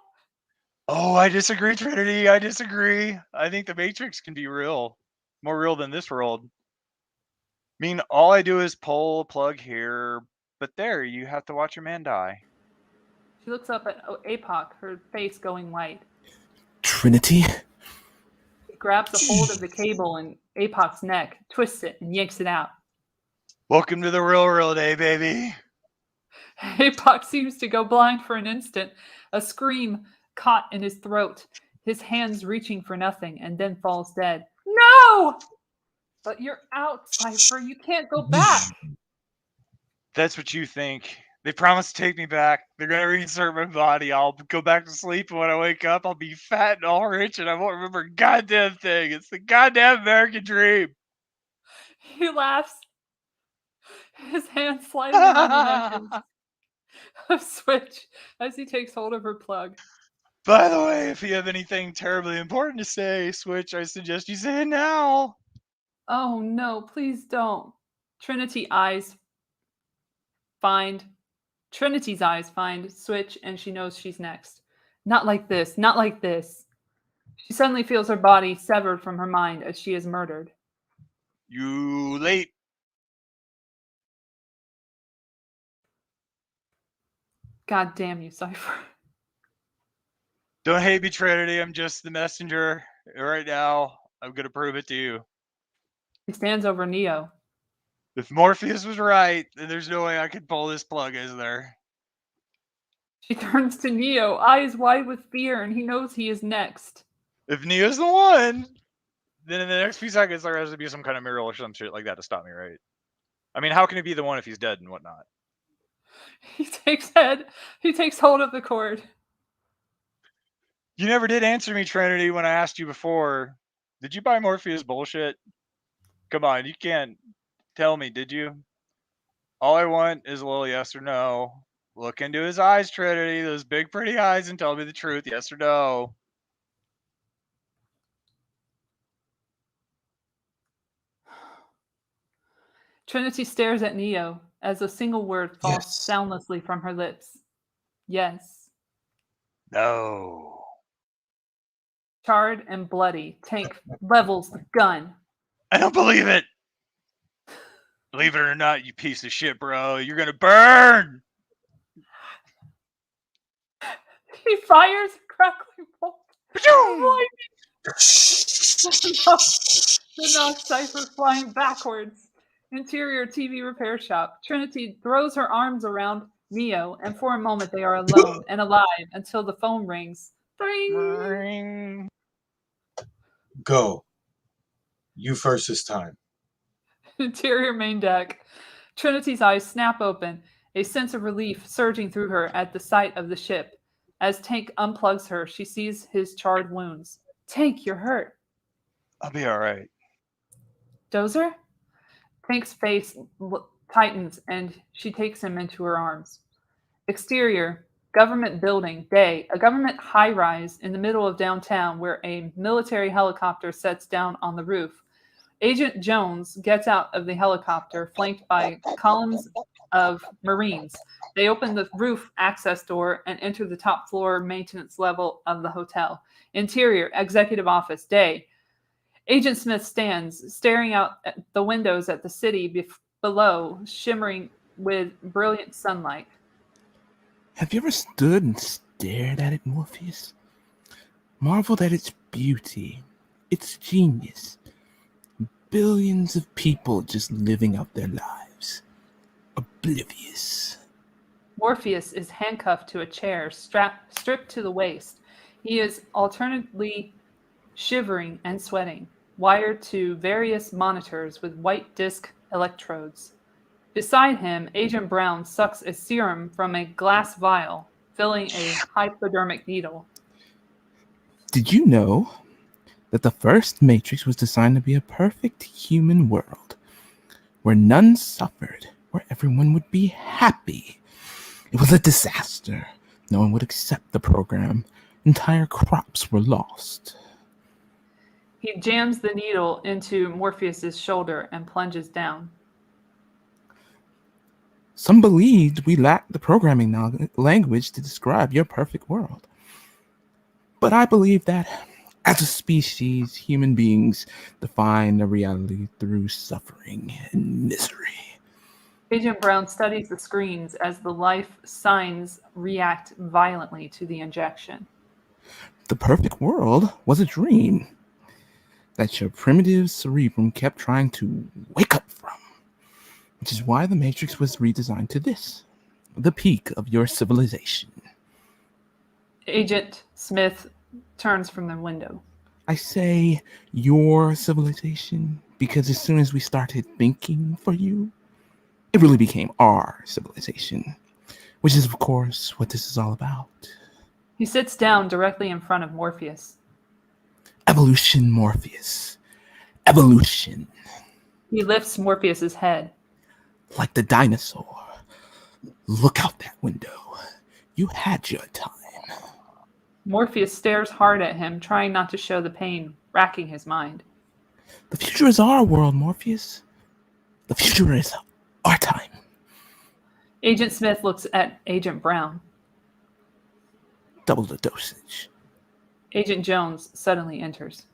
Oh, I disagree, Trinity. I disagree. I think the Matrix can be real. More real than this world. I mean, all I do is pull a plug here, but there, you have to watch your man die. She looks up at APOC, her face going white. Trinity? She grabs a hold of the cable in APOC's neck, twists it, and yanks it out. Welcome to the real day, baby. APOC seems to go blind for an instant, a scream caught in his throat, his hands reaching for nothing, and then falls dead. No! But you're out, Cypher. You can't go back. That's what you think. They promised to take me back. They're going to reinsert my body. I'll go back to sleep, and when I wake up, I'll be fat and all rich, and I won't remember a goddamn thing. It's the goddamn American dream. He laughs. His hand slightly moving on his switch as he takes hold of her plug. By the way, if you have anything terribly important to say, Switch, I suggest you say it now. Oh no, please don't. Trinity's eyes find Switch, and she knows she's next. Not like this, not like this. She suddenly feels her body severed from her mind as she is murdered. You late. God damn you, Cypher. Don't hate me, Trinity. I'm just the messenger. Right now, I'm going to prove it to you. He stands over Neo. If Morpheus was right, then there's no way I could pull this plug, is there? She turns to Neo, eyes wide with fear, and he knows he is next. If Neo's the one, then in the next few seconds there has to be some kind of miracle or some shit like that to stop me, right? I mean, how can he be the one if he's dead and whatnot? He takes hold of the cord. You never did answer me, Trinity, when I asked you before. Did you buy Morpheus bullshit? Come on, you can't tell me, did you? All I want is a little yes or no. Look into his eyes, Trinity, those big pretty eyes, and tell me the truth, yes or no. Trinity stares at Neo as a single word falls Yes. soundlessly from her lips. Yes. No. Charred and bloody, Tank levels the gun. I don't believe it. Believe it or not, you piece of shit, bro. You're gonna burn. He fires a crackling bolt. The knock Cypher flying backwards. Interior TV repair shop. Trinity throws her arms around Neo, and for a moment they are alone and alive until the phone rings. Ring! Go. You first this time. Interior main deck. Trinity's eyes snap open, a sense of relief surging through her at the sight of the ship. As Tank unplugs her, she sees his charred wounds. Tank, you're hurt. I'll be all right. Dozer? Tank's face tightens and she takes him into her arms. Exterior, government building, day, a government high-rise in the middle of downtown where a military helicopter sets down on the roof. Agent Jones gets out of the helicopter, flanked by columns of Marines. They open the roof access door and enter the top floor maintenance level of the hotel. Interior, executive office, day. Agent Smith stands, staring out at the windows at the city below, shimmering with brilliant sunlight. Have you ever stood and stared at it, Morpheus? Marveled at its beauty, its genius. Billions of people just living out their lives, oblivious. Morpheus is handcuffed to a chair, stripped to the waist. He is alternately shivering and sweating, wired to various monitors with white disc electrodes. Beside him, Agent Brown sucks a serum from a glass vial, filling a hypodermic needle. Did you know that the first Matrix was designed to be a perfect human world, where none suffered, where everyone would be happy? It was a disaster. No one would accept the program. Entire crops were lost. He jams the needle into Morpheus's shoulder and plunges down. Some believed we lacked the programming language to describe your perfect world. But I believe that, as a species, human beings define the reality through suffering and misery. Agent Brown studies the screens as the life signs react violently to the injection. The perfect world was a dream that your primitive cerebrum kept trying to wake up from, which is why the Matrix was redesigned to this, the peak of your civilization. Agent Smith turns from the window. I say your civilization because as soon as we started thinking for you, it really became our civilization, which is, of course, what this is all about. He sits down directly in front of Morpheus. Evolution, Morpheus. Evolution. He lifts Morpheus's head. Like the dinosaur. Look out that window. You had your time. Morpheus stares hard at him, trying not to show the pain racking his mind. The future is our world, Morpheus. The future is our time. Agent Smith looks at Agent Brown. Double the dosage. Agent Jones suddenly enters.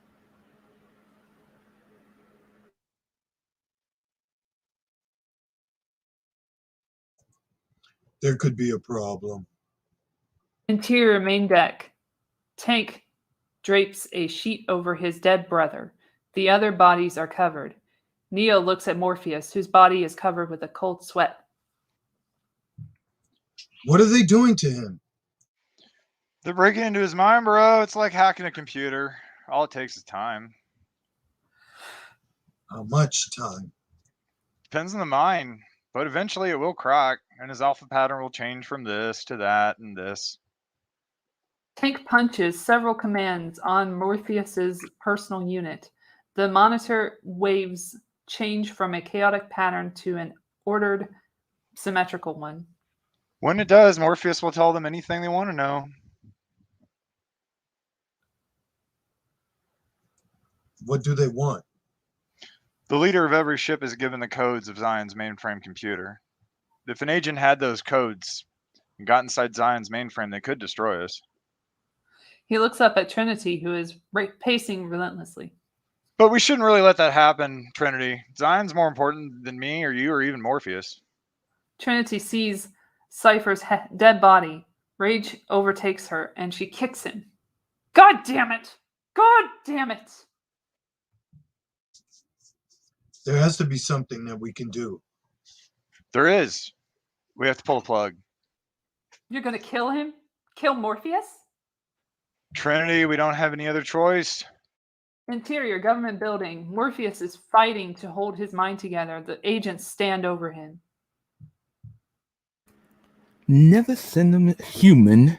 There could be a problem. Interior main deck. Tank drapes a sheet over his dead brother. The other bodies are covered. Neo looks at Morpheus, whose body is covered with a cold sweat. What are they doing to him? They're breaking into his mind, bro. It's like hacking a computer. All it takes is time. How much time? Depends on the mind, but eventually it will crack, and his alpha pattern will change from this to that and this. Tank punches several commands on Morpheus's personal unit. The monitor waves change from a chaotic pattern to an ordered, symmetrical one. When it does, Morpheus will tell them anything they want to know. What do they want? The leader of every ship is given the codes of Zion's mainframe computer. If an agent had those codes and got inside Zion's mainframe, they could destroy us. He looks up at Trinity, who is pacing relentlessly. But we shouldn't really let that happen, Trinity. Zion's more important than me or you or even Morpheus. Trinity sees Cypher's dead body. Rage overtakes her, and she kicks him. God damn it! God damn it! There has to be something that we can do. There is. We have to pull the plug. You're gonna kill him? Kill Morpheus? Trinity, we don't have any other choice. Interior government building. Morpheus is fighting to hold his mind together. The agents stand over him. Never send a human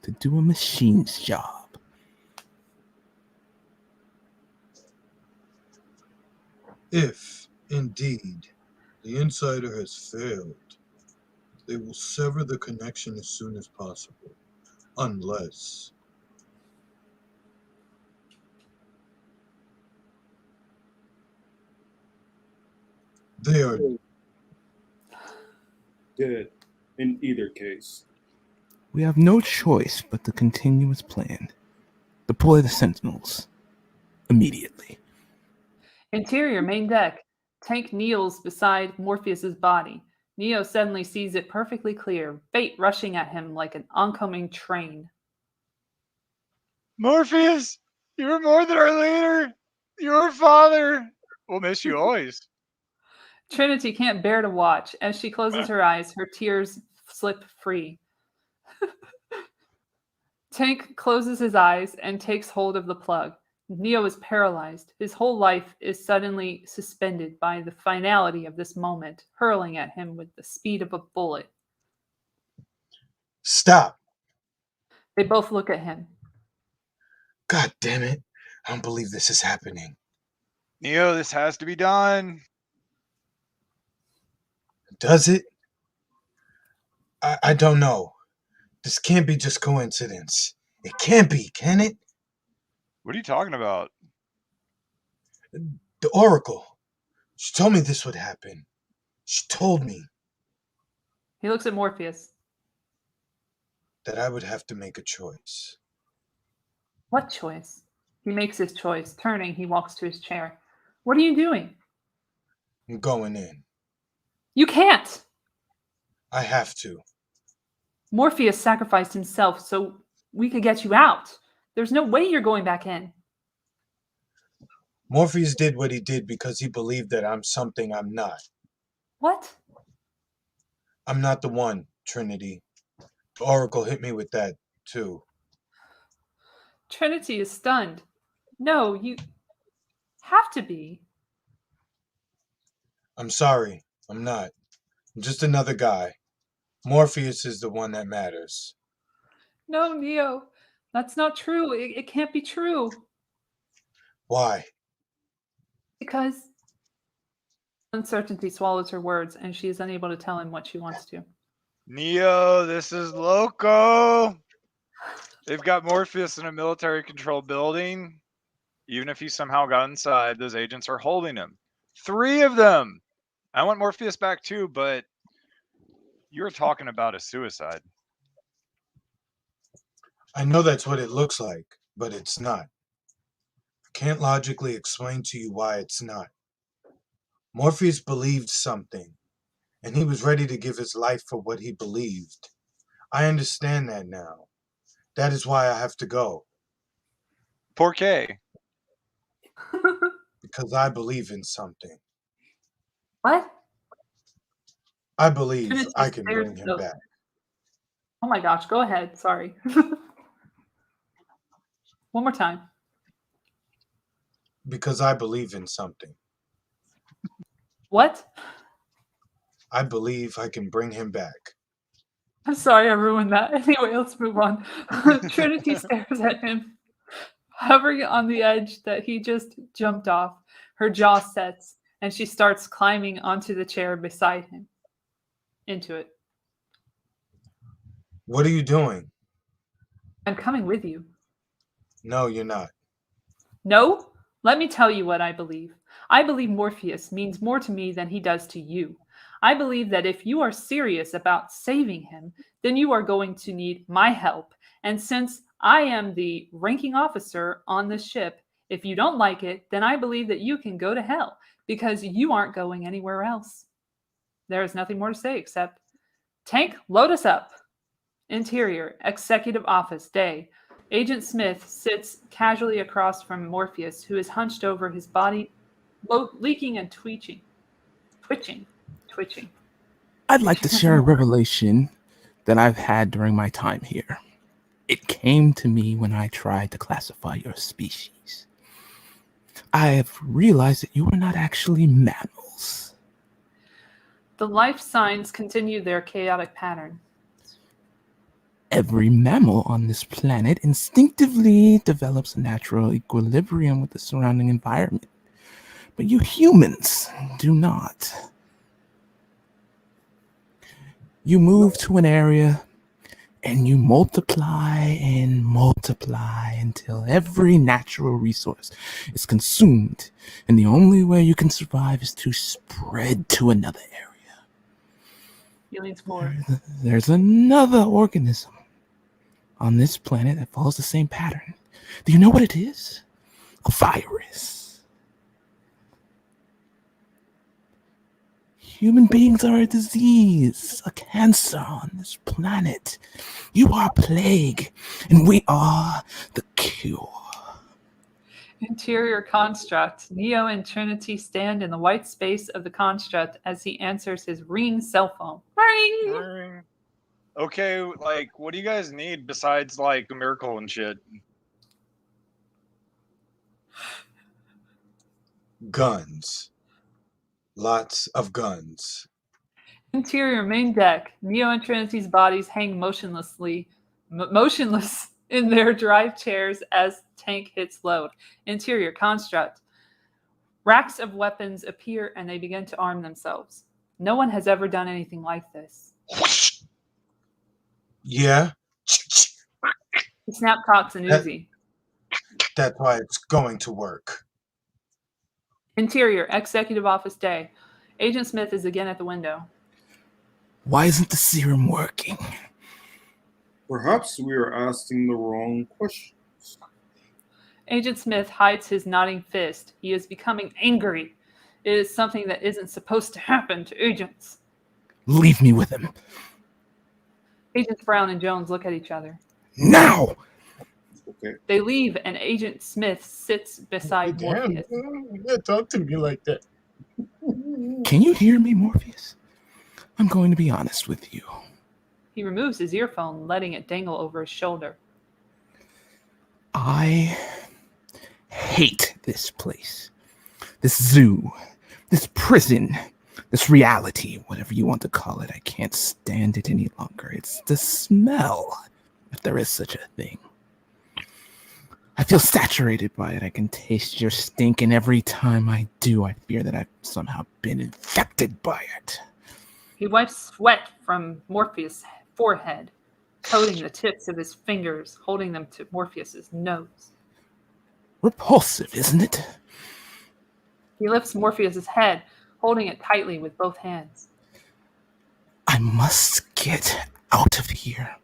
to do a machine's job. If, indeed, the insider has failed, they will sever the connection as soon as possible. Unless... they are... Dead in either case. We have no choice but to continue as planned. Deploy the Sentinels. Immediately. Interior main deck. Tank kneels beside Morpheus's body. Neo suddenly sees it perfectly clear, fate rushing at him like an oncoming train. Morpheus, you're more than our leader. You're our father. We'll miss you always. Trinity can't bear to watch. As she closes her eyes, her tears slip free. Tank closes his eyes and takes hold of the plug. Neo is paralyzed. His whole life is suddenly suspended by the finality of this moment, hurling at him with the speed of a bullet. Stop! They both look at him. God damn it. I don't believe this is happening. Neo, this has to be done. Does it? I don't know. This can't be just coincidence. It can't be, can it? What are you talking about? The Oracle. She told me this would happen. She told me He looks at Morpheus. that I would have to make a choice. What choice? He makes his choice. Turning, he walks to his chair. What are you doing? I'm going in. You can't! I have to. Morpheus sacrificed himself so we could get you out. There's no way you're going back in. Morpheus did what he did because he believed that I'm something I'm not. What? I'm not the one, Trinity. The Oracle hit me with that, too. Trinity is stunned. No, you have to be. I'm sorry. I'm not. I'm just another guy. Morpheus is the one that matters. No, Neo. That's not true. It can't be true. Why? Because uncertainty swallows her words, and she is unable to tell him what she wants to. Neo, this is loco. They've got Morpheus in a military control building. Even if he somehow got inside, those agents are holding him. 3 of them. I want Morpheus back too, but you're talking about a suicide. I know that's what it looks like, but it's not. I can't logically explain to you why it's not. Morpheus believed something, and he was ready to give his life for what he believed. I understand that now. That is why I have to go, Poor K. because I believe in something. What? I believe Trinity I can stares bring him at- back. Oh my gosh, go ahead. Sorry. One more time. Because I believe in something. What? I believe I can bring him back. I'm sorry I ruined that. Anyway, let's move on. Trinity stares at him, hovering on the edge that he just jumped off. Her jaw sets, and she starts climbing onto the chair beside him. Into it. What are you doing? I'm coming with you. No, you're not. No? Let me tell you what I believe. I believe Morpheus means more to me than he does to you. I believe that if you are serious about saving him, then you are going to need my help. And since I am the ranking officer on this ship, if you don't like it, then I believe that you can go to hell because you aren't going anywhere else. There is nothing more to say except, Tank, load us up. Interior, Executive Office, day. Agent Smith sits casually across from Morpheus, who is hunched over his body, leaking and twitching. I'd like to share a revelation that I've had during my time here. It came to me when I tried to classify your species. I have realized that you are not actually mammals. The life signs continue their chaotic pattern. Every mammal on this planet instinctively develops a natural equilibrium with the surrounding environment. But you humans do not. You move to an area and you multiply and multiply until every natural resource is consumed, and the only way you can survive is to spread to another area. He leans forward. There's another organism on this planet that follows the same pattern. Do you know what it is? A virus. Human beings are a disease, a cancer on this planet. You are a plague, and we are the cure. Interior construct. Neo and Trinity stand in the white space of the construct as he answers his ringing cell phone. Ring! Okay, like, what do you guys need besides, like, a miracle and shit? Guns. Lots of guns. Interior main deck. Neo and Trinity's bodies hang motionless in their drive chairs as tank hits load. Interior construct. Racks of weapons appear and they begin to arm themselves. No one has ever done anything like this. Yeah? He snap-cocks an Uzi. That's why it's going to work. Interior, Executive Office day. Agent Smith is again at the window. Why isn't the serum working? Perhaps we are asking the wrong questions. Agent Smith hides his nodding fist. He is becoming angry. It is something that isn't supposed to happen to agents. Leave me with him. Agents Brown and Jones look at each other. Now! Okay. They leave and Agent Smith sits beside Morpheus. You can't talk to me like that. Can you hear me, Morpheus? I'm going to be honest with you. He removes his earphone, letting it dangle over his shoulder. I hate this place. This zoo. This prison. This reality, whatever you want to call it. I can't stand it any longer. It's the smell, if there is such a thing. I feel saturated by it. I can taste your stink, and every time I do, I fear that I've somehow been infected by it. He wipes sweat from Morpheus' forehead. coating the tips of his fingers, holding them to Morpheus's nose. Repulsive, isn't it? He lifts Morpheus's head, holding it tightly with both hands. I must get out of here.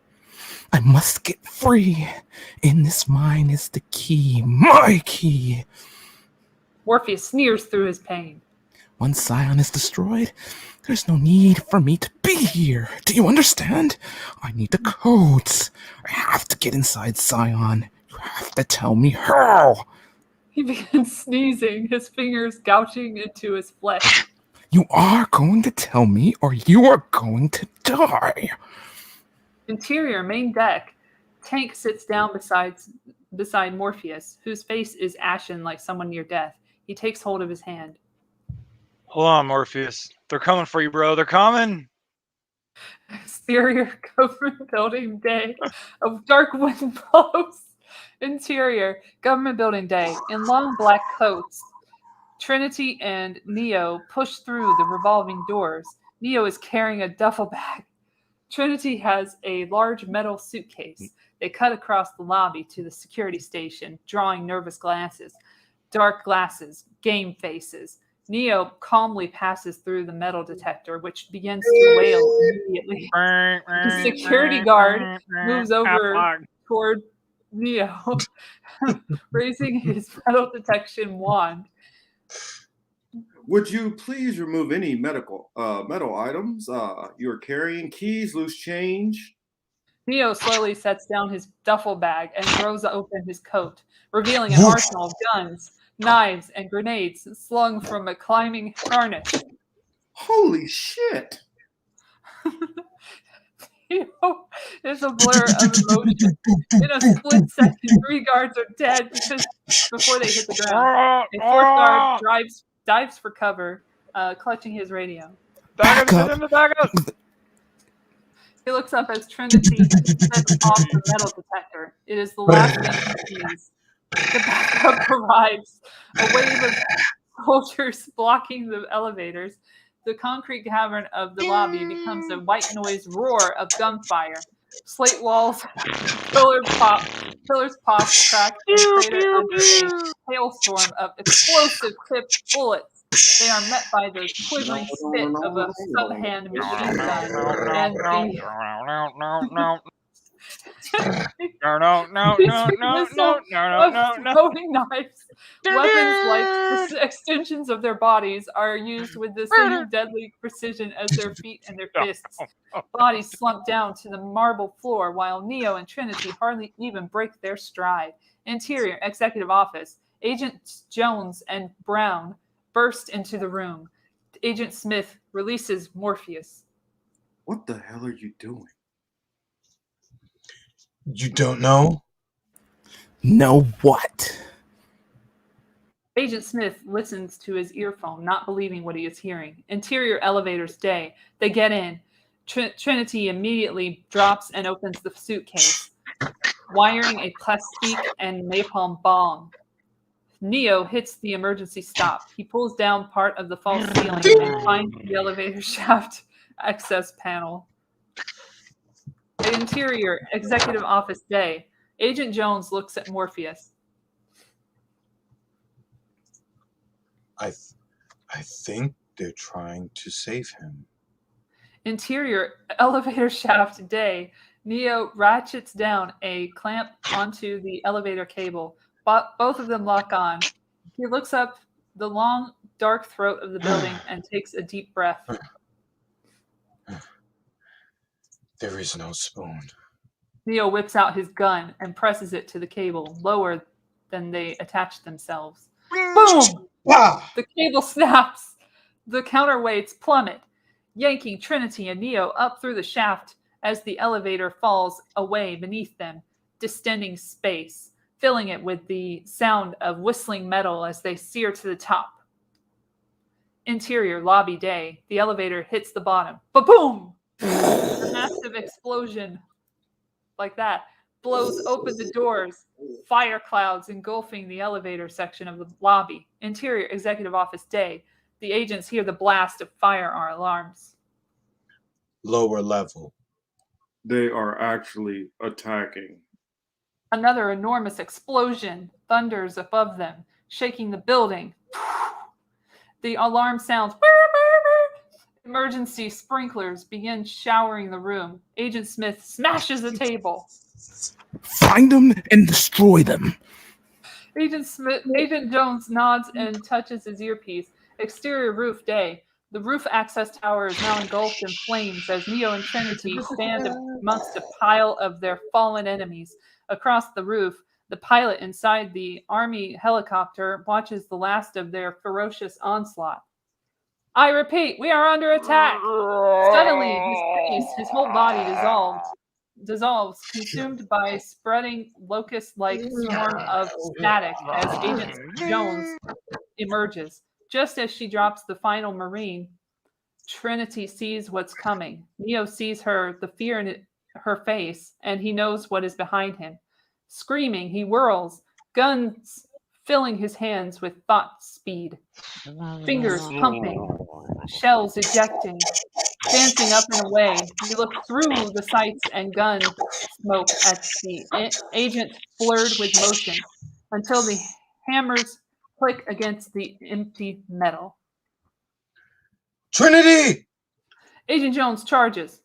I must get free. In this mine is the key, my key. Morpheus sneers through his pain. Once Zion is destroyed, there's no need for me to be here. Do you understand? I need the codes. I have to get inside Zion. You have to tell me how. He begins sneezing, his fingers gouging into his flesh. You are going to tell me, or you are going to die. Interior, main deck. Tank sits down beside Morpheus, whose face is ashen like someone near death. He takes hold of his hand. Hold on, Morpheus. They're coming for you, bro. They're coming. Exterior, government building day. A dark wind blows. Interior, government building day. In long black coats, Trinity and Neo push through the revolving doors. Neo is carrying a duffel bag. Trinity has a large metal suitcase. They cut across the lobby to the security station, drawing nervous glances. Dark glasses, game faces. Neo calmly passes through the metal detector, which begins to wail immediately. The security guard moves over toward Neo, raising his metal detection wand. Would you please remove any metal items you're carrying? Keys, loose change. Neo slowly sets down his duffel bag and throws open his coat, revealing an arsenal of guns, knives, and grenades slung from a climbing harness. Holy shit! Neo is a blur of emotion. In a split second, 3 guards are dead before they hit the ground. A 4th guard dives for cover, clutching his radio. Back up. He looks up as Trinity sets off the metal detector. It is the last thing he sees. The backup arrives. A wave of soldiers blocking the elevators. The concrete cavern of the lobby becomes a white noise roar of gunfire. Slate walls, pillars pop, crack, and crater under a hailstorm of explosive tipped bullets. They are met by the quivering spit of a sub-hand machine gun and throwing knives. Weapons like extensions of their bodies are used with the same deadly precision as their feet and their fists. Bodies slump down to the marble floor while Neo and Trinity hardly even break their stride. Interior, executive office. Agents Jones and Brown burst into the room. Agent Smith releases Morpheus. What the hell are you doing? You don't know? Know what? Agent Smith listens to his earphone, not believing what he is hearing. Interior elevators day. They get in. Trinity immediately drops and opens the suitcase, wiring a plastique and napalm bomb. Neo hits the emergency stop. He pulls down part of the false ceiling and finds the elevator shaft access panel. Interior, executive office day. Agent Jones looks at Morpheus. I think they're trying to save him. Interior, elevator shaft day. Neo ratchets down a clamp onto the elevator cable. Both of them lock on. He looks up the long, dark throat of the building and takes a deep breath. There is no spoon. Neo whips out his gun and presses it to the cable, lower than they attach themselves. Boom! Ah! The cable snaps. The counterweights plummet, yanking Trinity and Neo up through the shaft as the elevator falls away beneath them, distending space, filling it with the sound of whistling metal as they sear to the top. Interior, lobby day. The elevator hits the bottom. Ba-boom! A massive explosion like that blows open the doors. Fire clouds engulfing the elevator section of the lobby. Interior, executive office day. The agents hear the blast of fire alarms. Lower level. They are actually attacking. Another enormous explosion thunders above them, shaking the building. The alarm sounds. Emergency sprinklers begin showering the room. Agent Smith smashes a table. Find them and destroy them. Agent Jones nods and touches his earpiece. Exterior roof day. The roof access tower is now engulfed in flames as Neo and Trinity stand amongst a pile of their fallen enemies. Across the roof, the pilot inside the Army helicopter watches the last of their ferocious onslaught. I repeat, we are under attack. Suddenly, his whole body dissolves, consumed by spreading locust-like swarm of static as Agent Jones emerges. Just as she drops the final Marine, Trinity sees what's coming. Neo sees the fear in her face, and he knows what is behind him. Screaming, he whirls, guns filling his hands with thought speed. Fingers pumping, shells ejecting, dancing up and away. He looked through the sights and gun smoke at the agent, blurred with motion, until the hammers click against the empty metal. Trinity! Agent Jones charges.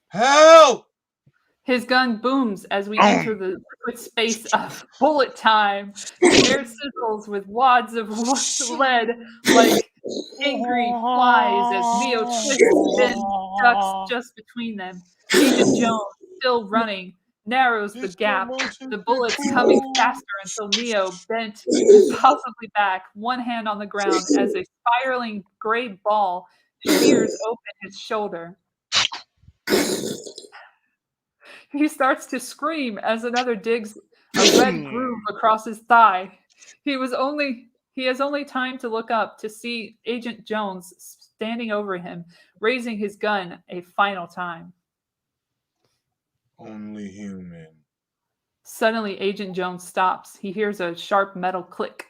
Help! His gun booms as we enter the liquid space of bullet time. The air sizzles with wads of lead like angry flies as Neo twists and ducks just between them. Agent Jones, still running, narrows the gap, the bullets coming faster until Neo, bent impossibly back, one hand on the ground as a spiraling gray ball shears open his shoulder. He starts to scream as another digs a red groove across his thigh. He has only time to look up to see Agent Jones standing over him, raising his gun a final time. Only human. Suddenly, Agent Jones stops. He hears a sharp metal click.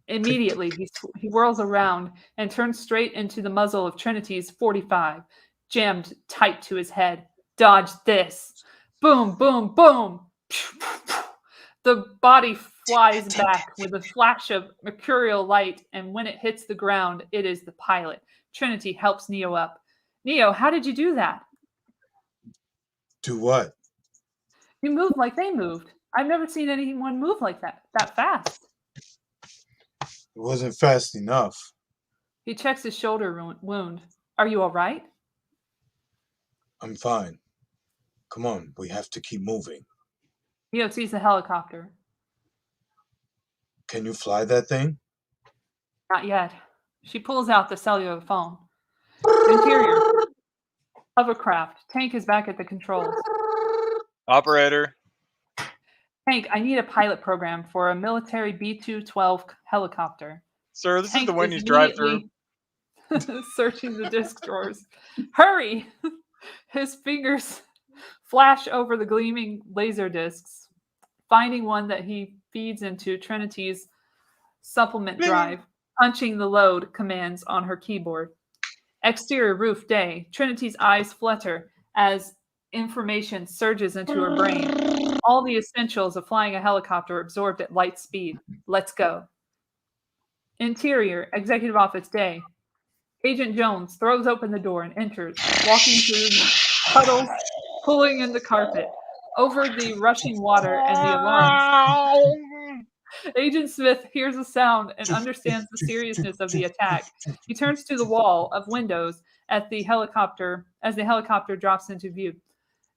Immediately, he whirls around and turns straight into the muzzle of Trinity's 45, jammed tight to his head. Dodge this. Boom, boom, boom. The body flies back with a flash of mercurial light, and when it hits the ground, it is the pilot. Trinity helps Neo up. Neo, how did you do that? Do what? You moved like they moved. I've never seen anyone move like that fast. It wasn't fast enough. He checks his shoulder wound. Are you all right? I'm fine. Come on, we have to keep moving. Neo sees the helicopter. Can you fly that thing? Not yet. She pulls out the cellular phone. Interior. Hovercraft. Tank is back at the controls. Operator. Tank, I need a pilot program for a military B-212 helicopter. Sir, this Tank is the Wendy's drive-thru. Searching the disk drawers. Hurry! His fingers flash over the gleaming laser discs, finding one that he feeds into Trinity's supplement drive, punching the load commands on her keyboard. Exterior roof day. Trinity's eyes flutter as information surges into her brain. All the essentials of flying a helicopter absorbed at light speed. Let's go. Interior, executive office day. Agent Jones throws open the door and enters, walking through puddles, pulling in the carpet, over the rushing water and the alarms. Agent Smith hears a sound and understands the seriousness of the attack. He turns to the wall of windows at the helicopter as the helicopter drops into view.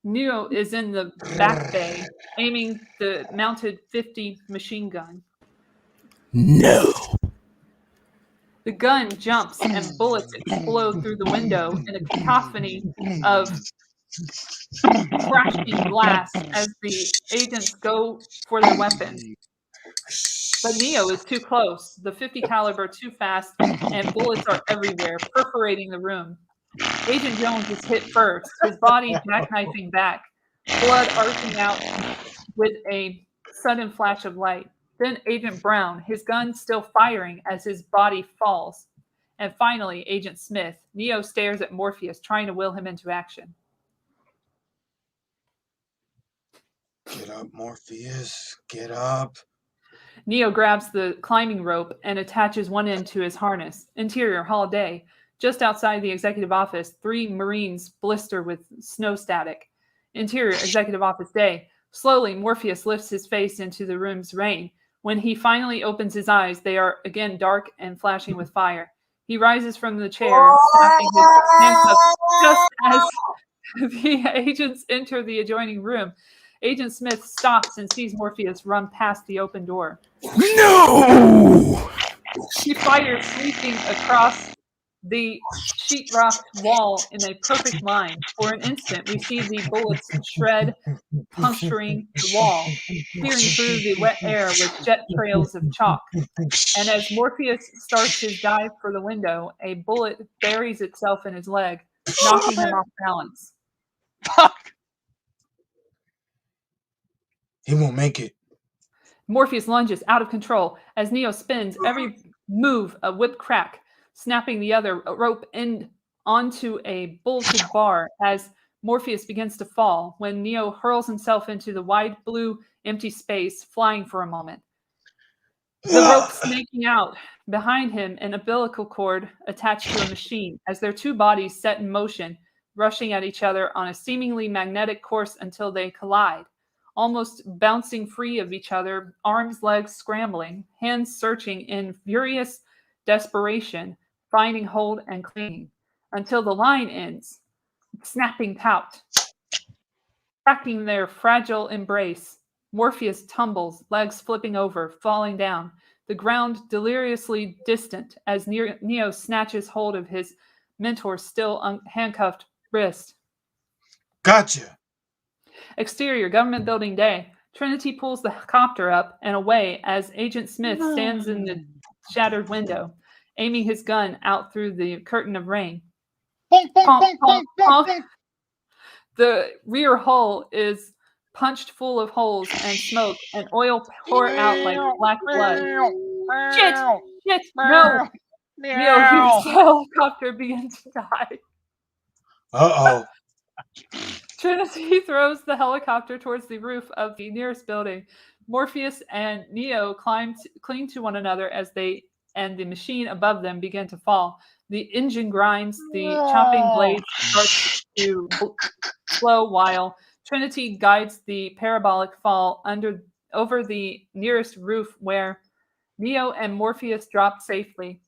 Neo is in the back bay, aiming the mounted 50 machine gun. No. The gun jumps and bullets explode through the window in a cacophony of crashing glass as the agents go for their weapons. But Neo is too close, the 50 caliber too fast, and bullets are everywhere, perforating the room. Agent Jones is hit first, his body jackknifing back, blood arcing out with a sudden flash of light. Then Agent Brown, his gun still firing as his body falls. And finally, Agent Smith. Neo stares at Morpheus, trying to will him into action. Get up, Morpheus. Get up. Neo grabs the climbing rope and attaches one end to his harness. Interior, Hall Day. Just outside the executive office, 3 Marines blister with snow static. Interior, executive office day. Slowly, Morpheus lifts his face into the room's rain. When he finally opens his eyes, they are again dark and flashing with fire. He rises from the chair, snapping his handcuffs just as the agents enter the adjoining room. Agent Smith stops and sees Morpheus run past the open door. No! She fires, sweeping across the sheetrocked wall in a perfect line. For an instant, we see the bullets shred, puncturing the wall, searing through the wet air with jet trails of chalk. And as Morpheus starts his dive for the window, a bullet buries itself in his leg, knocking him off balance. Fuck. He won't make it. Morpheus lunges out of control as Neo spins every move a whip crack, snapping the other rope end onto a bolted bar as Morpheus begins to fall when Neo hurls himself into the wide blue empty space, flying for a moment. The rope snaking out behind him, an umbilical cord attached to a machine as their 2 bodies set in motion, rushing at each other on a seemingly magnetic course until they collide. Almost bouncing free of each other, arms, legs scrambling, hands searching in furious desperation, finding hold and clinging, until the line ends, snapping taut. Cracking their fragile embrace, Morpheus tumbles, legs flipping over, falling down, the ground deliriously distant as Neo snatches hold of his mentor's still handcuffed wrist. Gotcha. Exterior, government building day. Trinity pulls the copter up and away as Agent Smith stands in the shattered window, aiming his gun out through the curtain of rain. Honk, honk, honk. The rear hull is punched full of holes and smoke, and oil pour out like black blood. Shit! Shit! No! Neo hears the helicopter begin to die. Uh-oh. Trinity throws the helicopter towards the roof of the nearest building. Morpheus and Neo cling to one another as they and the machine above them begin to fall. The engine grinds, the chopping blades start to slow while Trinity guides the parabolic fall over the nearest roof where Neo and Morpheus drop safely.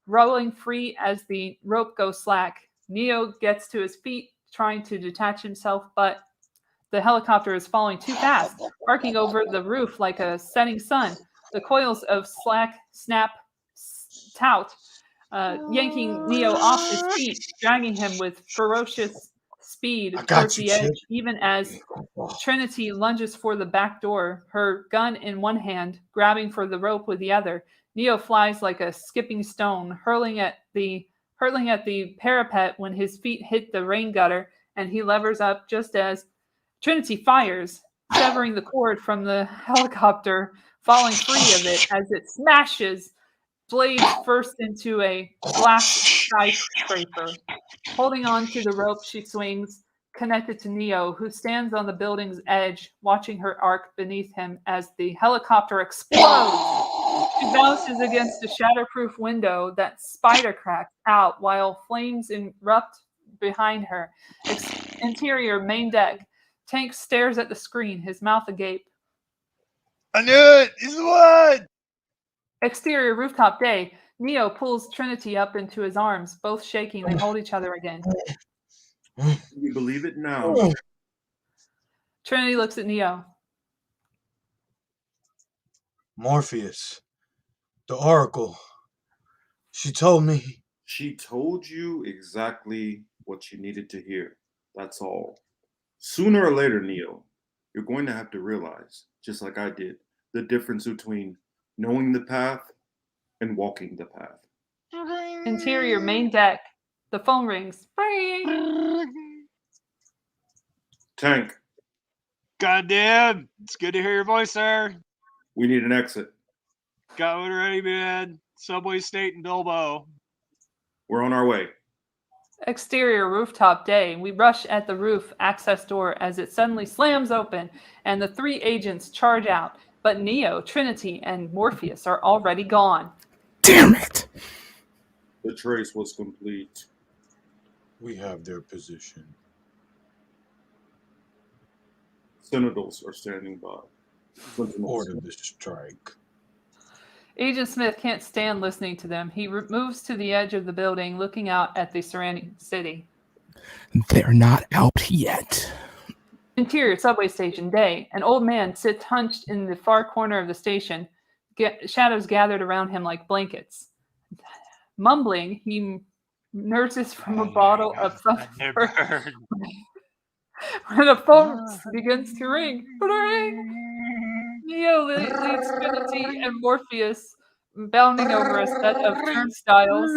Rolling free as the rope goes slack, Neo gets to his feet, trying to detach himself, but the helicopter is falling too fast, arcing over the roof like a setting sun. The coils of slack snap taut, yanking Neo off his feet, dragging him with ferocious speed towards the edge, even as Trinity lunges for the back door, her gun in one hand, grabbing for the rope with the other. Neo flies like a skipping stone, hurling at the parapet when his feet hit the rain gutter, and he levers up just as Trinity fires, severing the cord from the helicopter, falling free of it as it smashes blades first into a glass skyscraper. Holding on to the rope, she swings, connected to Neo, who stands on the building's edge, watching her arc beneath him as the helicopter explodes. She bounces against a shatterproof window that spider cracks out while flames erupt behind her. Interior, main deck. Tank stares at the screen, his mouth agape. I knew it! He's the one! Exterior, rooftop day. Neo pulls Trinity up into his arms, both shaking. They hold each other again. You believe it now? Trinity looks at Neo. Morpheus. The Oracle. She told me. She told you exactly what you needed to hear. That's all. Sooner or later, Neo, you're going to have to realize, just like I did, the difference between knowing the path and walking the path. Interior, main deck. The phone rings. Tank. Goddamn! It's good to hear your voice, sir. We need an exit. Got one ready, man. Subway State and Bilbo. We're on our way. Exterior rooftop day. We rush at the roof access door as it suddenly slams open and the three agents charge out. But Neo, Trinity, and Morpheus are already gone. Damn it! The trace was complete. We have their position. Sentinels are standing by. Sentinels. Order the strike. Agent Smith can't stand listening to them. He moves to the edge of the building, looking out at the surrounding city. They're not out yet. Interior subway station day. An old man sits hunched in the far corner of the station. Shadows gathered around him like blankets. Mumbling, he nurses from a bottle of something. When a phone begins to ring, Neo leads Trinity and Morpheus bounding over a set of turnstiles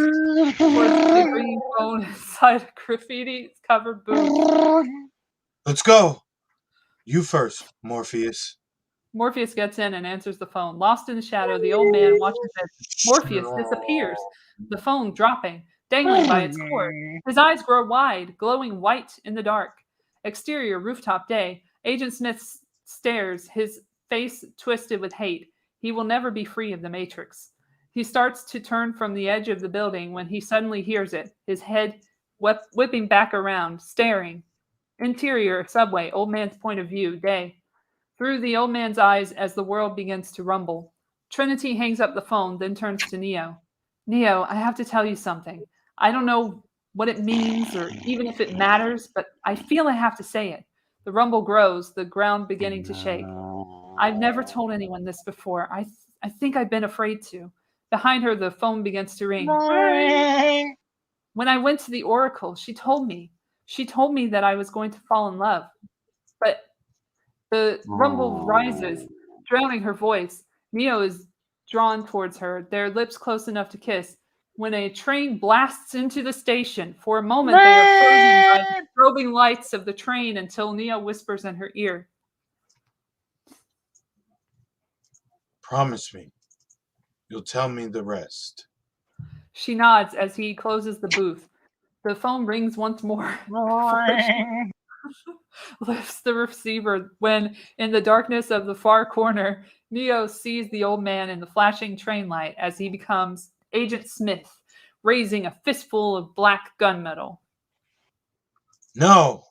towards the ringing phone inside a graffiti-covered booth. Let's go. You first, Morpheus. Morpheus gets in and answers the phone. Lost in the shadow, the old man watches as Morpheus disappears, the phone dropping, dangling by its cord. His eyes grow wide, glowing white in the dark. Exterior rooftop day. Agent Smith stares, his face twisted with hate. He will never be free of the Matrix. He starts to turn from the edge of the building when he suddenly hears it, his head whipping back around, staring. Interior subway, old man's point of view, day. Through the old man's eyes as the world begins to rumble. Trinity hangs up the phone, then turns to Neo. Neo, I have to tell you something. I don't know what it means or even if it matters, but I feel I have to say it. The rumble grows, the ground beginning to shake. I've never told anyone this before. I think I've been afraid to. Behind her, the phone begins to ring. When I went to the Oracle, she told me that I was going to fall in love. But the rumble rises, drowning her voice. Neo is drawn towards her, their lips close enough to kiss. When a train blasts into the station, for a moment they are frozen by the probing lights of the train until Neo whispers in her ear. Promise me. You'll tell me the rest. She nods as he closes the booth. The phone rings once more. Lifts the receiver when, in the darkness of the far corner, Neo sees the old man in the flashing train light as he becomes Agent Smith, raising a fistful of black gunmetal. No!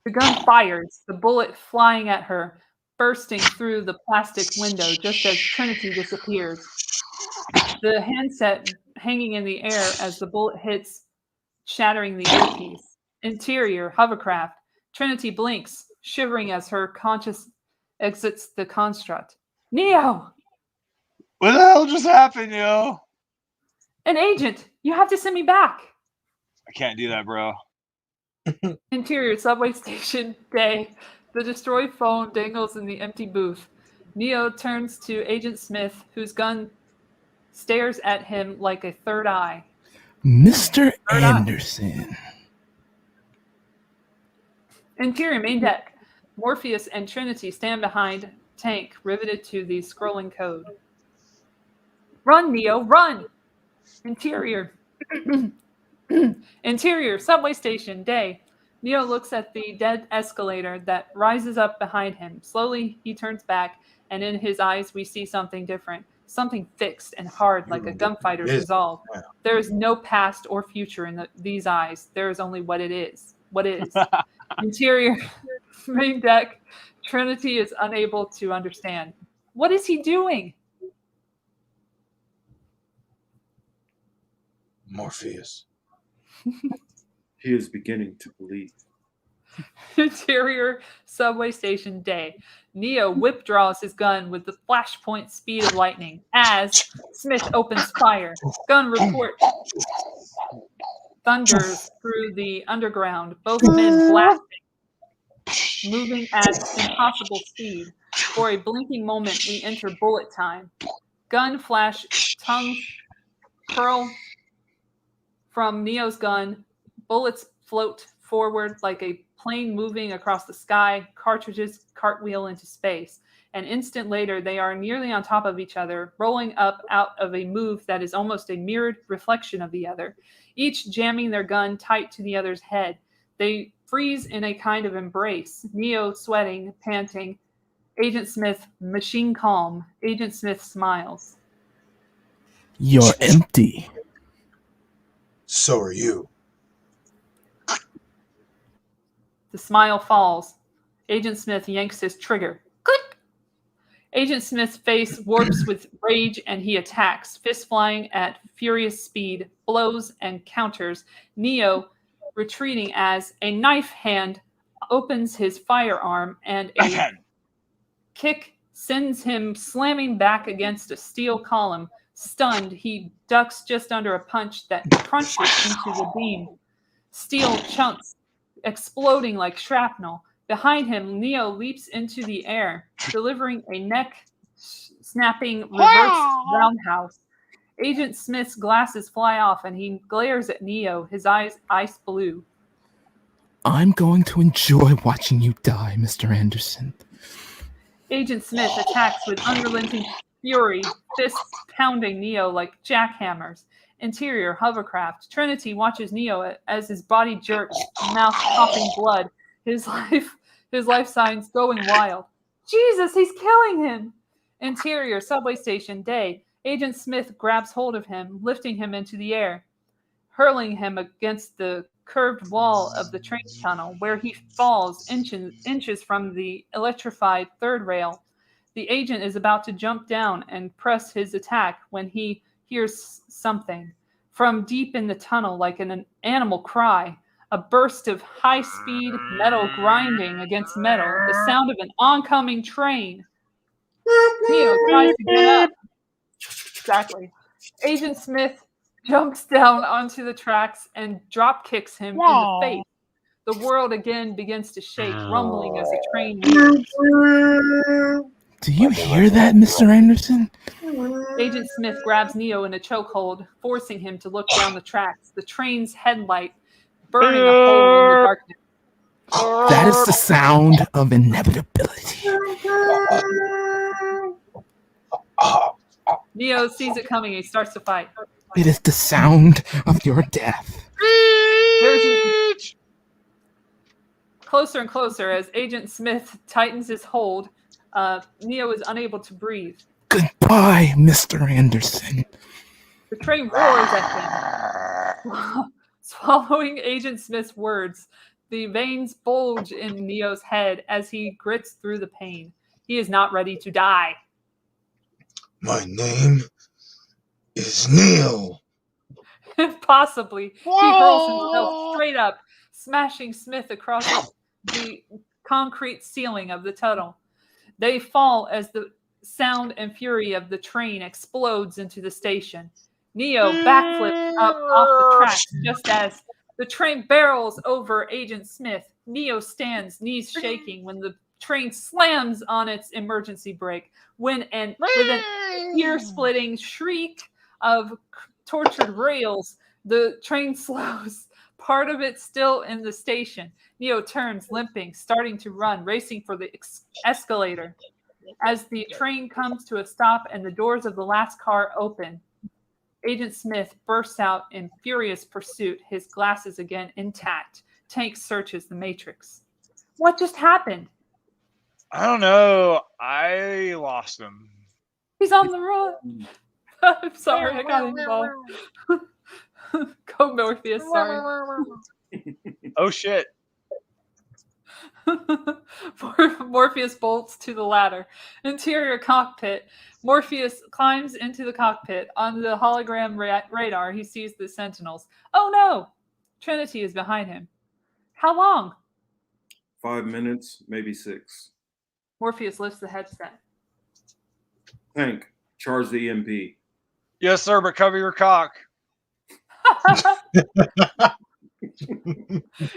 The gun fires, the bullet flying at her, bursting through the plastic window just as Trinity disappears. The handset hanging in the air as the bullet hits, shattering the earpiece. Interior, hovercraft. Trinity blinks, shivering as her conscious exits the construct. Neo! What the hell just happened, yo? An agent! You have to send me back! I can't do that, bro. Interior, subway station, day. The destroyed phone dangles in the empty booth. Neo turns to Agent Smith, whose gun stares at him like a third eye. Mr. Anderson. Interior, main deck. Morpheus and Trinity stand behind tank, riveted to the scrolling code. Run, Neo, run! Interior. Interior, subway station, day. Neo looks at the dead escalator that rises up behind him. Slowly, he turns back, and in his eyes, we see something different. Something fixed and hard, like a gunfighter's resolve. There is no past or future in these eyes. There is only what it is. What is. Interior, main deck. Trinity is unable to understand. What is he doing? Morpheus. He is beginning to believe. Interior subway station day. Neo whip draws his gun with the flashpoint speed of lightning as Smith opens fire. Gun report thunders through the underground, both men blasting, moving at impossible speed. For a blinking moment, we enter bullet time. Gun flash, tongues curl from Neo's gun. Bullets float forward like a plane moving across the sky. Cartridges cartwheel into space. An instant later, they are nearly on top of each other, rolling up out of a move that is almost a mirrored reflection of the other, each jamming their gun tight to the other's head. They freeze in a kind of embrace, Neo sweating, panting. Agent Smith, machine calm. Agent Smith smiles. You're empty. So are you. The smile falls. Agent Smith yanks his trigger. Click! Agent Smith's face warps with rage and he attacks, fist flying at furious speed, blows and counters. Neo retreating as a knife hand opens his firearm and a kick sends him slamming back against a steel column. Stunned, he ducks just under a punch that crunches into the beam. Steel chunks exploding like shrapnel. Behind him, Neo leaps into the air, delivering a neck-snapping reverse roundhouse. Agent Smith's glasses fly off and he glares at Neo, his eyes ice blue. I'm going to enjoy watching you die, Mr. Anderson. Agent Smith attacks with unrelenting fury, fists pounding Neo like jackhammers. Interior hovercraft. Trinity watches Neo as his body jerks, mouth coughing blood, his life signs going wild. Jesus, he's killing him! Interior subway station. Day. Agent Smith grabs hold of him, lifting him into the air, hurling him against the curved wall of the train tunnel, where he falls inches from the electrified third rail. The agent is about to jump down and press his attack when he hears something. From deep in the tunnel, like an animal cry, a burst of high-speed metal grinding against metal, the sound of an oncoming train. Neo tries to get up. Exactly. Agent Smith jumps down onto the tracks and drop kicks him in the face. The world again begins to shake, rumbling as the train moves. Do you hear that, Mr. Anderson? Agent Smith grabs Neo in a chokehold, forcing him to look down the tracks, the train's headlight burning a hole in the darkness. That is the sound of inevitability. Neo sees it coming. He starts to fight. It is the sound of your death. Closer and closer as Agent Smith tightens his hold. Neo is unable to breathe. Goodbye, Mr. Anderson. The train roars at him. Swallowing Agent Smith's words, the veins bulge in Neo's head as he grits through the pain. He is not ready to die. My name is Neo. Possibly, he hurls himself straight up, smashing Smith across the concrete ceiling of the tunnel. They fall as the sound and fury of the train explodes into the station. Neo backflips up off the tracks just as the train barrels over Agent Smith. Neo stands, knees shaking, when the train slams on its emergency brake. With an ear-splitting shriek of tortured rails, the train slows, part of it still in the station. Neo turns, limping, starting to run, racing for the escalator. As the train comes to a stop and the doors of the last car open, Agent Smith bursts out in furious pursuit, his glasses again intact. Tank searches the Matrix. What just happened? I don't know. I lost him. He's on the run. I'm sorry, I got involved. Go Morpheus, sorry. Oh shit. Morpheus bolts to the ladder. Interior cockpit. Morpheus climbs into the cockpit. On the hologram radar, he sees the Sentinels. Oh no! Trinity is behind him. How long? 5 minutes, maybe 6. Morpheus lifts the headset. Hank, charge the EMP. Yes, sir, but cover your cock.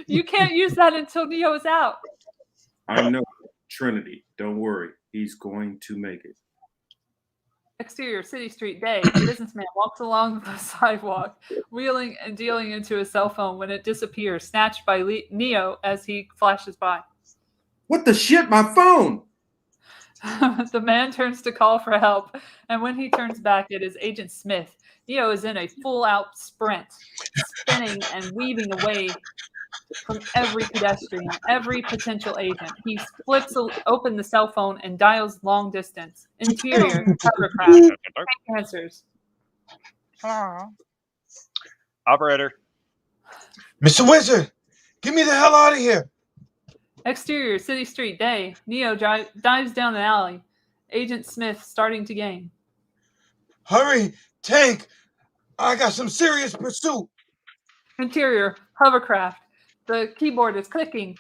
You can't use that until Neo is out. I know. Trinity, don't worry. He's going to make it. Exterior, City Street, Day. A businessman walks along the sidewalk, wheeling and dealing into his cell phone when it disappears, snatched by Neo as he flashes by. What the shit? My phone! The man turns to call for help, and when he turns back, it is Agent Smith. Neo is in a full-out sprint, spinning and weaving away from every pedestrian, every potential agent. He flips open the cell phone and dials long distance. Interior, hovercraft, answers. Operator. Mr. Wizard, get me the hell out of here. Exterior, city street, day. Neo dives down an alley. Agent Smith starting to gain. Hurry, Tank. I got some serious pursuit. Interior, hovercraft. The keyboard is clicking.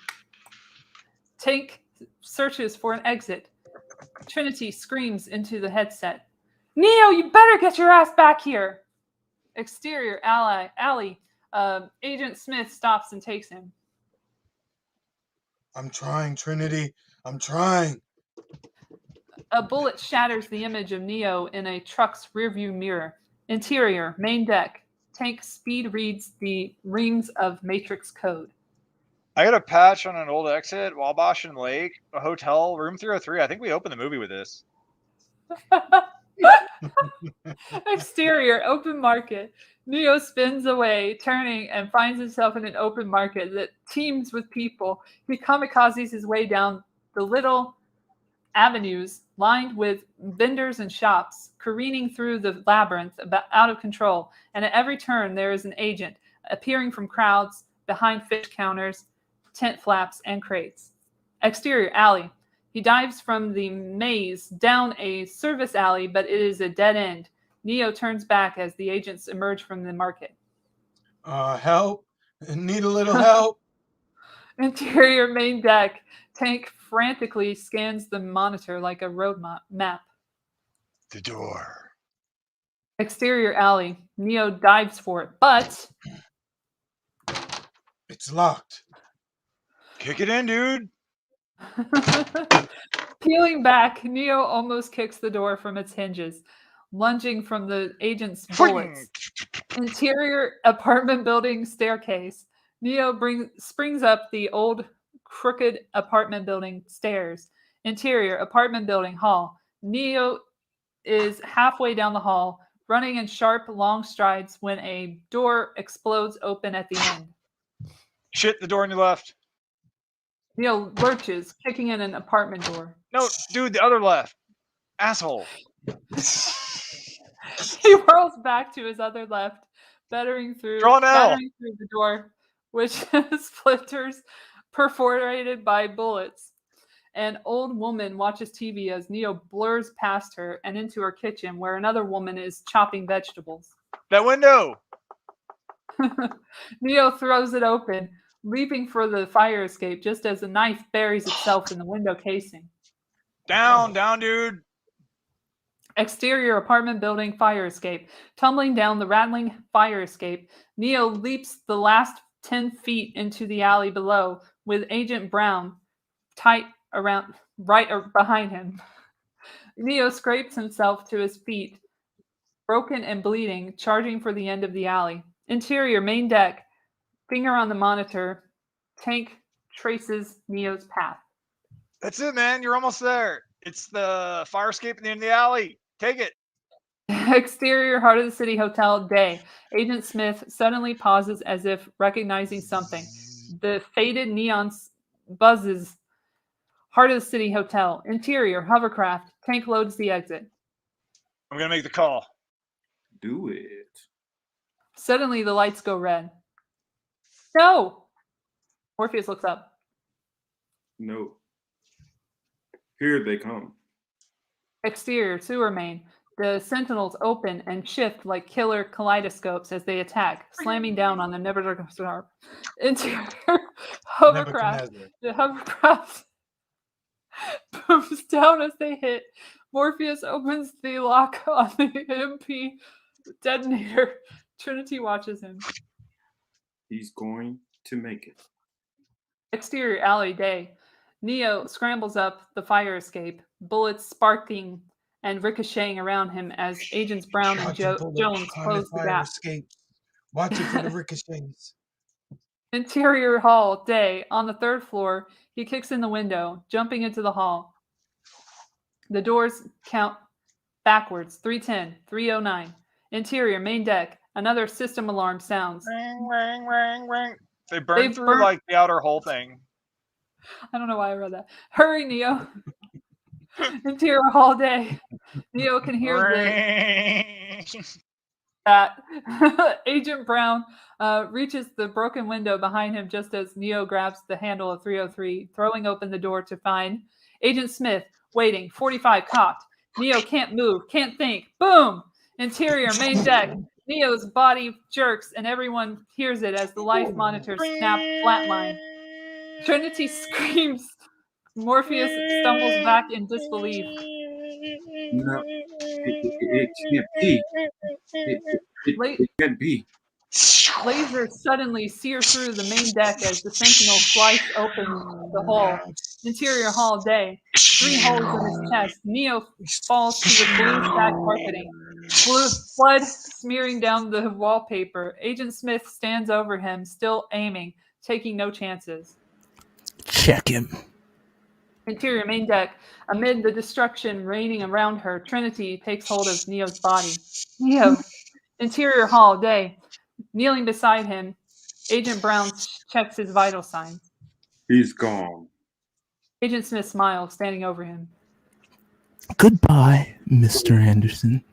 Tank searches for an exit. Trinity screams into the headset. Neo, you better get your ass back here. Exterior, alley. Agent Smith stops and takes him. I'm trying, Trinity. I'm trying. A bullet shatters the image of Neo in a truck's rearview mirror. Interior, main deck. Tank speed reads the reams of Matrix code. I got a patch on an old exit, Wabash and Lake, a hotel, room 303. I think we opened the movie with this. Exterior, open market. Neo spins away, turning, and finds himself in an open market that teems with people. He kamikazes his way down the little avenues lined with vendors and shops, careening through the labyrinth out of control. And at every turn, there is an agent appearing from crowds, behind fish counters, tent flaps, and crates. Exterior, alley. He dives from the maze down a service alley, but it is a dead end. Neo turns back as the agents emerge from the market. Help. Need a little help. Interior, main deck. Tank frantically scans the monitor like a road map. The door. Exterior, alley. Neo dives for it, but It's locked. Kick it in, dude. peeling back, Neo almost kicks the door from its hinges, lunging from the agent's bullets. Interior, apartment building staircase. Neo springs up the old crooked apartment building stairs. Interior, apartment building hall. Neo is halfway down the hall, running in sharp, long strides when a door explodes open at the end. Shit, the door on your left. Neo lurches, kicking in an apartment door. No, dude, the other left. Asshole. He whirls back to his other left, battering through the door, which splinters perforated by bullets. An old woman watches TV as Neo blurs past her and into her kitchen, where another woman is chopping vegetables. That window. Neo throws it open, leaping for the fire escape just as a knife buries itself in the window casing. Down, dude. Exterior apartment building fire escape. Tumbling down the rattling fire escape, Neo leaps the last 10 feet into the alley below with Agent Brown tight around right behind him. Neo scrapes himself to his feet, broken and bleeding, charging for the end of the alley. Interior main deck. Finger on the monitor. Tank traces Neo's path. That's it, man. You're almost there. It's the fire escape at the end of the alley. Take it. Exterior, heart of the city hotel, day. Agent Smith suddenly pauses as if recognizing something. The faded neon buzzes. Heart of the city hotel. Interior, hovercraft. Tank loads the exit. I'm going to make the call. Do it. Suddenly, the lights go red. No! Morpheus looks up. No. Here they come. Exterior, sewer main. The sentinels open and shift like killer kaleidoscopes as they attack, slamming down on the Nebuchadnezzar. Interior, hovercraft. The hovercraft booms down as they hit. Morpheus opens the lock on the MP detonator. Trinity watches him. He's going to make it. Exterior alley, day. Neo scrambles up the fire escape, bullets sparking and ricocheting around him as Agents Brown and Jones close the gap. Watch it for the ricochets. Interior hall, day. On the third floor, he kicks in the window, jumping into the hall. The doors count backwards. 310, 309. Interior, main deck. Another system alarm sounds. Ring, ring, ring, ring. They burned They've through burnt- like the outer whole thing. I don't know why I read that. Hurry, Neo. Interior hall day. Neo can hear that. Agent Brown reaches the broken window behind him just as Neo grabs the handle of 303, throwing open the door to find Agent Smith waiting, 45 cocked. Neo can't move, can't think. Boom! Interior, main deck. Neo's body jerks and everyone hears it as the life monitors snap flatline. Trinity screams. Morpheus stumbles back in disbelief. No, it can't be. It can't be. Laser suddenly sear through the main deck as the Sentinel slice open the hull. Interior hall day. 3 holes in his chest. Neo falls to the blue sack carpeting. Blood smearing down the wallpaper. Agent Smith stands over him, still aiming, taking no chances. Check him. Interior main deck. Amid the destruction raining around her, Trinity takes hold of Neo's body. Neo. Interior hall day. Kneeling beside him, Agent Brown checks his vital signs. He's gone. Agent Smith smiles, standing over him. Goodbye, Mr. Anderson.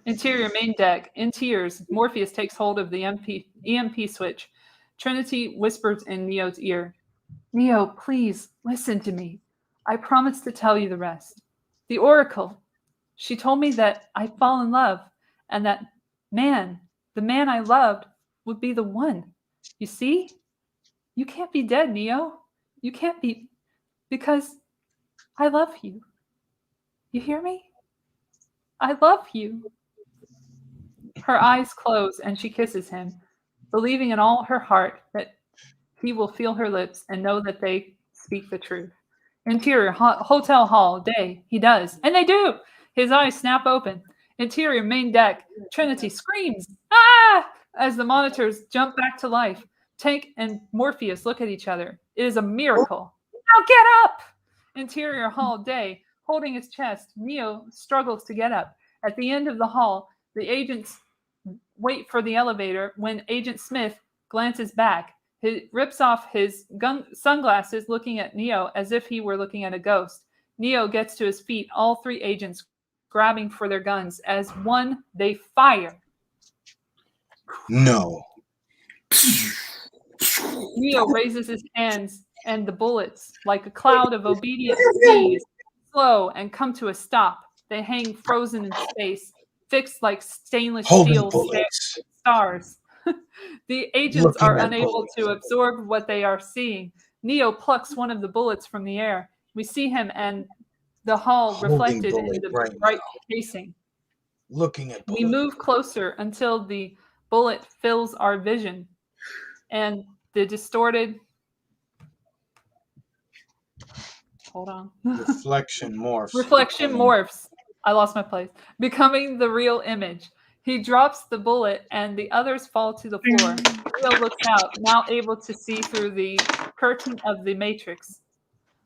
Interior main deck. In tears, Morpheus takes hold of the EMP switch. Trinity whispers in Neo's ear. Neo, please, listen to me. I promise to tell you the rest. The Oracle. She told me that I'd fall in love, and that the man I loved, would be the one. You see? You can't be dead, Neo. You can't be, because I love you. You hear me? I love you. Her eyes close and she kisses him, believing in all her heart that he will feel her lips and know that they speak the truth. Interior, hotel hall, day. He does. And they do. His eyes snap open. Interior, main deck. Trinity screams, ah! As the monitors jump back to life. Tank and Morpheus look at each other. It is a miracle. Now get up! Interior hall, day. Holding his chest, Neo struggles to get up. At the end of the hall, the agents wait for the elevator when Agent Smith glances back. He rips off his sunglasses, looking at Neo as if he were looking at a ghost. Neo gets to his feet, all 3 agents grabbing for their guns. As one, they fire. No. Neo raises his hands, and the bullets, like a cloud of obedient bees, slow and come to a stop. They hang frozen in space, fixed like stainless steel stars. The agents are unable to absorb what they are seeing. Neo plucks one of the bullets from the air. We see him and the hull reflected in the bright casing. Looking at We move closer until the bullet fills our vision, and the distorted reflection morphs. Reflection morphs. I lost my place. Becoming the real image. He drops the bullet and the others fall to the floor. Neo looks out, now able to see through the curtain of the matrix.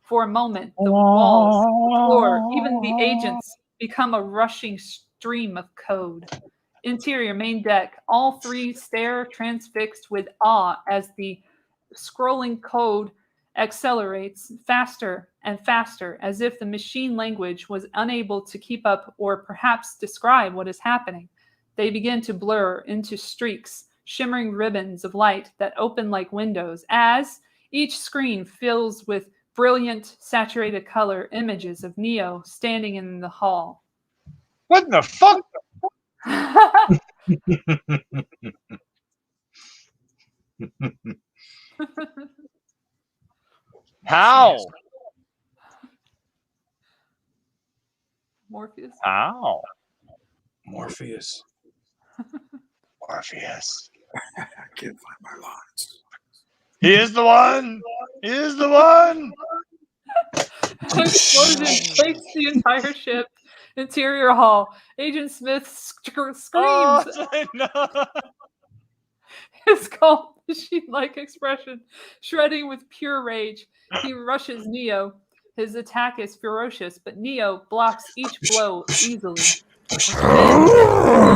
For a moment, the walls, the floor, even the agents become a rushing stream of code. Interior main deck. All 3 stare transfixed with awe as the scrolling code accelerates faster and faster, as if the machine language was unable to keep up or perhaps describe what is happening. They begin to blur into streaks, shimmering ribbons of light that open like windows, as each screen fills with brilliant, saturated color images of Neo standing in the hall. What in the fuck? How? Morpheus. How? Morpheus. Morpheus. I can't find my lines. He is the one. He is the one. An explosion takes the entire ship. Interior hall. Agent Smith screams. No. His calm, machine-like expression shredding with pure rage. He rushes Neo. His attack is ferocious, but Neo blocks each blow easily. Then,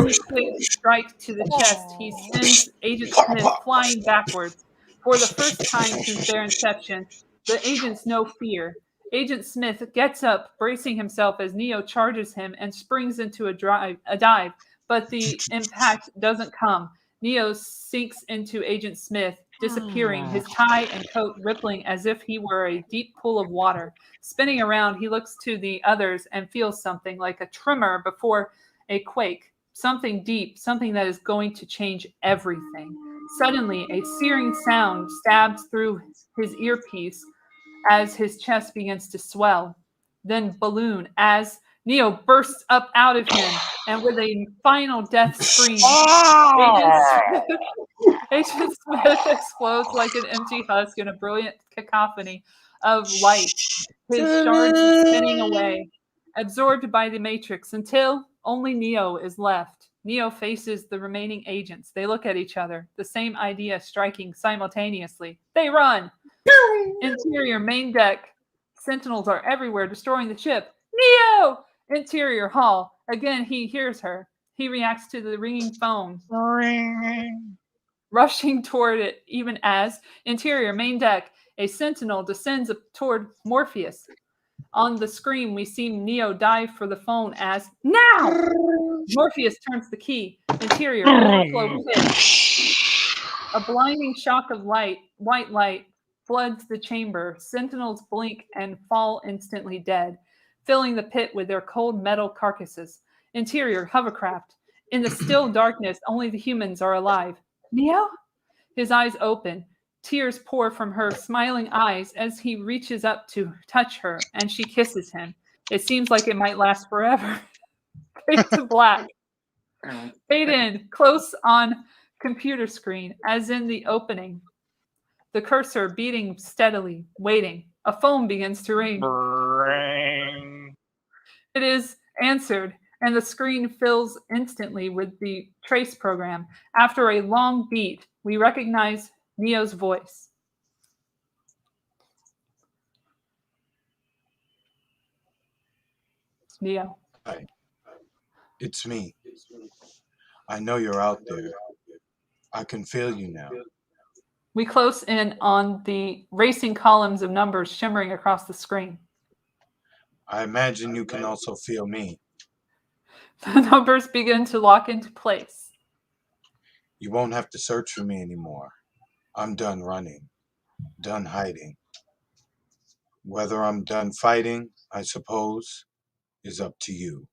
one quick strike to the chest, he sends Agent Smith flying backwards. For the first time since their inception, the agents know fear. Agent Smith gets up, bracing himself as Neo charges him and springs into a dive, but the impact doesn't come. Neo sinks into Agent Smith, disappearing, his tie and coat rippling as if he were a deep pool of water. Spinning around, he looks to the others and feels something like a tremor before a quake. Something deep, something that is going to change everything. Suddenly, a searing sound stabs through his earpiece as his chest begins to swell. Then balloon as Neo bursts up out of him, and with a final death scream, Agent Smith explodes like an empty husk in a brilliant cacophony of light, his shards spinning away, absorbed by the Matrix, until only Neo is left. Neo faces the remaining agents. They look at each other, the same idea striking simultaneously. They run! Interior, main deck. Sentinels are everywhere, destroying the ship. Neo! Interior, hall. Again, he hears her. He reacts to the ringing phone. Ring. Rushing toward it, even as interior, main deck, a sentinel descends toward Morpheus. On the screen, we see Neo dive for the phone as now! Morpheus turns the key. Interior, overflow pit. A blinding shock of light, white light, floods the chamber. Sentinels blink and fall instantly dead, filling the pit with their cold metal carcasses. Interior, hovercraft. In the still darkness, only the humans are alive. Neo? His eyes open. Tears pour from her smiling eyes as he reaches up to touch her, and she kisses him. It seems like it might last forever. Fade to black. Fade in, close on computer screen, as in the opening. The cursor beating steadily, waiting. A phone begins to ring. Ring. It is answered, and the screen fills instantly with the trace program. After a long beat, we recognize Neo's voice. Neo. Hi. It's me. I know you're out there. I can feel you now. We close in on the racing columns of numbers shimmering across the screen. I imagine you can also feel me. The numbers begin to lock into place. You won't have to search for me anymore. I'm done running, done hiding. Whether I'm done fighting, I suppose, is up to you.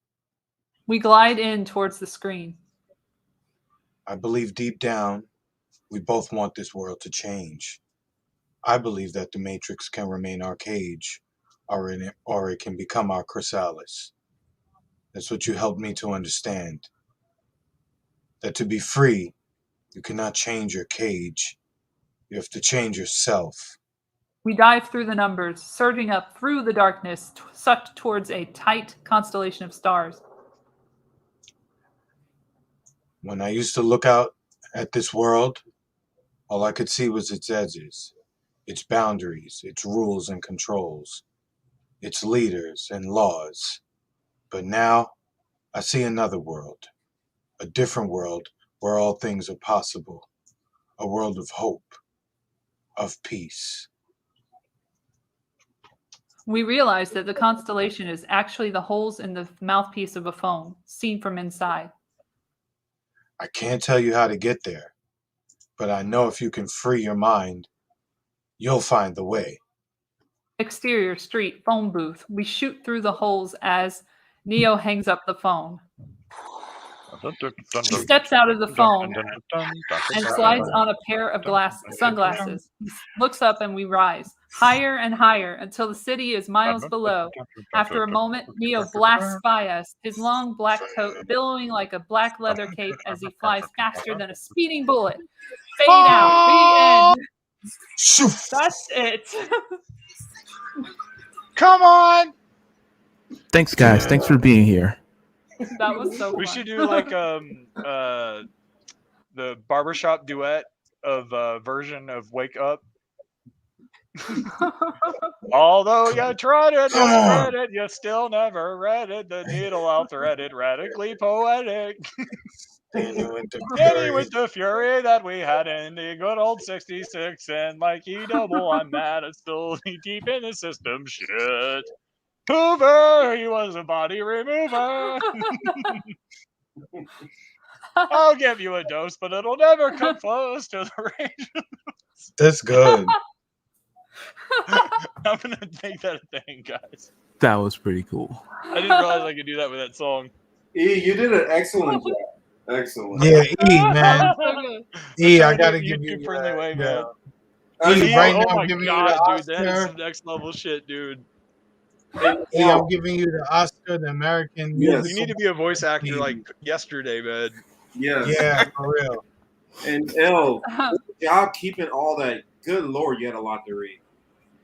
We glide in towards the screen. I believe deep down, we both want this world to change. I believe that the Matrix can remain our cage, or it can become our chrysalis. That's what you helped me to understand. That to be free, you cannot change your cage. You have to change yourself. We dive through the numbers, surging up through the darkness, sucked towards a tight constellation of stars. When I used to look out at this world, all I could see was its edges, its boundaries, its rules and controls, its leaders and laws. But now, I see another world, a different world where all things are possible, a world of hope, of peace. We realize that the constellation is actually the holes in the mouthpiece of a phone, seen from inside. I can't tell you how to get there, but I know if you can free your mind, you'll find the way. Exterior street, phone booth. We shoot through the holes as Neo hangs up the phone. He steps out of the phone and slides on a pair of sunglasses. He looks up and we rise, higher and higher until the city is miles below. After a moment, Neo blasts by us, his long black coat billowing like a black leather cape as he flies faster than a speeding bullet. Fade out. The end. That's it. Come on. Thanks, guys. Thanks for being here. That was so We fun. should do like the barbershop duet of version of Wake Up. Although you tried it, you Come on. spread it, you still never read it. The needle I'll thread it, radically poetic. Standing with the Danny fury. with the fury that we had in the good old 66, and like E double, I'm mad it's still deep in the system. Shit. Hoover, he was a body remover. I'll give you a dose, but it'll never come close to the range. That's good. I'm gonna make that a thing, guys. That was pretty cool. I didn't realize I could do that with that song. E, you did an excellent job. Excellent. Yeah, E, man. So good. E, I In a gotta give you YouTube-friendly way, man. E, right now Oh I'm my giving god, you the dude, that is Oscar. some next level shit, dude. E, I'm giving you the Oscar, the American Yes. You musical. need to be a voice actor Baby. like yesterday, man. Yes. Yeah, for real. And L, good job keeping all that. Good Lord, you had a lot to read.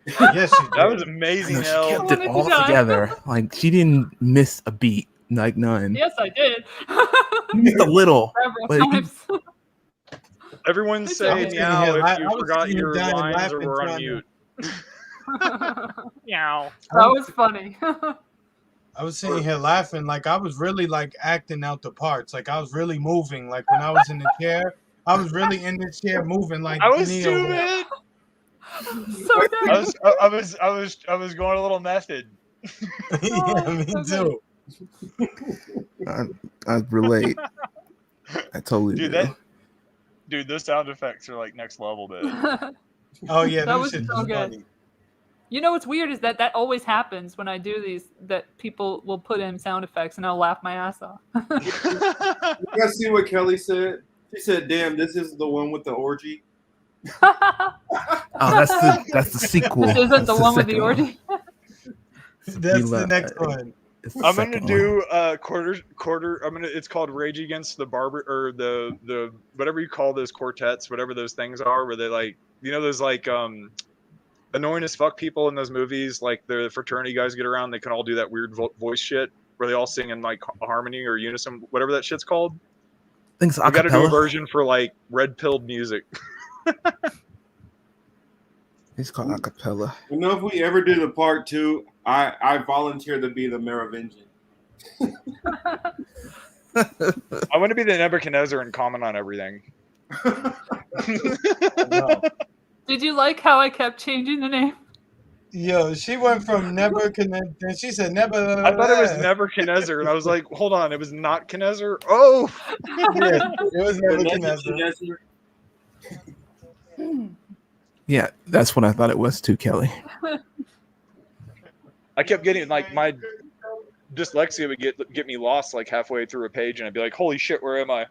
Yes, you That did. was amazing, No, she L. kept What it did all you do? together. Like she didn't miss a beat, like none. Yes, I did. Just a little. Several But you- times. Everyone It's say okay. meow if I you was forgot sitting here your dying lines laughing or were on trying to- mute. That Meow. was funny. I was sitting here laughing like I was really like acting out the parts. Like I was really moving. Like when I was in the chair, I was really in the chair moving like I was Neo. too, man. So good. I was going a little method. Yeah, me so good. too. I relate. I totally Dude, do. Dude, those sound effects are like next level, man. Oh yeah, That them was shit so is good. funny. You know what's weird is that always happens when I do these. That people will put in sound effects and I'll laugh my ass off. You guys see what Kelly said? She said, "Damn, this is the one with the orgy." Oh, that's the sequel. This isn't That's the one with the second orgy. That's the next one. It's the I'm gonna second do quarter. It's called Rage Against the Barber or the whatever you call those quartets, whatever those things are, where they like those like annoying as fuck people in those movies, like the fraternity guys get around, they can all do that weird voice shit where they all sing in like harmony or unison, whatever that shit's called. I think it's We got to do a acapella. version for like red pilled music. It's called acapella. You know, if we ever did a part 2, I volunteer to be the Merovingian. I want to be the Nebuchadnezzar and comment on everything. No. Did you like how I kept changing the name? Yo, she went from Nebuchadnezzar. Then she said Nebuchadnezzar. I thought it was Nebuchadnezzar, and I was like, hold on, it was not Knezzar? Oh! Yeah, it was The Nebuchadnezzar. Nebuchadnezzar. Yeah, that's what I thought it was too, Kelly. I kept getting, like, my dyslexia would get me lost, like, halfway through a page, and I'd be like, holy shit, where am I?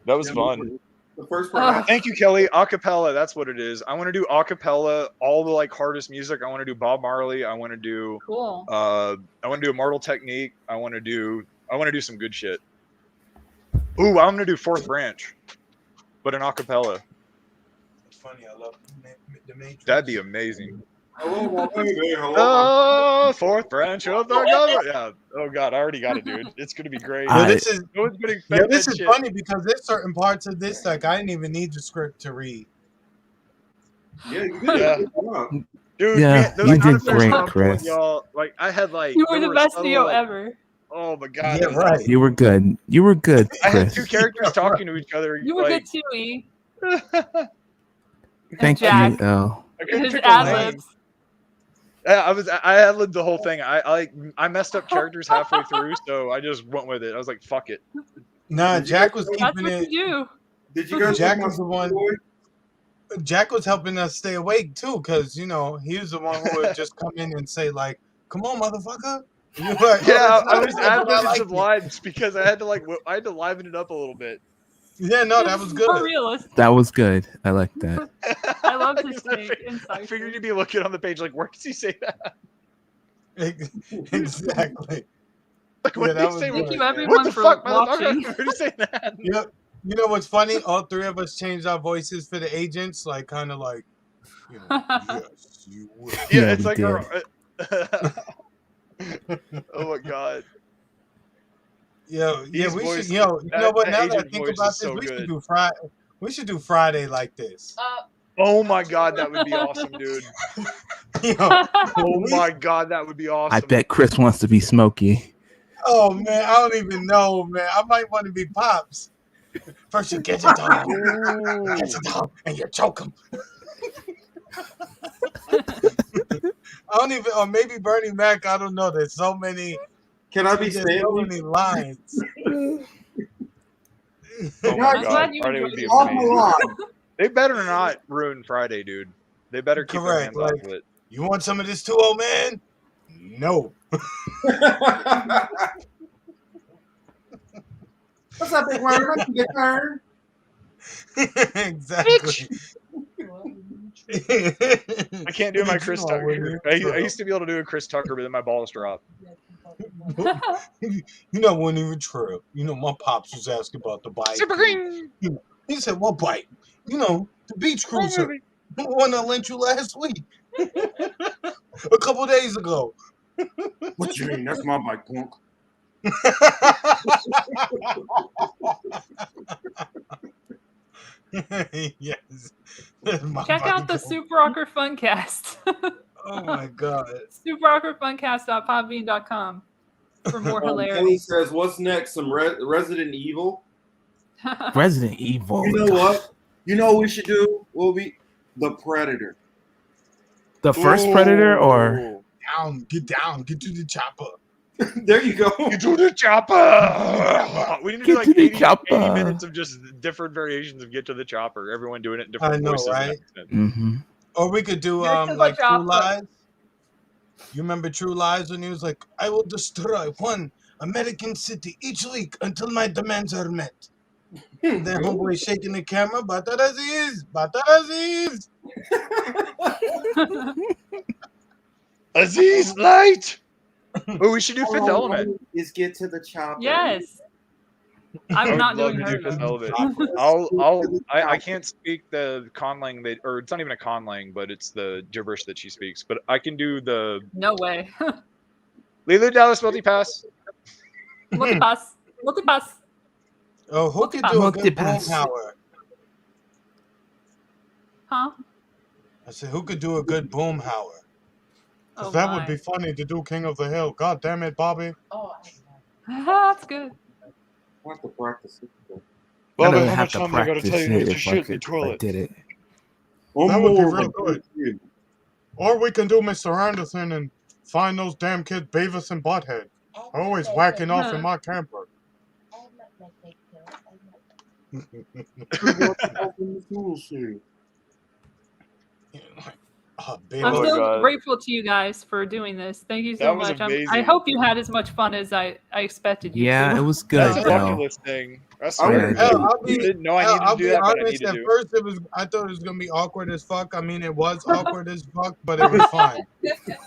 That was fun. The first part. Thank you, Kelly. Acapella, that's what it is. I want to do acapella, all the like hardest music. I want to do Bob Marley. I want to do Cool. I want to do Immortal Technique. I want to do some good shit. Ooh, I'm gonna do Fourth Branch, but an acapella. It's funny. I love the Matrix. That'd be amazing. Hello, my baby. Hello. Oh, Fourth Branch of the government. Yeah. Oh God, I already got it, dude. It's gonna be great. Yo, this is No one's gonna expect yeah, this that is shit. funny because there's certain parts of this like I didn't even need the script to read. Yeah, you did. Yeah. Good job. Dude, Yeah, man, those you sound did effects great, were on point, Chris. y'all. Like I had like You were there the best subtle, Neo like, ever. Oh my God. Yeah, that was right. awesome. You were good. You were good, I had two Chris. characters talking to each other. You were like, good too, E. Thank Jack. you, L. I couldn't His pick a ad lane. libs. Yeah, I ad libbed the whole thing. I messed up characters halfway through, so I just went with it. I was like, fuck it. Nah, Jack was That's keeping what it. you do. Did you guys Jack see my was the one. boy? Jack was helping us stay awake too, because he was the one who would just come in and say like, "Come on, motherfucker." And you're like, Yeah, "Oh, I that's was nice, ad but I libbing like some it." lines because I had to liven it up a little bit. Yeah, no, that was More good. realistic. That was good. I like that. I love his I take. fig- I Incisive. figured you'd be looking on the page like, where does he say that? Exactly. Like, what Yeah, did that he was say? Thank good. you, man. everyone, What the for fuck, watching. motherfucker? Where did he say that? You know what's funny? All three of us changed our voices for the agents, like kind of like, yes, you will. Yeah, Yeah, it's we like did. oh my God. Yeah, His we voice- should. You know what? that Now that I agent think voice about is this, so we should good. do Friday. We should do Friday like this. Oh my god, that would be awesome, dude. Yo, Oh my god, that would be awesome. I bet Chris wants to be Smokey. oh man, I don't even know, man. I might want to be Pops. First you get your dog, and you choke him. I don't even, or maybe Bernie Mac. I don't know. There's so many. Can I be There's so Stanley? many lines. Oh my I'm god, glad you Friday would enjoyed be it. amazing. They better not ruin Friday, dude. They better keep their Correct, hands off like- of it. You want some of this too, old man? No. What's up, big worm? Big worm? Exactly. I can't do my Chris You know when Tucker. you're I used to be able to do a Chris Tucker, but then my balls drop. You know, when he would trip. You know, my pops was asking about the bike. Super green. He said, "What bike?" You know, the beach cruiser. The one I lent you last week. A couple days ago. What you mean? That's my bike, punk. Yes. Check out the Super Rocker Funcast. Oh my god. SuperRockerFuncast.podbean.com for more Kelly hilarity. says, "What's next? Some Resident Evil." Resident Evil. You know what? You know what we should do? We'll be the Predator. The first Predator or Ooh. Down, get to the chopper. There you go. You do the chopper. We need to do Get like to the 80 chopper. minutes of just different variations of Get to the Chopper. Everyone doing it in different I know, voices. and right? accents. Mm-hmm. Or we could do Get to the like True chopper. Lies. You remember True Lies when he was like, "I will destroy one American city each week until my demands are met." Then homeboy shaking the camera, Bataraziz, Bataraziz. Aziz Light. Oh, we should do Fifth Element. Is get to the chopper. Yes. I I'm would not love doing to do her. Fifth Element. Chopper. I can't speak the conlang or it's not even a conlang, but it's the gibberish that she speaks. But I can do the No way. Lila Dallas multipass. Multipass. Multipass. Oh, who could do a good boom Multipass. power? Huh? I said, who could do a good boom power? Because Oh, that would be my. funny to do King of the Hill. God damn it, Bobby. That's good. I have to practice it. I Bobby, don't how have much to time I gotta practice tell you not it to if I shit in the could. If I toilet? did it. That would be One real more. good. Or we can do Mr. Anderson and find those damn kids, Beavis and Butthead. Always whacking off in my camper. Beavis. I'm Oh my so God. grateful to you guys for doing this. Thank you so That was much. I amazing. hope you had as much fun as I expected you Yeah, to. it was good That's a though. bucket list thing. I I swear. would- Hell, I didn't know I needed I'll to do be that, but I honest. needed At to. first, I thought it was gonna be awkward as fuck. I mean, it was awkward as fuck, but it was fine. That's the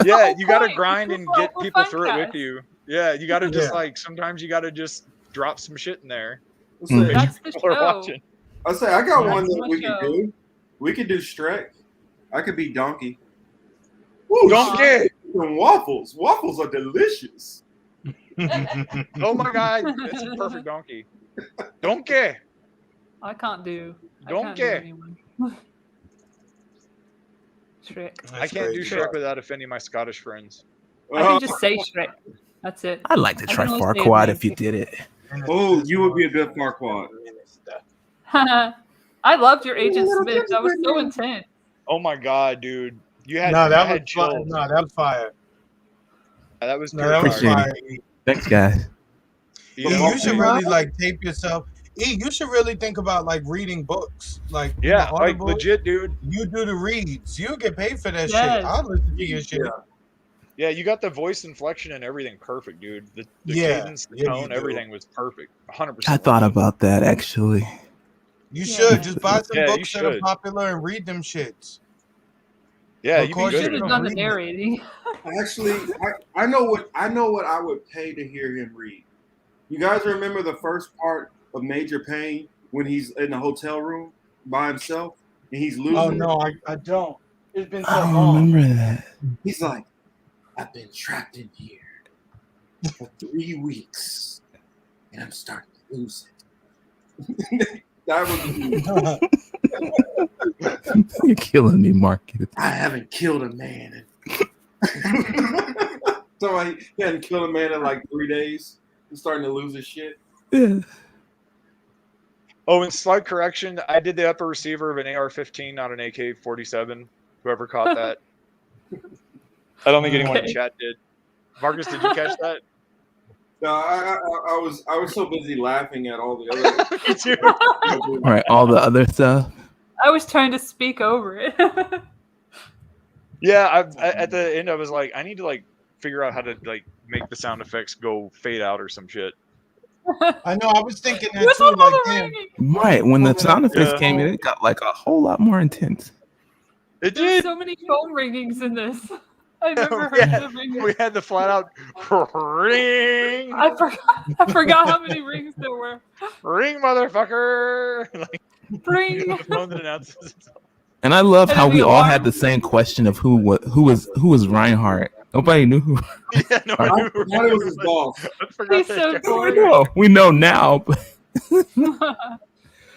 Yeah, whole you got to point. grind It's and a get Super people through it Funcast. with you. Yeah, you got to just Yeah. like sometimes you got to just drop some shit in there. Let's Mm. say, That's the People are show. watching. I say I got That's one that my we could show. do. We could do Shrek. I could be Donkey. Donkey! And waffles. Waffles are delicious. Oh my God, that's a perfect donkey. Donkey! I can't do Donkey! anyone. Shrek. I can't do Shrek without offending my Scottish friends. I can just say Shrek. That's it. I'd like to I try can only say his Farquaad name. if you did it. Oh, you would be a good Farquaad. I loved your Agent Smith. That was so intense. Oh my God, dude. You had, No, you that had was fire. chills. No, that was fire. That was No, pure that was Appreciate fire. it. fire. Thanks, guys. Yeah, You should really like tape yourself. You should really think about like reading books, like you yeah, know, like Audible. legit, dude. You do the reads. You get paid for that Yes. shit. I'll listen to your shit. Yeah, you got the voice inflection and everything perfect, dude. The Yeah, cadence, the yeah, you tone, do. everything was perfect. 100%. I thought about that actually. You Yeah. should just buy some Yeah, you books that are should. popular and read them shits. Yeah, you'd be Record good Should at have it. done the reading it. narrating. Actually, I know what I would pay to hear him read. You guys remember the first part of Major Payne when he's in the hotel room by himself and he's losing? Oh it? no, I don't. It's been so I don't long. remember that. He's like, I've been trapped in here for 3 weeks and I'm starting to lose it. That was You're killing me, Marcus. I haven't killed a man. So he hadn't killed a man in like 3 days. He's starting to lose his shit. Yeah. Oh, and slight correction, I did the upper receiver of an AR-15, not an AK-47. Whoever caught that. I don't think anyone in Okay. chat did. Marcus, did you catch that? No, I was so busy laughing at all the other. Me too. All right, all the other stuff. I was trying to speak over it. Yeah, at the end I was like, I need to like figure out how to like make the sound effects go fade out or some shit. I know. I was thinking that What's too. up with all Like, the damn. ringing? Right, when the sound effects Yeah. came in, it got like a whole lot more intense. It There's did. so many phone ringings in this. I never Yeah, heard of ringing. We had the flat out ring, I forgot how many rings there were. ring, motherfucker. Like Ring. the phone that announces itself. And I love And how then we the all alarm. had the same question of who was Reinhardt. Nobody knew who. Yeah, no, I I knew thought it was his boss. I forgot He's that so shit. cool. We know now, but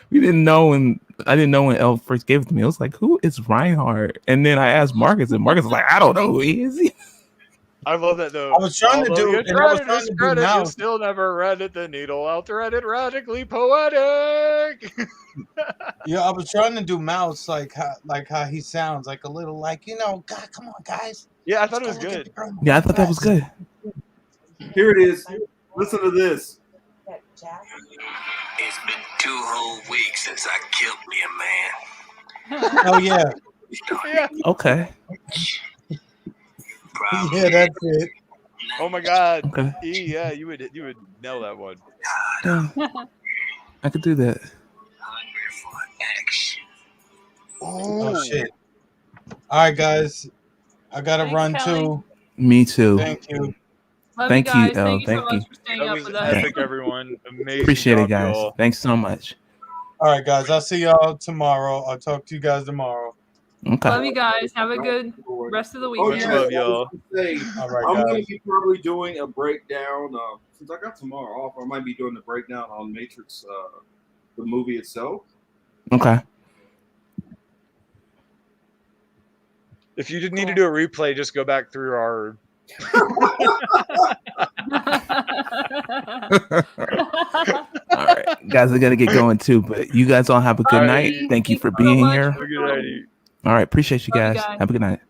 we didn't know when I didn't know when Elle first gave it to me. I was like, "Who is Reinhardt?" And then I asked Marcus, and Marcus was like, "I don't know who he is." I love that though. I was trying to Although do- you and I try was to trying to do discredit, you mouse. still never read it. The needle, I'll thread it radically poetic. Yeah, I was trying to do mouse like how he sounds, like a little like, God, come on, guys. Yeah, I thought it Let's was go look at good. the girl. Yeah, I thought that was good. Here it is. Listen to this. It's been 2 whole weeks since I killed me a man. Oh yeah, Yeah. Okay. Probably yeah, that's it. Oh my God. Okay. Yeah, you would nail that one. Yeah, I could do that. hungry for action. Oh shit. All right, guys, I gotta Thanks, run Kelly. too. Me too. Thank you. Love Thank you you, guys. Elle. Thank you so Thank much you. for staying That up was with us. epic, everyone. Amazing. Appreciate it, job, guys. y'all. Thanks so much. All right, guys, I'll see y'all tomorrow. I'll talk to you guys tomorrow. Okay. Love you guys. Have a good rest of the Oh, weekend. Much love, y'all. I was gonna say, All right, I'm going guys. to be probably doing a breakdown. Since I got tomorrow off, I might be doing the breakdown on Matrix, the movie itself. Okay. If you did need to do a replay, just go back through our. All right, guys, I gotta get going too. But you guys all have a good night. Alrighty. Thank you for Thank you so being much. here. Have a good night. All right, appreciate you Love you guys. guys. Have a good night.